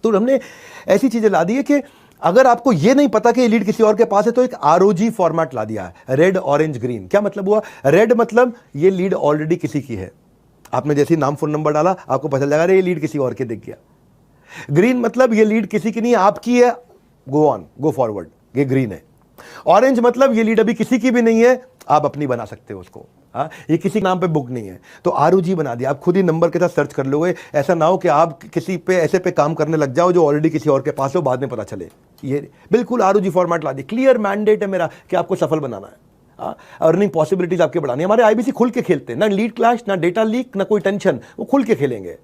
तो हमने ऐसी चीजें ला दी है कि अगर आपको ये नहीं पता कि ये लीड किसी और के पास है, तो एक आरओजी फॉर्मेट ला दिया है, रेड ऑरेंज ग्रीन। क्या मतलब हुआ, रेड मतलब ये लीड ऑलरेडी किसी की है, आपने जैसे नाम फोन नंबर डाला आपको पता लगा ये लीड किसी और के दिख गया। ग्रीन मतलब ये लीड किसी की नहीं है, आपकी है, गो ऑन, गो फॉरवर्ड, ये ग्रीन है। ऑरेंज मतलब ये लीड अभी किसी की भी नहीं है, आप अपनी बना सकते हो उसको, हाँ, ये किसी नाम पे बुक नहीं है, तो आरओजी बना दिया। आप खुद ही नंबर के साथ सर्च कर लोगे, ऐसा ना हो कि आप किसी पे ऐसे पे काम करने लग जाओ जो ऑलरेडी किसी और के पास हो, बाद में पता चले। ये बिल्कुल आरओजी फॉर्मेट ला दी, क्लियर मैंडेट है मेरा कि आपको सफल बनाना है, अर्निंग पॉसिबिलिटीज आपके बढ़ानी। हमारे आईबीसी खुल के खेलते हैं, ना लीड क्लैश, ना डेटा लीक, ना कोई टेंशन, वो खुल के खेलेंगे।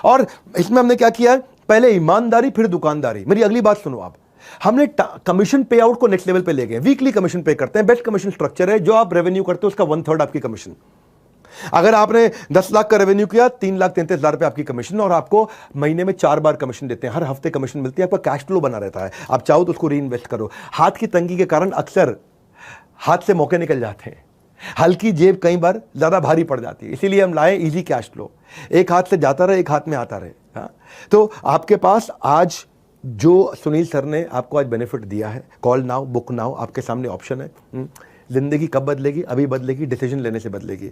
और इसमें हमने क्या किया है, पहले ईमानदारी फिर दुकानदारी। मेरी अगली बात सुनो आप, हमने कमीशन पे आउट को नेक्स्ट लेवल पे ले गए। वीकली कमीशन पे करते हैं, बेस्ट कमीशन स्ट्रक्चर है, जो आप रेवेन्यू करते हो उसका 1/3 आपकी कमीशन। अगर आपने 10 लाख का रेवेन्यू किया, 3,33,000 रुपए आपकी कमीशन, और आपको महीने में 4 बार कमीशन देते हैं, हर हफ्ते कमीशन मिलती है, आपका कैश फ्लो बना रहता है, आप चाहो तो उसको री इन्वेस्ट करो। हाथ की तंगी के कारण अक्सर हाथ से मौके निकल जाते हैं, हल्की जेब कई बार ज्यादा भारी पड़ जाती है, इसीलिए हम लाए इजी कैश फ्लो, एक हाथ से जाता रहे, एक हाथ में आता रहे। हाँ? तो आपके पास आज जो सुनील सर ने आपको आज बेनिफिट दिया है, कॉल नाउ, बुक नाउ, आपके सामने ऑप्शन है। जिंदगी कब बदलेगी, अभी बदलेगी, डिसीजन लेने से बदलेगी।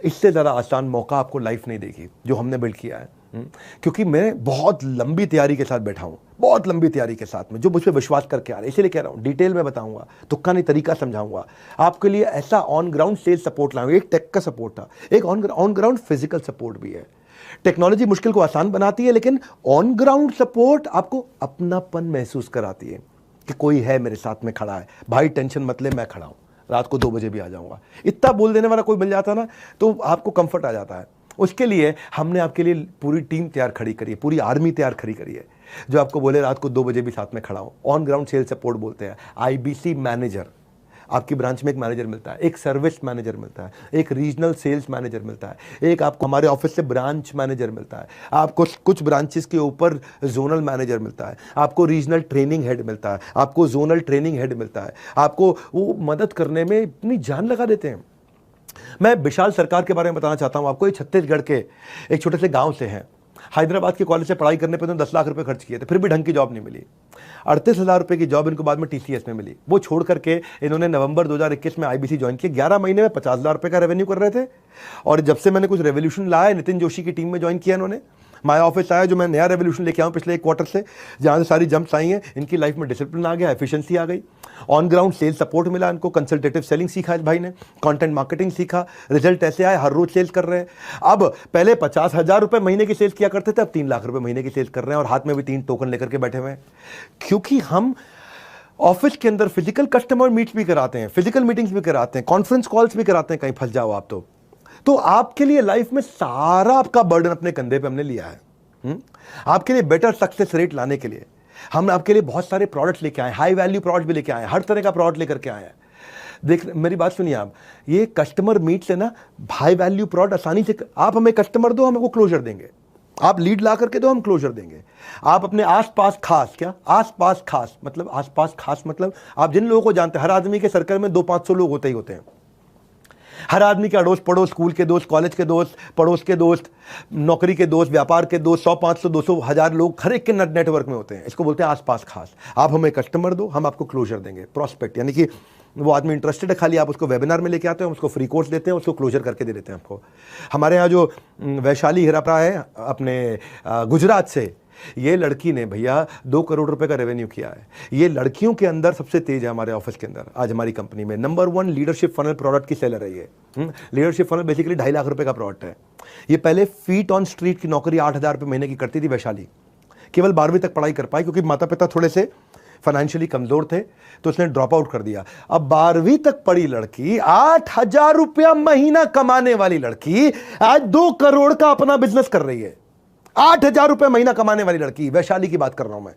इससे ज़्यादा आसान मौका आपको लाइफ नहीं देगी जो हमने बिल्ड किया है। क्योंकि मैं बहुत लंबी तैयारी के साथ बैठा हूँ, बहुत लंबी तैयारी के साथ में, जो मुझ पर विश्वास करके आ रहे हैं, इसीलिए कह रहा हूँ डिटेल में बताऊंगा, तुक्का नहीं तरीका समझाऊंगा आपके लिए। ऐसा ऑन ग्राउंड सेल्स सपोर्ट लाऊंगा। एक टेक का सपोर्ट था, एक ऑन ग्राउंड फिजिकल सपोर्ट भी है। टेक्नोलॉजी मुश्किल को आसान बनाती है, लेकिन ऑन ग्राउंड सपोर्ट आपको अपनापन महसूस कराती है कि कोई है मेरे साथ में खड़ा है, भाई टेंशन मत ले, मैं खड़ा हूं, रात को 2 बजे भी आ जाऊंगा। इतना बोल देने वाला कोई मिल जाता ना, तो आपको कंफर्ट आ जाता है। उसके लिए हमने आपके लिए पूरी टीम तैयार खड़ी करी है, पूरी आर्मी तैयार खड़ी करी है, जो आपको बोले रात को 2 बजे भी साथ में खड़ा हो। ऑन ग्राउंड सेल्स सपोर्ट बोलते हैं। आईबीसी मैनेजर, आपकी ब्रांच में एक मैनेजर मिलता है, एक सर्विस मैनेजर मिलता है, एक रीजनल सेल्स मैनेजर मिलता है, एक आपको हमारे ऑफिस से ब्रांच मैनेजर मिलता है, आपको कुछ ब्रांचेस के ऊपर जोनल मैनेजर मिलता है, आपको रीजनल ट्रेनिंग हेड मिलता है, आपको जोनल ट्रेनिंग हेड मिलता है, आपको वो मदद करने में इतनी जान लगा देते हैं। मैं विशाल सरकार के बारे में बताना चाहता हूँ आपको। ये छत्तीसगढ़ के एक छोटे से गाँव से हैं। हैदराबाद के कॉलेज से पढ़ाई करने पे तो 10 लाख रुपए खर्च किए थे, फिर भी ढंग की जॉब नहीं मिली। 38,000 रुपए की जॉब इनको बाद में टीसीएस में मिली। वो छोड़ करके इन्होंने नवंबर 2021 में आईबीसी ज्वाइन किया। 11 महीने में 50,000 रुपए का रेवेन्यू कर रहे थे, और जब से मैंने कुछ रेवोल्यूशन लाया, नितिन जोशी की टीम में ज्वाइन किया इन्होंने। माया ऑफिस आया, जो मैं नया रेवोल्यूशन लेके आऊँ पिछले 1 क्वार्टर से, जहाँ से सारी जंप्स आई हैं, इनकी लाइफ में डिसिप्लिन आ गया, एफिशिएंसी आ गई, ऑन ग्राउंड सेल्स सपोर्ट मिला इनको, कंसल्टेटिव सेलिंग सीखा इस भाई ने, कंटेंट मार्केटिंग सीखा, रिजल्ट ऐसे आए, हर रोज सेल्स कर रहे हैं। अब पहले 50,000 रुपए महीने की सेल्स किया करते थे, अब 3 लाख रुपए महीने की सेल्स कर रहे हैं, और हाथ में भी 3 टोकन लेकर के बैठे हुए हैं। क्योंकि हम ऑफिस के अंदर फिजिकल कस्टमर मीट्स भी कराते हैं, फिजिकल मीटिंग्स भी कराते हैं, कॉन्फ्रेंस कॉल्स भी कराते हैं, कहीं फंस जाओ आप तो आपके लिए लाइफ में सारा आपका बर्डन अपने कंधे पे हमने लिया है। आपके लिए बेटर सक्सेस रेट लाने के लिए हम आपके लिए बहुत सारे प्रोडक्ट्स लेके आए, हाई वैल्यू प्रोडक्ट भी लेके आए, हर तरह का प्रोडक्ट लेकर के आए हैं। देख, मेरी बात सुनिए आप, ये कस्टमर मीट से ना हाई वैल्यू प्रोडक्ट आसानी से, आप हमें कस्टमर दो, हम वो क्लोजर देंगे, आप लीड ला करके दो, हम क्लोजर देंगे। आप अपने आसपास खास, क्या आसपास खास मतलब, आसपास खास मतलब आप जिन लोगों को जानते हैं, हर आदमी के सर्कल में 200-500 लोग होते ही होते हैं। हर आदमी के अड़ोस पड़ोस, स्कूल के दोस्त, कॉलेज के दोस्त, पड़ोस के दोस्त, नौकरी के दोस्त, व्यापार के दोस्त, 100, 500, 200, 1000 लोग हर एक के नेटवर्क में होते हैं। इसको बोलते हैं आसपास खास। आप हमें कस्टमर दो, हम आपको क्लोजर देंगे, प्रॉस्पेक्ट, यानी कि वो आदमी इंटरेस्टेड है, खाली आप उसको वेबिनार में लेके आते हैं, हम उसको फ्री कोर्स देते हैं, उसको क्लोजर करके दे देते हैं आपको। हमारे यहाँ जो वैशाली हिरापा है अपने गुजरात से, ये लड़की ने भैया 2 करोड़ रुपए का रेवेन्यू किया है। ये लड़कियों के अंदर सबसे तेज है हमारे ऑफिस के अंदर। आज हमारी कंपनी में नंबर 1 लीडरशिप फनल प्रोडक्ट की सेलर है ये। लीडरशिप फनल बेसिकली 2.5 लाख रुपए का प्रोडक्ट है। ये पहले फीट ऑन स्ट्रीट की नौकरी 8,000 रुपये महीने की करती थी वैशाली। केवल 12वीं तक पढ़ाई कर पाई क्योंकि माता पिता थोड़े से फाइनेंशियली कमजोर थे, तो उसने ड्रॉप आउट कर दिया। अब 12वीं तक पढ़ी लड़की, 8,000 रुपया महीना कमाने वाली लड़की आज 2 करोड़ का अपना बिजनेस कर रही है। 8,000 रुपये महीना कमाने वाली लड़की, वैशाली की बात कर रहा हूं मैं।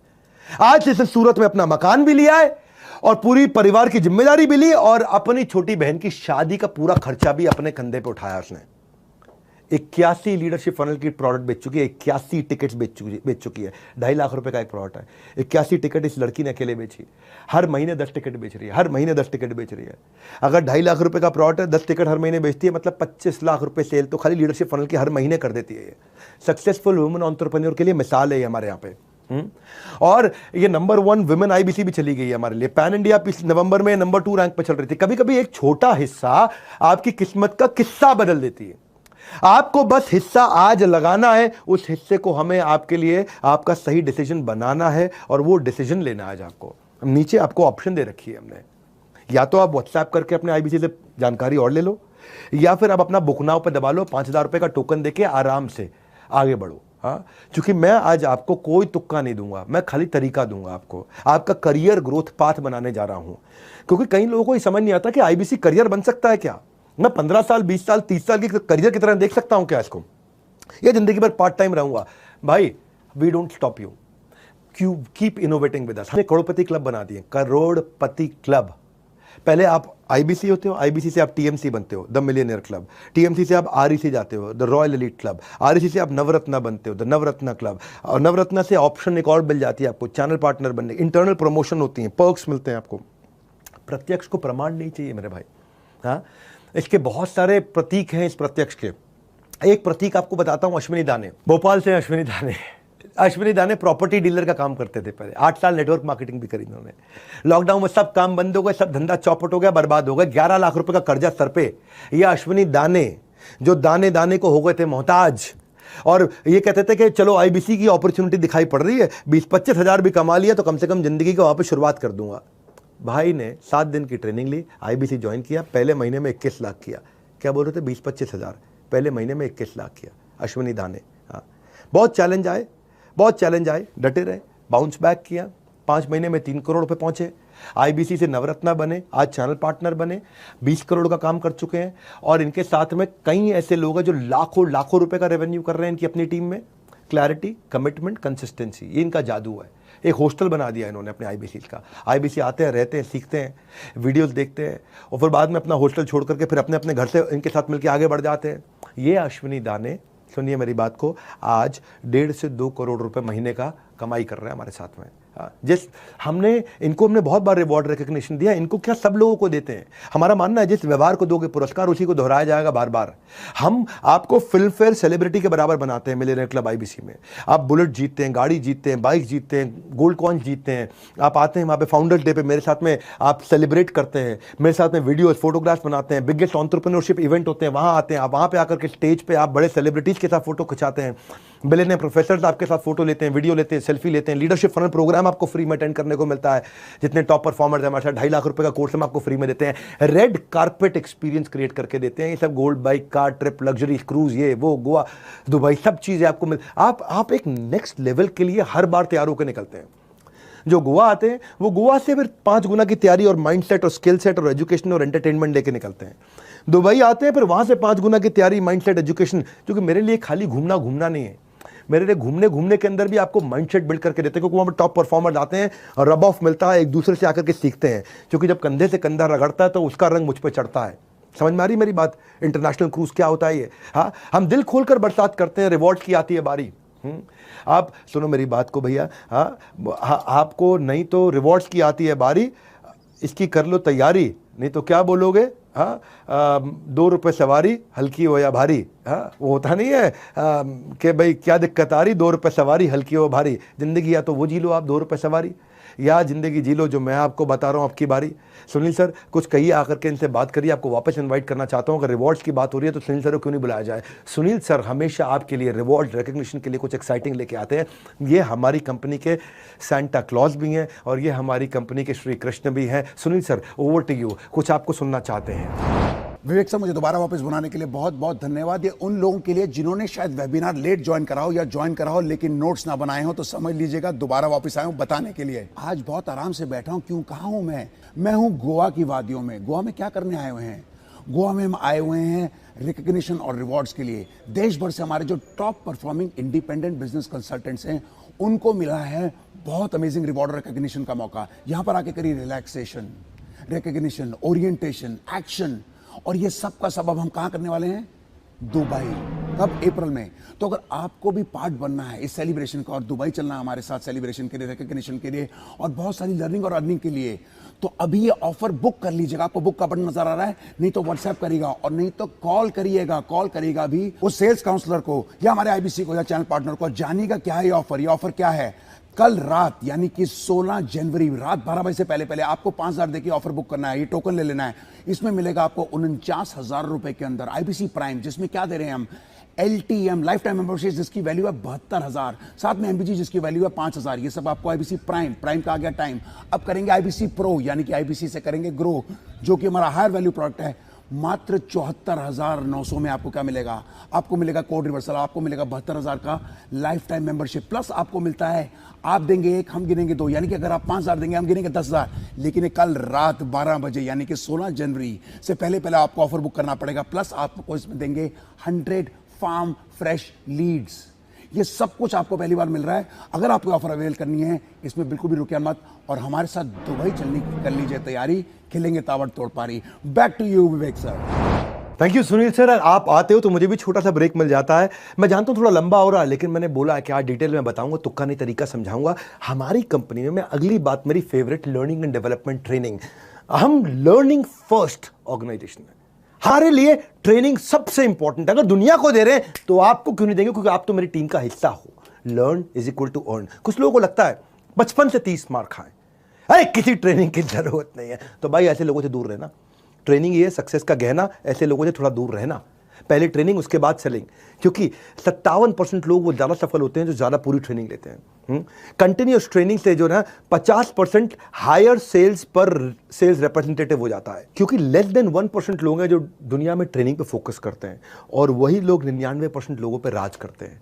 आज इसने सूरत में अपना मकान भी लिया है और पूरी परिवार की जिम्मेदारी भी ली और अपनी छोटी बहन की शादी का पूरा खर्चा भी अपने कंधे पे उठाया उसने। 81 लीडरशिप फनल की प्रोडक्ट बेच चुकी है, 81 टिकट्स बेच चुकी है। 2.5 लाख रुपए का एक प्रोडक्ट है। 81 टिकट इस लड़की ने अकेले बेची। हर महीने 10 टिकट बेच रही है, हर महीने 10 टिकट बेच रही है। अगर 2.5 लाख रुपए का प्रोडक्ट है, 10 टिकट हर महीने बेचती है, मतलब 25 लाख रुपए सेल तो खाली लीडरशिप फनल की हर महीने कर देती है। ये सक्सेसफुल वुमेन एंटरप्रेन्योर के लिए मिसाल है हमारे यहाँ पे। और ये नंबर 1 विमेन आईबीसी भी चली गई है हमारे लिए। पैन इंडिया नवंबर में नंबर 2 रैंक पर चल रही थी। कभी कभी एक छोटा हिस्सा आपकी किस्मत का किस्सा बदल देती है। आपको बस हिस्सा आज लगाना है, उस हिस्से को हमें आपके लिए आपका सही डिसीजन बनाना है और वो डिसीजन लेना है। आज आपको नीचे आपको ऑप्शन दे रखी है हमने, या तो आप व्हाट्सएप करके अपने आईबीसी से जानकारी और ले लो, या फिर आप अपना बुक नाउ पे दबा लो, 5,000 रुपए का टोकन देके आराम से आगे बढ़ो। हाँ, क्योंकि मैं आज आपको कोई तुक्का नहीं दूंगा, मैं खाली तरीका दूंगा आपको, आपका करियर ग्रोथ पाथ बनाने जा रहा हूं। क्योंकि कई लोगों को ये समझ नहीं आता कि आईबीसी करियर बन सकता है क्या। मैं 15 साल 20 साल 30 साल की करियर की तरह देख सकता हूं क्या इसको, ये जिंदगी भर पार्ट टाइम रहूंगा। भाई we don't stop you, keep innovating with us. हमने करोड़पति क्लब बना दिए, करोड़पति क्लब। पहले आप आईबीसी होते हो, आईबीसी से आप टीएमसी बनते हो, द मिलियनियर क्लब। टीएमसी से आप आरईसी जाते हो, the royal elite club. REC से आप नवरत्ना बनते हो, द नवरत्ना क्लब। और नवरत्ना से ऑप्शन एक और मिल जाती है आपको, चैनल पार्टनर बनने, इंटरनल प्रमोशन होती है, पर्क्स मिलते हैं आपको। प्रत्यक्ष को प्रमाण नहीं चाहिए मेरे भाई। हाँ, इसके बहुत सारे प्रतीक हैं इस प्रत्यक्ष के। एक प्रतीक आपको बताता हूं, अश्विनी दाने, भोपाल से अश्विनी दाने। अश्विनी दाने प्रॉपर्टी डीलर का काम करते थे पहले, 8 साल नेटवर्क मार्केटिंग भी करी उन्होंने। लॉकडाउन में सब काम बंद हो गए, सब धंधा चौपट हो गया, बर्बाद हो गया। 11 लाख रुपए का कर्जा सर पे। ये अश्विनी दाने जो दाने दाने को हो गए थे मोहताज, और ये कहते थे कि चलो आईबीसी की अपॉर्चुनिटी दिखाई पड़ रही है, 20-25 हजार भी कमा लिया तो कम से कम जिंदगी को वहां पर शुरुआत कर दूंगा। भाई ने 7 दिन की ट्रेनिंग ली, आईबीसी ज्वाइन किया, पहले महीने में 21 लाख किया। क्या बोल रहे थे, 20-25 हजार, पहले महीने में 21 लाख किया अश्विनी दाने। हाँ, बहुत चैलेंज आए, डटे रहे, बाउंस बैक किया, 5 महीने में 3 करोड़ रुपए पहुंचे। आईबीसी से नवरत्ना बने, आज चैनल पार्टनर बने, 20 करोड़ का काम कर चुके हैं। और इनके साथ में कई ऐसे लोग हैं जो लाखों रुपए का रेवेन्यू कर रहे हैं इनकी अपनी टीम में। क्लैरिटी, कमिटमेंट, कंसिस्टेंसी, ये इनका जादू है। एक हॉस्टल बना दिया इन्होंने अपने आईबीसी का। आईबीसी आते हैं, रहते हैं, सीखते हैं, वीडियोस देखते हैं और फिर बाद में अपना हॉस्टल छोड़ करके फिर अपने अपने घर से इनके साथ मिलकर आगे बढ़ जाते हैं। ये अश्विनी दाने, सुनिए मेरी बात को, आज 1.5 से 2 करोड़ रुपए महीने का कमाई कर रहे हैं हमारे साथ में। जिस इनको हमने बहुत बार रिवॉर्ड रिकग्निशन दिया, इनको क्या सब लोगों को देते हैं। हमारा मानना है जिस व्यवहार को दोगे पुरस्कार उसी को दोहराया जाएगा बार बार। हम आपको फिल्म फेयर सेलिब्रिटी के बराबर बनाते हैं मिलियनियर क्लब आईबीसी में। आप बुलेट जीतते हैं, गाड़ी जीतते हैं, बाइक जीतते हैं, गोल्ड कॉइन जीतते हैं। आप आते हैं वहाँ पे फाउंडर्स डे पे मेरे साथ में आप सेलिब्रेट करते हैं, मेरे साथ में वीडियोस फोटोग्राफ्स बनाते हैं, बिगेस्ट एंटरप्रेन्योरशिप इवेंट होते हैं वहाँ आते हैं आप, वहाँ पे आकर के स्टेज पे आप बड़े सेलिब्रिटीज के साथ फोटो खिंचाते हैं, मिलियनियर प्रोफेसर्स आपके साथ फोटो लेते हैं, वीडियो लेते हैं, सेल्फी लेते हैं। लीडरशिप फनल प्रोग्राम आपको फ्री में अटेंड करने को मिलता है। जितने टॉप परफॉर्मर्स हैं हमारे साथ, 2.5 लाख रुपए का कोर्स हम आपको फ्री में देते हैं। रेड कारपेट एक्सपीरियंस क्रिएट करके देते हैं। ये सब gold bike, car trip, luxury cruise, ये वो, गोवा, दुबई, सब चीजें आपको मिल। आप एक नेक्स्ट लेवल के लिए हर बार तैयार होकर निकलते हैं। जो गोवा आते हैं वो गोवा से फिर 5 गुना की तैयारी और माइंडसेट और स्किल सेट और एजुकेशन और एंटरटेनमेंट लेके निकलते हैं। दुबई आते हैं फिर वहां से 5 गुना की तैयारी, माइंडसेट, एजुकेशन। क्योंकि मेरे लिए खाली घूमना नहीं है, मेरे लिए घूमने के अंदर भी आपको माइंडसेट बिल्ड करके देते हैं। क्योंकि वहाँ पर टॉप परफॉर्मर्स आते हैं और रब ऑफ मिलता है, एक दूसरे से आकर के सीखते हैं। क्योंकि जब कंधे से कंधा रगड़ता है तो उसका रंग मुझ पर चढ़ता है। समझ में आ रही मेरी बात? इंटरनेशनल क्रूज क्या होता है ये। हाँ, हम दिल खोलकर बरसात करते हैं, रिवॉर्ड की आती है बारी। आप सुनो मेरी बात को भैया। हाँ, आपको नहीं तो रिवॉर्ड्स की आती है बारी, इसकी कर लो तैयारी, नहीं तो क्या बोलोगे। हाँ, 2 रुपये सवारी, हल्की हो या भारी। हाँ, वो होता नहीं है कि भाई क्या दिक्कत आ रही, 2 रुपये सवारी, हल्की हो भारी। जिंदगी या तो वो जी लो आप 2 रुपये सवारी, या ज़िंदगी जी लो जो मैं आपको बता रहा हूँ आपकी बारी। सुनील सर कुछ कहिए, आकर के इनसे बात करिए, आपको वापस इनवाइट करना चाहता हूँ। अगर रिवॉर्ड्स की बात हो रही है तो सुनील सर को क्यों नहीं बुलाया जाए। सुनील सर हमेशा आपके लिए रिवॉर्ड रिकग्निशन के लिए कुछ एक्साइटिंग लेके आते हैं। ये हमारी कंपनी के सेंटा क्लॉज भी हैं और ये हमारी कंपनी के श्री कृष्ण भी हैं। Sunil sir over to you, कुछ आपको सुनना चाहते हैं। विवेक सर, मुझे दोबारा वापस बुलाने के लिए बहुत बहुत धन्यवाद। ये उन लोगों के लिए जिन्होंने शायद वेबिनार लेट ज्वाइन करा हो या ज्वाइन करा हो लेकिन नोट्स ना बनाए हो, तो समझ लीजिएगा दोबारा वापस आया हूं बताने के लिए। आज बहुत आराम से बैठा हूं। क्यों, कहाँ हूं मैं हूं गोवा की वादियों में। गोवा में क्या करने आए हुए हैं? गोवा में हम आए हुए हैं रिकग्निशन और रिवॉर्ड्स के लिए। देश भर से हमारे जो top performing independent business consultants हैं उनको मिला है बहुत अमेजिंग रिवॉर्ड रिकग्निशन का मौका। यहां पर आके करिए रिलैक्सेशन, रिकग्निशन, ओरिएंटेशन, एक्शन। और ये सब का सब अब हम कहां करने वाले हैं? दुबई। कब? अप्रैल में। तो अगर आपको भी पार्ट बनना है इस सेलिब्रेशन का और दुबई चलना है हमारे साथ सेलिब्रेशन के लिए, रिकग्निशन के लिए और बहुत सारी लर्निंग और अर्निंग के लिए, तो अभी ये ऑफर बुक कर लीजिएगा। आपको बुक का बटन नजर आ रहा है, नहीं तो व्हाट्सएप करिएगा और नहीं तो कॉल करिएगा भी उस सेल्स काउंसलर को या हमारे आईबीसी को या चैनल पार्टनर को। जानिएगा क्या है ये ऑफर क्या है। कल रात यानी कि 16 जनवरी रात 12 बजे से पहले आपको 5,000 देके ऑफर बुक करना है। ये टोकन ले लेना है। इसमें मिलेगा आपको 49,000 रुपए के अंदर आईबीसी प्राइम, जिसमें क्या दे रहे हैं हम? LTM लाइफ टाइम मेंबरशिप जिसकी वैल्यू है 72,000, साथ में MBG जिसकी वैल्यू है 5,000। ये सब आपको आईबीसी प्राइम का आ गया टाइम। अब करेंगे आईबीसी प्रो यानी कि आईबीसी से करेंगे ग्रो, जो कि हमारा हायर वैल्यू प्रोडक्ट है। मात्र 74,900 में आपको क्या मिलेगा? आपको मिलेगा कोड रिवर्सल, आपको मिलेगा 72,000 का लाइफ टाइम मेंबरशिप, प्लस आपको मिलता है, आप देंगे 1 हम गिनेंगे 2, यानी कि अगर आप 5,000 देंगे हम गिनेंगे 10,000। लेकिन कल रात 12 बजे यानी कि 16 जनवरी से पहले आपको ऑफर बुक करना पड़ेगा। प्लस आपको इसमें देंगे 100 फार्म फ्रेश लीड्स। ये सब कुछ आपको पहली बार मिल रहा है। अगर आपको ऑफर अवेल करनी है इसमें बिल्कुल भी रुकिए मत और हमारे साथ दुबई चलने की कर लीजिए तैयारी। खेलेंगे ताबड़तोड़ पारी। Back to you Vivek sir. Thank you Sunil sir. आप आते हो तो मुझे भी छोटा सा ब्रेक मिल जाता है। मैं जानता हूँ थोड़ा लंबा हो रहा है, लेकिन मैंने बोला है कि आज डिटेल में बताऊंगा, तुक्का नहीं तरीका समझाऊंगा। हमारी कंपनी में मैं अगली बात मेरी favourite learning and development training. हम लर्निंग फर्स्ट ऑर्गेनाइजेशन है। हमारे लिए ट्रेनिंग सबसे इंपॉर्टेंट है। अगर दुनिया को दे रहे हैं तो आपको क्यों नहीं देंगे, क्योंकि आप तो मेरी टीम का हिस्सा हो। Learn is equal to earn. कुछ लोगों को लगता है 55 से 30 मार्क खाएं, अरे किसी ट्रेनिंग की जरूरत नहीं है। तो भाई ऐसे लोगों से दूर रहना। ट्रेनिंग ये सक्सेस का गहना, ऐसे लोगों से थोड़ा दूर रहना। पहले ट्रेनिंग उसके बाद सेलिंग, क्योंकि 57% लोग वो ज़्यादा सफल होते हैं जो ज़्यादा पूरी ट्रेनिंग लेते हैं। कंटिन्यूस ट्रेनिंग से जो ना 50% हायर सेल्स पर सेल्स रिप्रेजेंटेटिव हो जाता है, क्योंकि लेस देन 1% लोग हैं जो दुनिया में ट्रेनिंग पे फोकस करते हैं और वही लोग 99% लोगों पे राज करते हैं।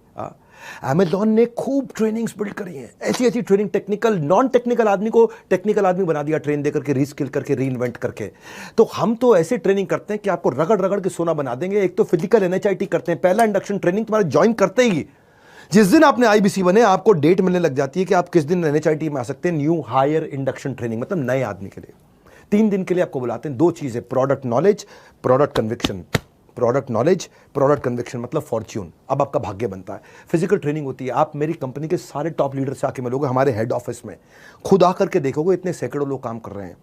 अमेज़ॉन ने खूब ट्रेनिंग्स बिल्ड करी हैं, ऐसी ट्रेनिंग, टेक्निकल नॉन टेक्निकल आदमी को टेक्निकल आदमी बना दिया, ट्रेन देकर के, रीस्किल करके, रीइन्वेंट करके। तो हम तो ऐसे ट्रेनिंग करते हैं कि आपको रगड़ रगड़ के सोना बना देंगे। एक तो फिजिकल NHIT करते हैं, पहला इंडक्शन ट्रेनिंग तुम्हारा ज्वाइन करते ही जिस दिन आपने IBC बने आपको डेट मिलने लग जाती है कि आप किस दिन NHIT में आ सकते हैं। न्यू हायर इंडक्शन ट्रेनिंग, मतलब नए आदमी के लिए 3 दिन के लिए आपको बुलाते हैं। 2 चीजें, product knowledge, product conviction. Product knowledge, product conviction मतलब फॉर्च्यून। अब आपका भाग्य बनता है। फिजिकल ट्रेनिंग होती है। आप मेरी कंपनी के सारे टॉप लीडर से आके मिलोगे, हमारे हेड ऑफिस में खुद आकर के देखोगे, इतने सैकड़ों लोग काम कर रहे हैं।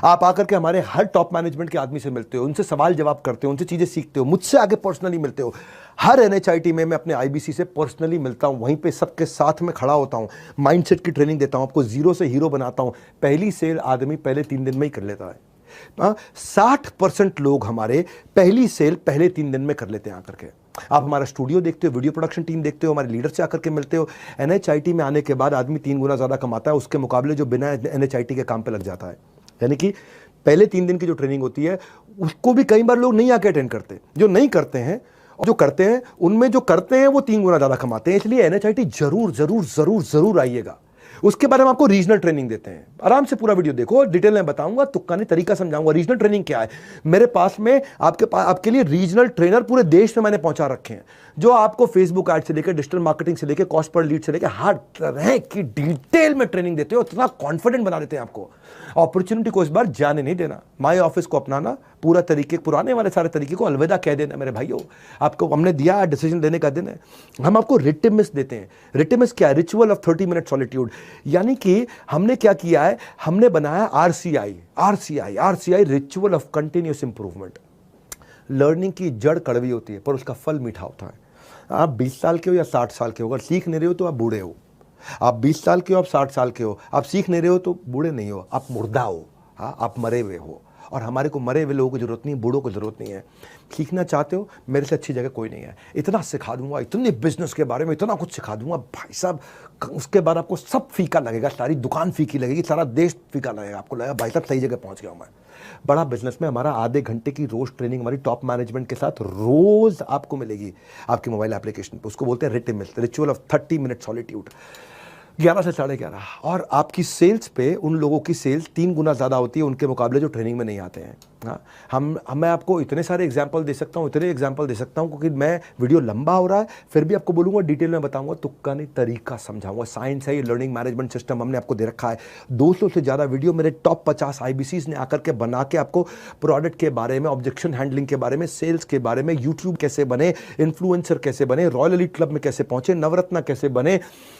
आप आकर के हमारे हर टॉप मैनेजमेंट के आदमी से मिलते हो, उनसे सवाल जवाब करते हो, उनसे चीजें सीखते हो, मुझसे आगे पर्सनली मिलते हो। हर NHIT में मैं अपने IBC से पर्सनली मिलता हूं, वहीं पे सबके साथ में खड़ा होता हूं, माइंडसेट की ट्रेनिंग देता हूं, आपको जीरो से हीरो बनाता हूं। पहली सेल आदमी पहले 3 दिन में ही कर लेता है। 60% लोग हमारे पहली सेल पहले 3 दिन में कर लेते हैं आकर के। आप हमारा स्टूडियो देखते हो, वीडियो प्रोडक्शन टीम देखते हो, हमारे लीडर से आकर के मिलते हो। NHIT में आने के बाद आदमी 3 गुना ज्यादा कमाता है उसके मुकाबले जो बिना NHIT के काम पे लग जाता है। यानी कि पहले 3 दिन की जो ट्रेनिंग होती है उसको भी कई बार लोग नहीं आके अटेंड करते। जो नहीं करते हैं और जो करते हैं, उनमें जो करते हैं वो 3 गुना ज्यादा कमाते हैं। इसलिए NHIT जरूर जरूर जरूर जरूर आइएगा। उसके बाद हम आपको रीजनल ट्रेनिंग देते हैं। आराम से पूरा वीडियो देखो, डिटेल में बताऊंगा, तुक्का नहीं तरीका समझाऊंगा। रीजनल ट्रेनिंग क्या है, मेरे पास में आपके लिए रीजनल ट्रेनर पूरे देश में मैंने पहुंचा रखे हैं, जो आपको फेसबुक एड से लेकर डिजिटल मार्केटिंग से लेकर कॉस्ट पर लीड से लेकर हर तरह की डिटेल में ट्रेनिंग देते हो। इतना कॉन्फिडेंट बना देते हैं आपको। अपॉर्चुनिटी को इस बार जाने नहीं देना। माई ऑफिस को अपनाना, पूरा तरीके, पुराने वाले सारे तरीके को अलविदा कह देना मेरे भाइयों। आपको हमने दिया, डिसीजन लेने का दिन है। हम आपको रिटिमिस देते हैं। रिटिमिस क्या है? Ritual of 30 minute solitude. यानी कि हमने क्या किया है, हमने बनाया RCI ritual of continuous improvement. Learning की जड़ कड़वी होती है पर उसका फल मीठा होता है। आप 20 साल के हो या 60 साल के हो, अगर सीख नहीं रहे हो तो आप बूढ़े हो। आप 20 साल के हो, आप 60 साल के हो, आप सीख नहीं रहे हो तो बूढ़े नहीं हो, आप मुर्दा हो। हाँ, आप मरे हुए हो। और हमारे को मरे हुए लोगों की ज़रूरत नहीं, बूढ़ों को ज़रूरत नहीं है। सीखना चाहते हो, मेरे से अच्छी जगह कोई नहीं है। इतना सिखा दूंगा, इतने बिजनेस के बारे में इतना कुछ सिखा दूंगा भाई साहब, उसके बाद आपको सब फीका लगेगा, सारी दुकान फीकी लगेगी, सारा देश फीका लगेगा। आपको लगेगा भाई साहब सही जगह पहुंच गया हूं मैं। बड़ा बिजनेस में हमारा आधे घंटे की रोज ट्रेनिंग हमारी टॉप मैनेजमेंट के साथ रोज आपको मिलेगी आपके मोबाइल एप्लीकेशन पे। उसको बोलते हैं रिचुअल ऑफ 30 मिनट सॉलिट्यूड, 11 से 11:30। और आपकी सेल्स पे उन लोगों की सेल्स 3 गुना ज़्यादा होती है उनके मुकाबले जो ट्रेनिंग में नहीं आते हैं। हाँ, मैं आपको इतने सारे एग्जाम्पल दे सकता हूँ, इतने एग्जाम्पल दे सकता हूँ, क्योंकि मैं वीडियो लंबा हो रहा है, फिर भी आपको बोलूँगा डिटेल में बताऊँगा, तुक्का नहीं तरीका समझाऊंगा। साइंस है ये, लर्निंग मैनेजमेंट सिस्टम हमने आपको दे रखा है। 200 से ज़्यादा वीडियो मेरे टॉप 50 IBCs ने आकर के बना के आपको प्रोडक्ट के बारे में, ऑब्जेक्शन हैंडलिंग के बारे में, सेल्स के बारे में, यूट्यूब कैसे बने, इन्फ्लुएंसर कैसे बने, रॉयल एलीट क्लब में कैसे पहुंचे, नवरत्ना कैसे बने,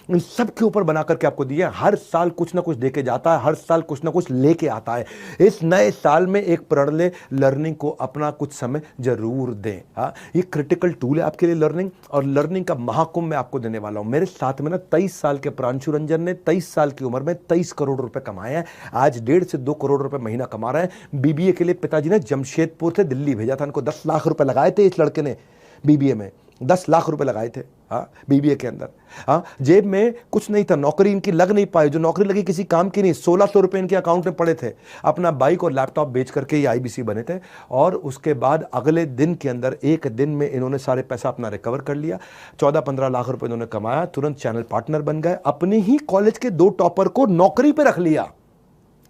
इन सब के ऊपर बना करके आपको दिया। हर साल कुछ ना कुछ देके जाता है, हर साल कुछ ना कुछ लेके आता है। इस नए साल में एक प्रण ले, लर्निंग को अपना कुछ समय जरूर दें। हाँ, ये क्रिटिकल टूल है आपके लिए लर्निंग, और लर्निंग का महाकुंभ मैं आपको देने वाला हूं। मेरे साथ में ना 23 साल के प्रांशु रंजन ने 23 साल की उम्र में 23 करोड़ रुपए कमाए हैं। आज 1.5 से 2 करोड़ रुपए महीना कमा रहे हैं। BBA के लिए पिताजी ने जमशेदपुर से दिल्ली भेजा था, इनको 10 लाख रुपए लगाए थे इस लड़के ने BBA में, 10 लाख रुपए लगाए थे। हाँ, BBA के अंदर। हाँ, जेब में कुछ नहीं था, नौकरी इनकी लग नहीं पाई, जो नौकरी लगी किसी काम की नहीं। 1600 रुपए इनके अकाउंट में पड़े थे। अपना बाइक और लैपटॉप बेच करके ये IBC बने थे। और उसके बाद अगले दिन के अंदर, एक दिन में इन्होंने सारे पैसा अपना रिकवर कर लिया। 14-15 लाख रुपए इन्होंने कमाया, तुरंत चैनल पार्टनर बन गए। अपने ही कॉलेज के 2 टॉपर को नौकरी पर रख लिया,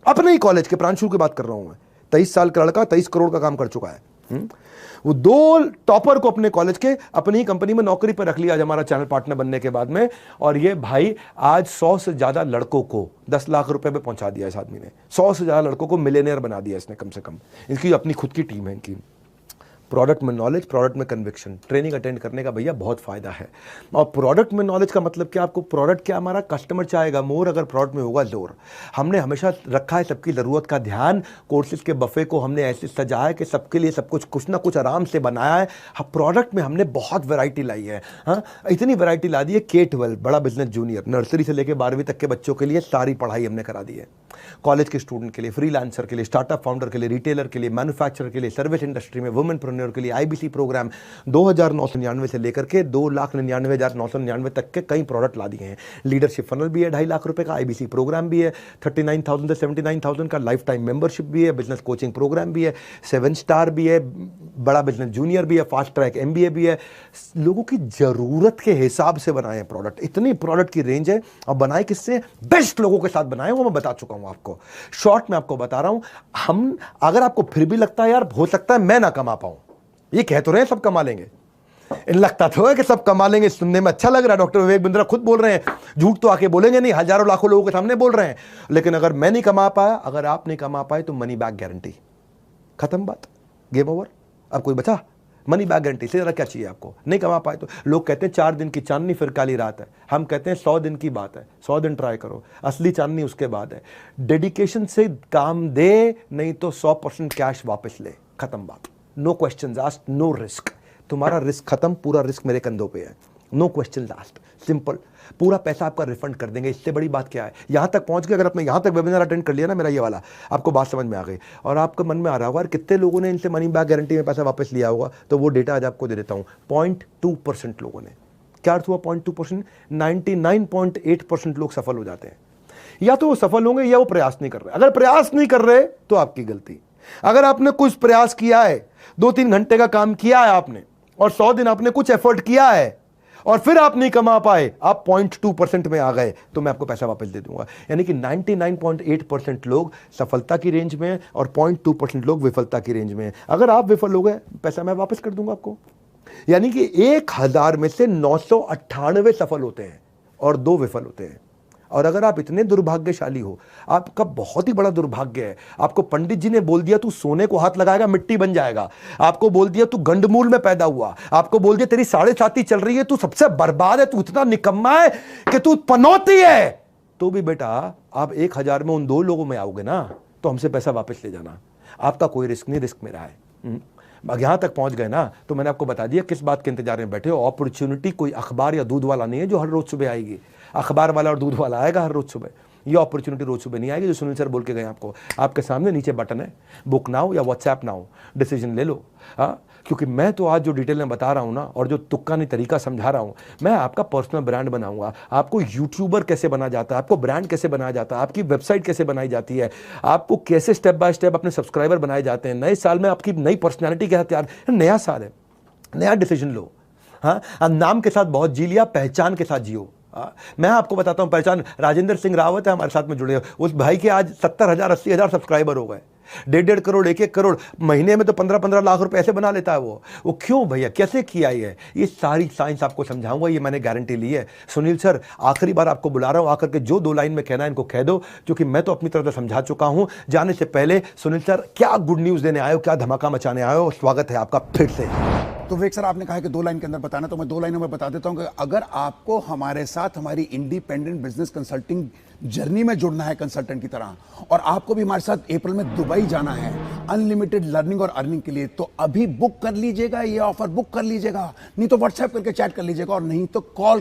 अपने ही कॉलेज के। प्रांशु की बात कर रहा हूं मैं। 23 साल का लड़का 23 करोड़ का काम कर चुका है। वो 2 टॉपर को अपने कॉलेज के अपनी ही कंपनी में नौकरी पर रख लिया आज हमारा चैनल पार्टनर बनने के बाद में। और ये भाई आज 100 से ज्यादा लड़कों को 10 लाख रुपए पे पहुंचा दिया इस आदमी ने। 100 से ज्यादा लड़कों को मिलियनेयर बना दिया इसने कम से कम। इसकी अपनी खुद की टीम है इनकी। प्रोडक्ट में नॉलेज, प्रोडक्ट में कन्विक्शन, ट्रेनिंग अटेंड करने का भैया बहुत फायदा है। और प्रोडक्ट में नॉलेज का मतलब क्या, आपको प्रोडक्ट क्या, हमारा कस्टमर चाहेगा मोर, अगर प्रोडक्ट में होगा जोर। हमने हमेशा रखा है सबकी ज़रूरत का ध्यान। कोर्सेज के बफे को हमने ऐसे सजाया है कि सबके लिए सब कुछ ना कुछ आराम से बनाया है। प्रोडक्ट में हमने बहुत वैरायटी लाई है। हाँ, इतनी वैरायटी ला दी है। K-12 बड़ा बिजनेस जूनियर, नर्सरी से लेकर 12वीं तक के बच्चों के लिए सारी पढ़ाई हमने करा दी है। कॉलेज के स्टूडेंट के लिए, फ्रीलांसर के लिए, स्टार्टअप फाउंडर के लिए, रिटेलर के लिए, मैन्युफैक्चरर के लिए, सर्विस इंडस्ट्री में, वुमेनप्रेन्योर के लिए IBC प्रोग्राम 2,999 से लेकर के 2,99,999 तक के कई प्रोडक्ट ला दिए हैं। लीडरशिप फनल भी है 2.5 लाख रुपए का, IBC प्रोग्राम भी है 39,000 से 79,000 का, लाइफ टाइम मेंबरशिप भी है, बिजनेस कोचिंग प्रोग्राम भी है, 7 स्टार भी है, बड़ा बिजनेस जूनियर भी है, फास्ट ट्रैक MBA भी है। लोगों की जरूरत के हिसाब से बनाए हैं प्रोडक्ट। इतनी प्रोडक्ट की रेंज है। और बनाए किससे, बेस्ट लोगों के साथ बनाए, वो मैं बता चुका हूं आपको। शॉर्ट में आपको बता रहा हूं। हम, अगर आपको फिर भी लगता है यार हो सकता है मैं ना कमा पाऊं, ये कह तो रहे हैं सब कमा लेंगे, लगता तो है कि सब कमा लेंगे, सुनने में अच्छा लग रहा है। डॉक्टर विवेक बिंद्रा खुद बोल रहे हैं, झूठ तो आके बोलेंगे नहीं, हजारों लाखों लोगों के सामने बोल रहे हैं। लेकिन अगर मैं नहीं कमा पाया, अगर आप नहीं कमा पाए, तो मनी बैक गारंटी, खत्म बात, गेम ओवर। अब कोई बचा, मनी बैक गारंटी से ज़्यादा क्या चाहिए आपको। नहीं कमा पाए तो लोग कहते हैं 4 दिन की चांदनी फिर काली रात है, हम कहते हैं 100 दिन की बात है, 100 दिन ट्राई करो, असली चांदनी उसके बाद है। डेडिकेशन से काम दे, नहीं तो 100% कैश वापस ले, खत्म बात। No question asked, no risk. तुम्हारा रिस्क खत्म, पूरा रिस्क मेरे कंधों पे है। No question asked, simple. पूरा पैसा आपका रिफंड कर देंगे, इससे बड़ी बात क्या है। यहां तक पहुंच गए, अगर आपने यहां तक वेबिनार अटेंड कर लिया ना मेरा ये वाला, आपको बात समझ में आ गई और आपके मन में आ रहा होगा कितने लोगों ने इनसे मनी बैक गारंटी में पैसा वापस लिया होगा, तो वो डेटा आज आपको दे देता हूं। 0.2% लोगों ने। क्या अर्थ हुआ 0.2%? 99.8% लोग सफल हो जाते हैं। या तो वो सफल होंगे या वो प्रयास नहीं कर रहे। अगर प्रयास नहीं कर रहे तो आपकी गलती। अगर आपने कुछ प्रयास किया है, 2-3 घंटे का काम किया है आपने, और 100 दिन आपने कुछ एफर्ट किया है, और फिर आप नहीं कमा पाए, आप 0.2% में आ गए, तो मैं आपको पैसा वापस दे दूंगा। यानी कि 99.8% लोग सफलता की रेंज में हैं और 0.2% लोग विफलता की रेंज में हैं। अगर आप विफल हो गए, पैसा मैं वापस कर दूंगा आपको। यानी कि 1000 में से 998 सफल होते हैं और 2 विफल होते हैं। और अगर आप इतने दुर्भाग्यशाली हो, आपका बहुत ही बड़ा दुर्भाग्य है, आपको पंडित जी ने बोल दिया तू सोने को हाथ लगाएगा मिट्टी बन जाएगा, आपको बोल दिया तू गंडमूल में पैदा हुआ, आपको बोल दिया तेरी 7.5 चल रही है, तू सबसे बर्बाद है, तू इतना निकम्मा है कि तू पनौती है, तो भी बेटा आप 1000 में उन 2 लोगों में आओगे ना, तो हमसे पैसा वापस ले जाना। आपका कोई रिस्क नहीं, रिस्क मेरा है। यहां तक पहुंच गए ना, तो मैंने आपको बता दिया किस बात के इंतजार में बैठे हो। अपॉर्चुनिटी कोई अखबार या दूध वाला नहीं है जो हर रोज सुबह आएगी। अखबार वाला और दूध वाला आएगा हर रोज सुबह। ये अपॉर्चुनिटी रोज सुबह नहीं आएगी जो सुनील सर बोल के गए आपको। आपके सामने नीचे बटन है, बुक नाउ या व्हाट्सएप नाउ, डिसीजन ले लो। हाँ, क्योंकि मैं तो आज जो डिटेल में बता रहा हूं ना, और जो तुक्का नहीं तरीका समझा रहा हूं, मैं आपका पर्सनल ब्रांड बनाऊंगा। आपको यूट्यूबर कैसे बना जाता है, आपको ब्रांड कैसे बनाया जाता है, आपकी वेबसाइट कैसे बनाई जाती है, आपको कैसे स्टेप बाय स्टेप अपने सब्सक्राइबर बनाए जाते हैं। नए साल में आपकी नई पर्सनैलिटी क्या तैयार, नया साल है, नया डिसीजन लो। हाँ, नाम के साथ बहुत जी लिया, पहचान के साथ जियो। मैं आपको बताता हूं पहचान। राजेंद्र सिंह रावत है हमारे साथ में जुड़े, उस भाई के आज 70,000 80,000 सब्सक्राइबर हो गए। 1.5 करोड़ 1-1 करोड़ महीने में तो 15-15 लाख रुपए ऐसे बना लेता है वो क्यों भैया, कैसे किया ये सारी साइंस आपको समझाऊंगा। ये मैंने गारंटी ली है। सुनील सर आखिरी बार आपको बुला रहा हूं, आकर के जो 2 लाइन में कहना है इनको कह दो, क्योंकि मैं तो अपनी तरफ से समझा चुका हूं। जाने से पहले सुनील सर क्या गुड न्यूज देने आए हो, क्या धमाका मचाने आए हो, स्वागत है आपका फिर से। तो विवेक सर, आपने कहा कि 2 लाइन के अंदर बताना, तो मैं 2 लाइनों में बता देता हूं कि अगर आपको हमारे साथ हमारी इंडिपेंडेंट बिजनेस कंसल्टिंग जर्नी में जुड़ना है कंसल्टेंट की तरह, और आपको भी हमारे साथ अप्रैल में दुबई जाना है अनलिमिटेड लर्निंग और अर्निंग के लिए, तो अभी बुक कर लीजिएगा, ये ऑफर बुक कर लीजिएगा। नहीं तो व्हाट्सएप करके चैट कर लीजिएगा, और नहीं तो कॉल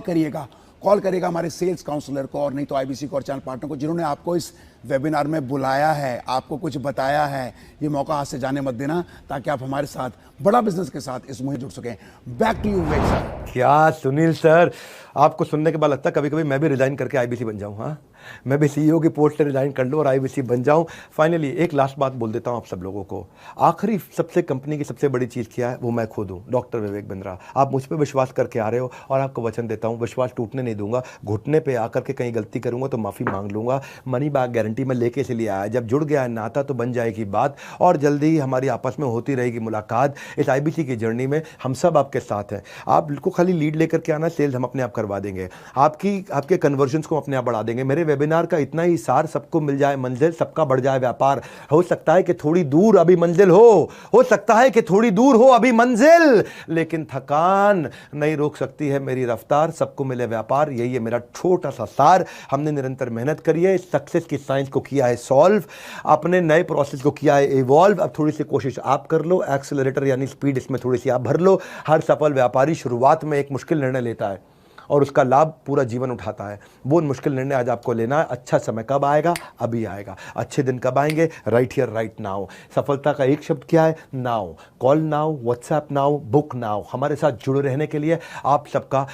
करिएगा हमारे सेल्स काउंसलर को, और नहीं तो आईबीसी को और चैनल पार्टनर को, जिन्होंने आपको इस वेबिनार में बुलाया है, आपको कुछ बताया है। ये मौका हाथ से जाने मत देना, ताकि आप हमारे साथ बड़ा बिजनेस के साथ इस मुहिम जुड़ सकें। Back to you Vivek sir. क्या सुनील सर, आपको सुनने के बाद लगता है कभी कभी मैं भी रिजाइन करके आईबीसी बन जाऊं। हाँ, मैं भी सीईओ की पोस्ट से रिजाइन कर लूं और आईबीसी बन जाऊं। फाइनली एक लास्ट बात बोल देता हूं आप सब लोगों को। आखिरी सबसे कंपनी की सबसे बड़ी चीज़ क्या है, वो मैं खुद हूं, डॉक्टर विवेक बिंद्रा। आप मुझ पर विश्वास करके आ रहे हो, और आपको वचन देता हूं विश्वास टूटने नहीं दूंगा। घुटने पे आकर के कहीं गलती करूंगा तो माफ़ी मांग लूंगा। मनी बैक गारंटी में लेके इसलिए आया, जब जुड़ गया है नाता तो बन जाएगी बात, और जल्दी ही हमारी आपस में होती रहेगी मुलाकात। इस आईबीसी की जर्नी में हम सब आपके साथ हैं। आपको खाली लीड लेकर के आना, सेल्स हम अपने आप करवा देंगे, आपके कन्वर्जन्स को अपने आप बढ़ा देंगे। मेरे वेबिनार का इतना ही सार, सबको मिल जाए मंजिल, सबका बढ़ जाए व्यापार। हो सकता है कि थोड़ी दूर अभी मंजिल हो सकता है कि थोड़ी दूर हो अभी मंजिल, लेकिन थकान नहीं रोक सकती है मेरी रफ्तार। सबको मिले व्यापार, यही है मेरा छोटा सा सार। हमने निरंतर मेहनत करी है, सक्सेस की साइंस को किया है सॉल्व, अपने नए प्रोसेस को किया है इवॉल्व। अब थोड़ी सी कोशिश आप कर लो, एक्सेलरेटर यानी स्पीड इसमें थोड़ी सी आप भर लो। हर सफल व्यापारी शुरुआत में एक मुश्किल निर्णय लेता है और उसका लाभ पूरा जीवन उठाता है। वो मुश्किल निर्णय आज आपको लेना है। अच्छा समय कब आएगा, अभी आएगा। अच्छे दिन कब आएंगे, राइट हियर राइट नाउ। सफलता का एक शब्द क्या है, now. Call now, WhatsApp now, book now. हमारे साथ जुड़े रहने के लिए आप सबका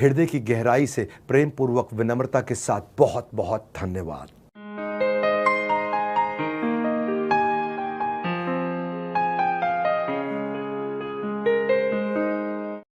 हृदय की गहराई से प्रेम पूर्वक विनम्रता के साथ बहुत बहुत धन्यवाद।